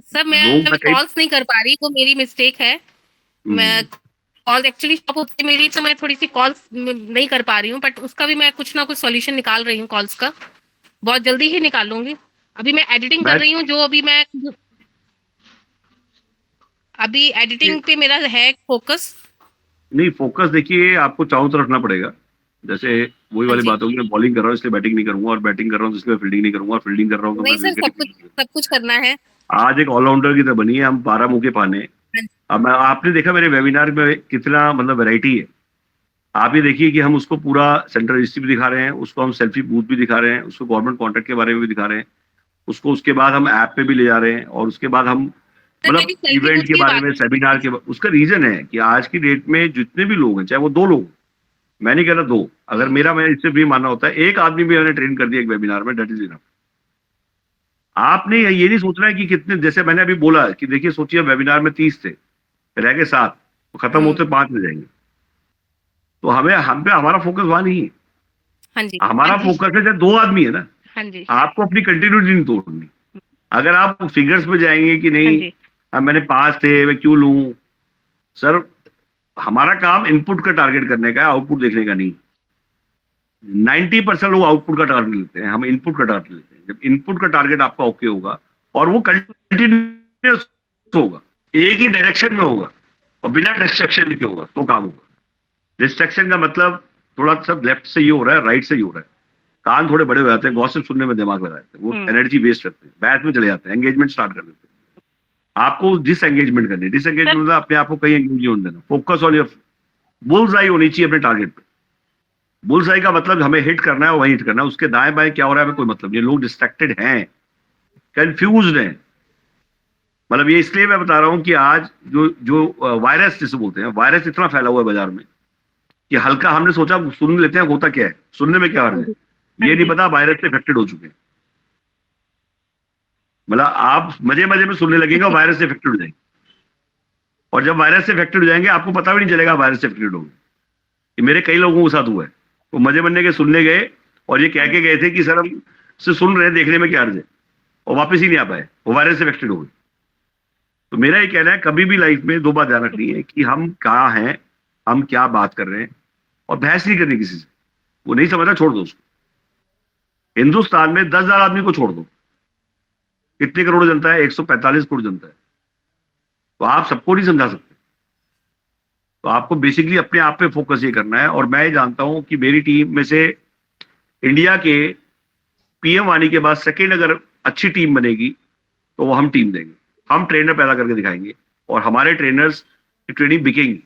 Sir मैं लोग अभी मैं कई कॉल्स नहीं कर पा रही, वो मेरी मिस्टेक है। मैं कॉल एक्चुअली स्टॉप होती है मेरी, तो मैं थोड़ी सी कॉल नहीं कर पा रही हूँ, बट उसका भी मैं कुछ ना कुछ सॉल्यूशन निकाल रही हूँ कॉल्स का, बहुत जल्दी ही निकाल लूंगी। अभी मैं एडिटिंग कर मैं रही हूँ, जो अभी एडिटिंग पे मेरा है फोकस। नहीं, फोकस देखिए आपको चारों तरफ रखना पड़ेगा। जैसे वही हाँ वाली जी। बात होगी, मैं बॉलिंग कर रहा हूँ इसलिए बैटिंग नहीं करूंगा, और बैटिंग कर रहा हूँ तो इसलिए फील्डिंग नहीं करूंगा, और फील्डिंग कर रहा हूँ तो मैं नहीं सर, विकेट नहीं करूंगा। सब कुछ करना है। आज एक ऑलराउंडर की तरह बनी है, हम 12 मुंह के पाने। हाँ जी। अब मैं आपने देखा मेरे वेबिनार में कितना मतलब वैरायटी है। आप ये देखिए कि हम उसको पूरा सेंट्रल रजिस्ट्री भी दिखा रहे हैं, उसको हम सेल्फी बूथ भी दिखा रहे हैं, उसको गवर्नमेंट कॉन्ट्रैक्ट के बारे में भी दिखा रहे हैं, उसको उसके बाद हम ऐप पे भी ले जा रहे हैं, और उसके बाद हम सर मतलब मेरी सेल्फी इवेंट बूथ के की बारे बात में, है। सेमिनार के उसका रीजन है कि आज की डेट में जितने भी लोग हैं, चाहे वो 2 लोग, मैं नहीं कह रहा 2, अगर मेरा मैं इससे भी मानना होता है, एक आदमी भी मैंने ट्रेन कर दिया एक वेबिनार में, दैट इज इनफ। आपने ये नहीं सोचना है कि कितने, जैसे मैंने अभी बोला कि देखिए सोचिए वेबिनार में 30 थे, रह गए 7, तो खत्म होते 5 में जाएंगे। तो हम पे हमारा फोकस वहां नहीं है, हाँ जी। हमारा फोकस है जब 2 आदमी है ना, हाँ जी। आपको अपनी कंटिन्यूटी नहीं तोड़नी। अगर आप फिगर्स में जाएंगे कि हाँ नहीं, जी। अब मैंने 5 थे मैं क्यों लूं, सर हमारा काम इनपुट का टारगेट करने का है, आउटपुट देखने का नहीं। 90% लोग आउटपुट का टारगेट लेते हैं, हम इनपुट का टारगेट लेते हैं। जब इनपुट का टारगेट आपका ओके होगा और वो कंटिन्यूस होगा, एक ही डायरेक्शन में होगा और बिना डिस्ट्रक्शन के होगा, तो काम होगा। डिस्ट्रक्शन का मतलब थोड़ा सा लेफ्ट से ये हो रहा है, राइट से ये हो रहा है, कान थोड़े बड़े हो जाते हैं, गॉसिप सुनने में दिमाग लगा देते हैं, वो एनर्जी वेस्ट करते हैं, बैच में चले जाते हैं, एंगेजमेंट स्टार्ट कर देते हैं। आपको डिस एंगेजमेंट करनी है, डिस एंगेजमेंट मतलब अपने आप को कहीं एंगेज नहीं होने देना, फोकस ऑन योर बुल्स आई होनी चाहिए अपने टारगेट पे। बुल्स आई का मतलब हमें हिट करना है, वहीं हिट करना है, उसके दाएं बाएं क्या हो रहा है हमें कोई मतलब नहीं। लोग डिस्ट्रैक्टेड हैं, कंफ्यूज्ड हैं। मतलब ये इसलिए मैं बता रहा हूं कि आज जो जो वायरस जिसे बोलते हैं, वायरस इतना फैला हुआ है बाजार में कि हल्का हमने सोचा सुन लेते हैं, होता क्या है, सुनने में क्या हर्ज है, ये नहीं पता वायरस से इफेक्टेड हो चुके हैं। मतलब आप मजे मजे में सुनने लगेंगे और वायरस से इफेक्टेड हो जाएंगे, और जब वायरस से इफेक्टेड हो जाएंगे आपको पता भी नहीं चलेगा वायरस से इफेक्टेड हो गए। ये मेरे कई लोगों के साथ हुआ है, वो मजे बनने के सुनने गए और ये कह के गए थे कि सर हम से सुन रहे हैं, देखने में क्या अर्ज है, और वापस ही नहीं आ पाए, वो वायरस से इफेक्टेड हो गए। तो मेरा ये कहना है कभी भी लाइफ में 2 बात ध्यान रखनी है कि हम कहाँ हैं, हम क्या बात कर रहे हैं, और बहस नहीं करनी किसी से। वो नहीं समझ रहा, छोड़ दो उसको। हिंदुस्तान में 10,000 आदमी को छोड़ दो, कितने करोड़ जनता है, 145 करोड़ जनता है, तो आप सबको नहीं समझा सकते। तो आपको बेसिकली अपने आप पे फोकस ये करना है। और मैं ये जानता हूं कि मेरी टीम में से इंडिया के पीएम वानी के बाद सेकेंड अगर अच्छी टीम बनेगी तो वो हम टीम देंगे, हम ट्रेनर पैदा करके दिखाएंगे, और हमारे ट्रेनर्स की ट्रेनिंग बिकेंगी।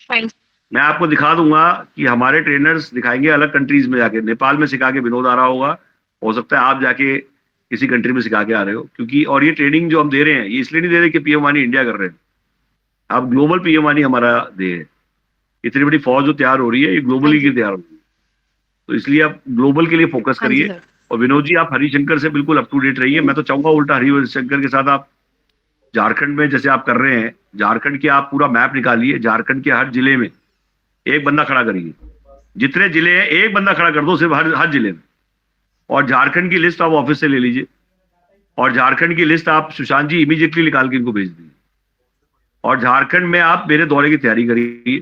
फाइन। मैं आपको दिखा दूंगा कि हमारे ट्रेनर्स दिखाएंगे अलग कंट्रीज में जाके, नेपाल में सिखा के विनोद आ रहा होगा, हो सकता है आप जाके किसी कंट्री में सिखा के आ रहे हो, क्योंकि और ये ट्रेनिंग जो हम दे रहे हैं ये इसलिए नहीं दे रहे कि पीएम वानी इंडिया कर रहे हैं, अब ग्लोबल पीएम वानी हमारा दे है। इतनी बड़ी फौज जो तैयार हो रही है ये ग्लोबली की तैयार हो रही है, तो इसलिए आप ग्लोबल के लिए फोकस हाँ जी करिए। सर। और विनोद जी आप हरिशंकर से बिल्कुल अप टू डेट रहिए। मैं तो चाहूंगा उल्टा हरिशंकर के साथ आप झारखंड में जैसे आप कर रहे हैं, झारखंड के आप पूरा मैप निकालिए, झारखंड के हर जिले में एक बंदा खड़ा करिए, जितने जिले हैं एक बंदा खड़ा कर दो सिर्फ हर जिले में, और झारखंड की लिस्ट आप ऑफिस से ले लीजिए, और झारखंड की लिस्ट आप सुशांत जी इमीडिएटली निकाल के इनको भेज दीजिए, और झारखंड में आप मेरे दौरे की तैयारी करिए,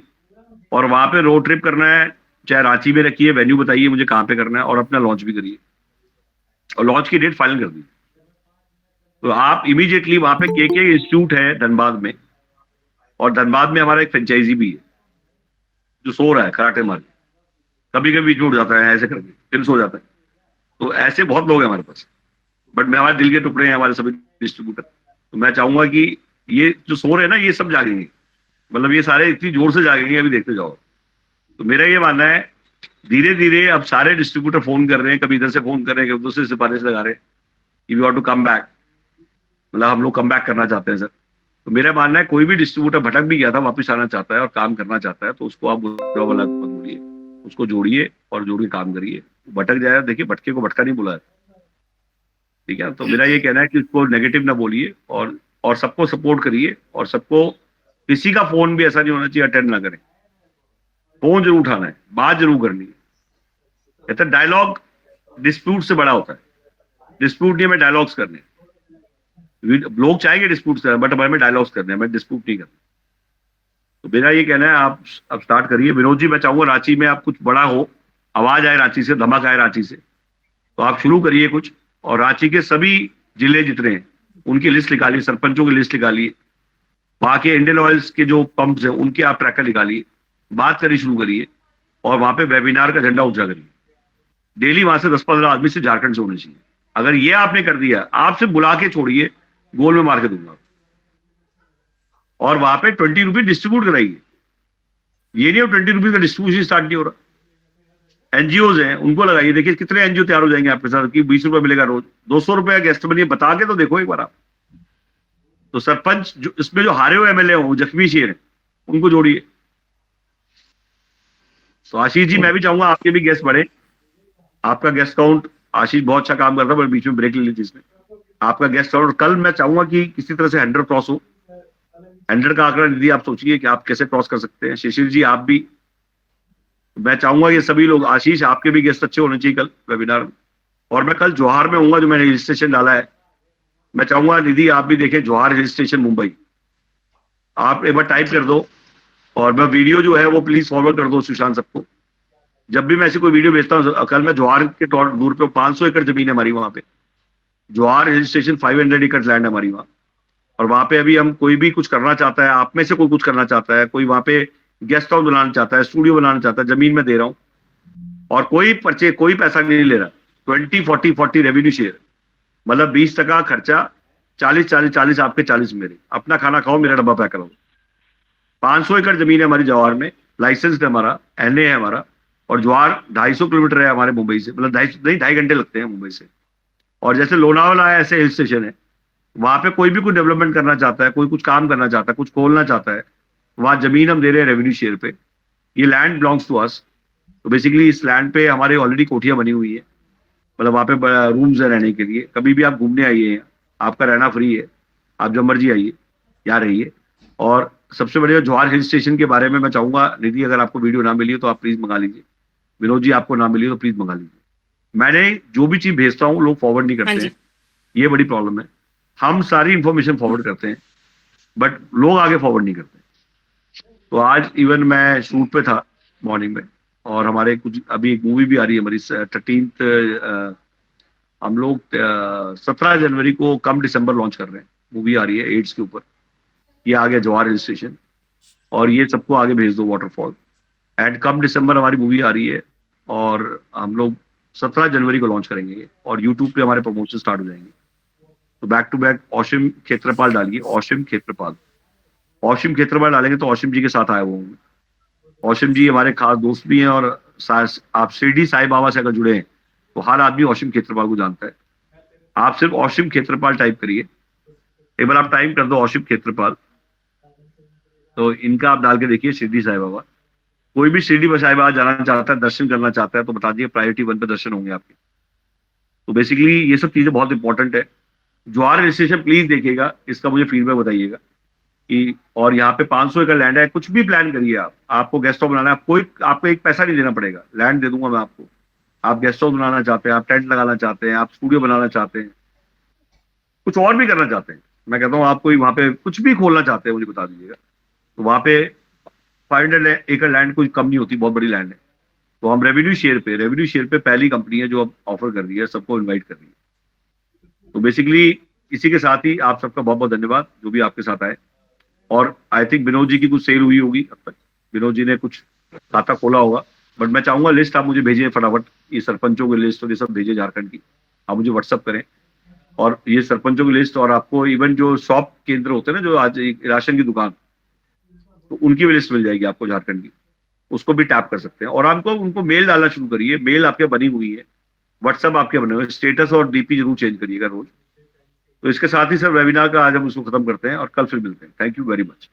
और वहां पे रोड ट्रिप करना है, चाहे रांची में रखिए, वेन्यू बताइए मुझे कहां पे करना है, और अपना लॉन्च भी करिए, और लॉन्च की डेट फाइनल कर दीजिए। तो आप इमीडिएटली वहां पे के इंस्टीट्यूट है धनबाद में, और धनबाद में हमारा एक फ्रेंचाइजी भी है जो सो रहा है कराटे मार के, कभी कभी बीच में उठ जाता है ऐसे करके फिर सो जाता है। तो ऐसे बहुत लोग हैं हमारे पास, बट मैं हमारे दिल के टुकड़े हैं हमारे सभी डिस्ट्रीब्यूटर। तो मैं चाहूंगा कि ये जो सो रहे हैं ना ये सब जागेंगे, मतलब ये सारे इतनी जोर से जागेंगे, अभी देखते जाओ। तो मेरा ये मानना है धीरे धीरे अब सारे डिस्ट्रीब्यूटर फोन कर रहे हैं, कभी इधर से फोन कर रहे हैं, कभी दूसरे सिफारिश लगा रहे हैं कि we want to come back, मतलब हम लोग कम बैक करना चाहते हैं सर। तो मेरा मानना है कोई भी डिस्ट्रीब्यूटर भटक भी गया था वापस आना चाहता है और काम करना चाहता है, तो उसको आप बुरा वाला मत बोलिए, उसको जोड़िए और जोड़ के काम करिए। भटक जाए, देखिए भटके को भटका नहीं बोला है, ठीक है। तो मेरा ये कहना है कि उसको नेगेटिव ना बोलिए, और सबको सपोर्ट करिए, और सबको किसी का फोन भी ऐसा नहीं होना चाहिए अटेंड ना करें, फोन जरूर उठाना है, बात जरूर करनी है। कहते हैं डायलॉग डिस्प्यूट से बड़ा होता है, डिस्प्यूट नहीं हमें डायलॉग्स करने, लोग चाहेंगे डिस्प्यूट करना बट हमें डायलॉग्स करने, हमें डिस्प्यूट नहीं करना। तो मेरा ये कहना है आप अब स्टार्ट करिए। विनोद जी, मैं चाहूंगा रांची में आप कुछ बड़ा हो, आवाज आए रांची से, धमक आए रांची से, तो आप शुरू करिए कुछ। और रांची के सभी जिले जितने हैं उनकी लिस्ट निकालिए, सरपंचों की लिस्ट निकालिए, वहां के इंडियन ऑयल्स के जो पंप्स हैं उनके आप ट्रैकर निकालिए, बात करी शुरू करिए, और वहां पे वेबिनार का झंडा ऊंचा करिए। डेली वहां से 10-15 आदमी से झारखंड से होने चाहिए। अगर ये आपने कर दिया, आप सिर्फ बुला के छोड़िए, गोल में मार के दूंगा। और वहां पे 20 रुपीज डिस्ट्रीब्यूट कराइए। ये नहीं हो 20 रुपीज का डिस्ट्रीब्यूशन स्टार्ट नहीं हो रहा। एनजीओज हैं उनको लगाइए, देखिए कितने एनजीओ तैयार हो जाएंगे आपके साथ कि 20 रुपए मिलेगा रोज, 200 रुपए गेस्ट बनिए, बता के तो देखो एक बार आप। तो सरपंच जो इसमें जो हारे हुए एमएलए हो, जख्मी शेर हैं, उनको जोड़िए। तो आशीष जी, मैं भी चाहूंगा आपके भी गेस्ट बढ़े। आपका गेस्ट काउंट, आशीष बहुत अच्छा काम कर रहा है, पर बीच में ब्रेक ले ली थी इसने। आपका गेस्ट काउंट कल मैं चाहूंगा कि किसी तरह से 100 क्रॉस हो। 100 का आंकड़ा निधि आप सोचिए कि आप कैसे क्रॉस कर सकते हैं। शिशिर जी आप भी, मैं चाहूंगा ये सभी लोग, आशीष आपके भी गेस्ट अच्छे होने चाहिए कल वेबिनार में। और मैं कल जवाहर में हूंगा, जो मैंने हिल स्टेशन डाला है। मैं चाहूंगा निधि आप भी देखें, जवाहर हिल स्टेशन मुंबई, आप एक बार टाइप कर दो, और मैं वीडियो जो है वो प्लीज फॉरवर्ड कर दो सुशांत सबको। जब भी मैं ऐसी कोई वीडियो भेजता हूँ, कल मैं जवाहर के दूर पे 500 एकड़ जमीन है हमारी वहां पे, जवाहर हिल स्टेशन 500 एकड़ लैंड है हमारी वहां। और वहां पे अभी हम, कोई भी कुछ करना चाहता है, आप में से कोई कुछ करना चाहता है, कोई वहां पे गेस्ट हाउस बनाना चाहता है, स्टूडियो बनाना चाहता है, जमीन में दे रहा हूँ। और कोई पैसा नहीं ले रहा। 20-40-40 रेवेन्यू शेयर, मतलब 20% खर्चा, 40-40 आपके, 40 मेरे। अपना खाना खाओ, मेरा डब्बा पैक कराओ। 500 एकड़ जमीन है हमारी जवाहर में, लाइसेंस है हमारा, एनए है हमारा। और जवाहर 250 किलोमीटर है हमारे मुंबई से, मतलब 2.5 घंटे लगते हैं मुंबई से। और जैसे लोनावाला है, ऐसे हिल स्टेशन है, वहां पे कोई भी कुछ डेवलपमेंट करना चाहता है, कोई कुछ काम करना चाहता है, कुछ खोलना चाहता है, वहां जमीन हम दे रहे हैं रेवेन्यू शेयर पे। ये लैंड बिलोंग्स टू अस। तो बेसिकली इस लैंड पे हमारे ऑलरेडी कोठियां बनी हुई है, मतलब वहां पे रूम्स है रहने के लिए। कभी भी आप घूमने आइए, आपका रहना फ्री है, आप जब मर्जी आइए, यहाँ रहिए। और सबसे बढ़िया जवाहर हिल स्टेशन के बारे में मैं चाहूंगा निधि, अगर आपको वीडियो ना मिली हो तो आप प्लीज मंगा लीजिए। विनोद जी आपको ना मिली हो तो प्लीज मंगा लीजिए। मैंने जो भी चीज भेजता हूँ लोग फॉरवर्ड नहीं हाँ करते जी। हैं, ये बड़ी प्रॉब्लम है। हम सारी इंफॉर्मेशन फॉरवर्ड करते हैं, बट लोग आगे फॉरवर्ड नहीं करते। तो आज इवन मैं शूट पे था मॉर्निंग में, और हमारे कुछ अभी एक मूवी भी आ रही है हमारी 13th, हम लोग 17 जनवरी को कम दिसंबर लॉन्च कर रहे हैं। मूवी आ रही है एड्स के ऊपर, ये आ गया जवाहर हिल स्टेशन। और ये सबको आगे भेज दो, वाटरफॉल। एंड कम दिसंबर हमारी मूवी आ रही है, और हम लोग 17 जनवरी को लॉन्च करेंगे ये, और यूट्यूब पे हमारे प्रमोशन स्टार्ट हो जाएंगे। तो बैक टू बैक ऑशिम क्षेत्रपाल डालिए, ऑशिम क्षेत्रपाल। ऑशिम क्षेत्रपाल डालेंगे तो ऑशिम जी के साथ आए हुए होंगे। ऑशिम जी हमारे खास दोस्त भी हैं, और आप शिरडी साई बाबा से अगर जुड़े हैं तो हर आदमी ऑशिम क्षेत्रपाल को जानता है। आप सिर्फ ऑशिम क्षेत्रपाल टाइप करिए, एक बार आप टाइप कर दो ऑशिम क्षेत्रपाल, तो इनका आप डाल के देखिए शिरडी साई बाबा। कोई भी शिरडी साई बाबा जाना चाहता है, दर्शन करना चाहता है, तो बता दिए प्रायोरिटी 1 पे दर्शन होंगे आपके। तो बेसिकली ये सब चीजें बहुत इंपॉर्टेंट है। जवाहर हिल स्टेशन प्लीज देखिएगा, इसका मुझे फीडबैक बताइएगा कि। और यहाँ पे 500 एकड़ लैंड है, कुछ भी प्लान करिए आप। आपको गेस्ट हाउस बनाना है, आपको एक पैसा नहीं देना पड़ेगा, लैंड दे दूंगा मैं आपको। आप गेस्ट हाउस बनाना चाहते हैं, आप टेंट लगाना चाहते हैं, आप स्टूडियो बनाना चाहते हैं, कुछ और भी करना चाहते हैं, मैं कहता हूँ आप कोई वहां पे कुछ भी खोलना चाहते हैं, मुझे बता दीजिएगा। तो वहां पे 500 एकड़ लैंड कोई कम नहीं होती, बहुत बड़ी लैंड है। तो हम रेवेन्यू शेयर पे पहली कंपनी है जो अब ऑफर कर रही है, सबको इन्वाइट कर रही है। तो बेसिकली इसी के साथ ही आप सबका बहुत बहुत धन्यवाद जो भी आपके साथ आए। और आई थिंक विनोद जी की कुछ सेल हुई होगी अब तक, विनोद जी ने कुछ खाता खोला होगा। बट मैं चाहूंगा लिस्ट आप मुझे भेजिए फटाफट, ये सरपंचों की लिस्ट और ये सब भेजिए झारखंड की, आप मुझे व्हाट्सअप करें। और ये सरपंचों की लिस्ट, और आपको इवन जो शॉप केंद्र होते हैं ना, जो आज राशन की दुकान, तो उनकी भी लिस्ट मिल जाएगी आपको झारखंड की, उसको भी टैप कर सकते हैं। और आपको उनको मेल डालना शुरू करिए, मेल आपके बनी हुई है, व्हाट्सअप आपके बने हुए, स्टेटस और डीपी जरूर चेंज करिएगा रोज। तो इसके साथ ही सर वेबिनार का आज हम उसको खत्म करते हैं, और कल फिर मिलते हैं। Thank you very much.